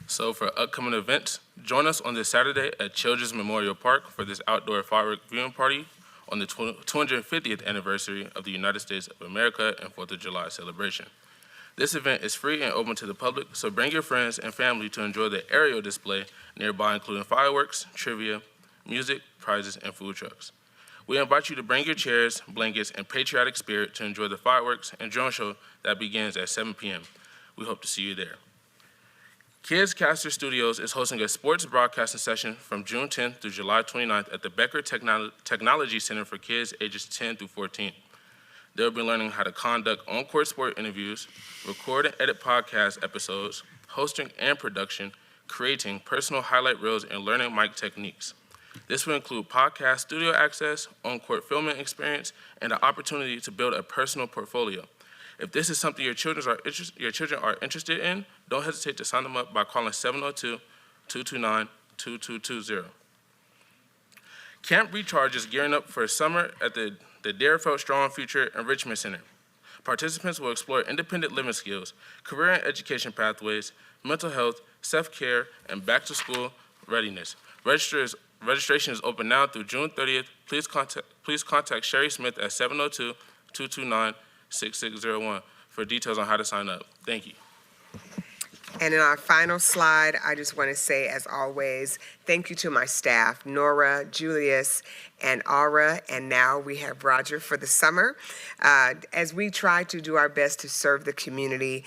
So for upcoming events, join us on this Saturday at Children's Memorial Park for this outdoor fireworks viewing party on the 250th anniversary of the United States of America and 4th of July celebration. This event is free and open to the public, so bring your friends and family to enjoy the aerial display nearby, including fireworks, trivia, music, prizes, and food trucks. We invite you to bring your chairs, blankets, and patriotic spirit to enjoy the fireworks and drone show that begins at 7 p.m. We hope to see you there. Kids Caster Studios is hosting a sports broadcasting session from June 10th through July 29th at the Becker Technology Center for kids ages 10 through 14. They'll be learning how to conduct on-court sport interviews, record and edit podcast episodes, hosting and production, creating personal highlight reels, and learning mic techniques. This will include podcast studio access, on-court filming experience, and the opportunity to build a personal portfolio. If this is something your children are interested in, don't hesitate to sign them up by calling 702-229-2220. Camp Recharge is gearing up for summer at the Deerfield Strong Future Enrichment Center. Participants will explore independent living skills, career and education pathways, mental health, self-care, and back-to-school readiness. Registration is open now through June 30th. Please contact Sherry Smith at 702-229-6601 for details on how to sign up. Thank you. And in our final slide, I just want to say, as always, thank you to my staff, Nora, Julius, and Aura, and now we have Roger for the summer. As we try to do our best to serve the community,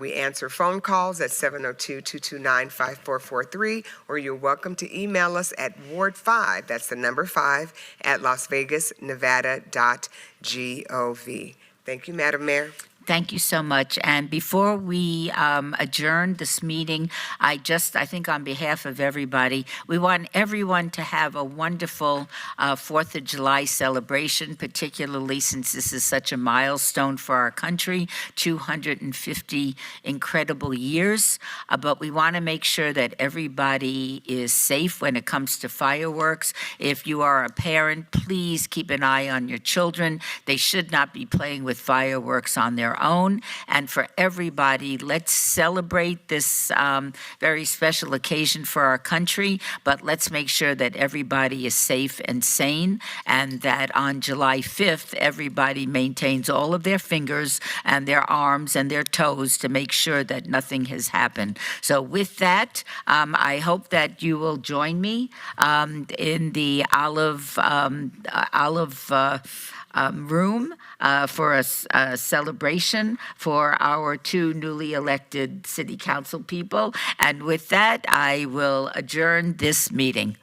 we answer phone calls at 702-229-5443, or you're welcome to email us at Ward5, that's the number 5, at lasvegasnevada.gov. Thank you, Madam Mayor. Thank you so much. And before we adjourn this meeting, I think on behalf of everybody, we want everyone to have a wonderful 4th of July celebration, particularly since this is such a milestone for our country, 250 incredible years. But we want to make sure that everybody is safe when it comes to fireworks. If you are a parent, please keep an eye on your children. They should not be playing with fireworks on their own. And for everybody, let's celebrate this very special occasion for our country, but let's make sure that everybody is safe and sane, and that on July 5th, everybody maintains all of their fingers and their arms and their toes to make sure that nothing has happened. So with that, I hope that you will join me in the olive room for a celebration for our 2 newly elected city council people. And with that, I will adjourn this meeting.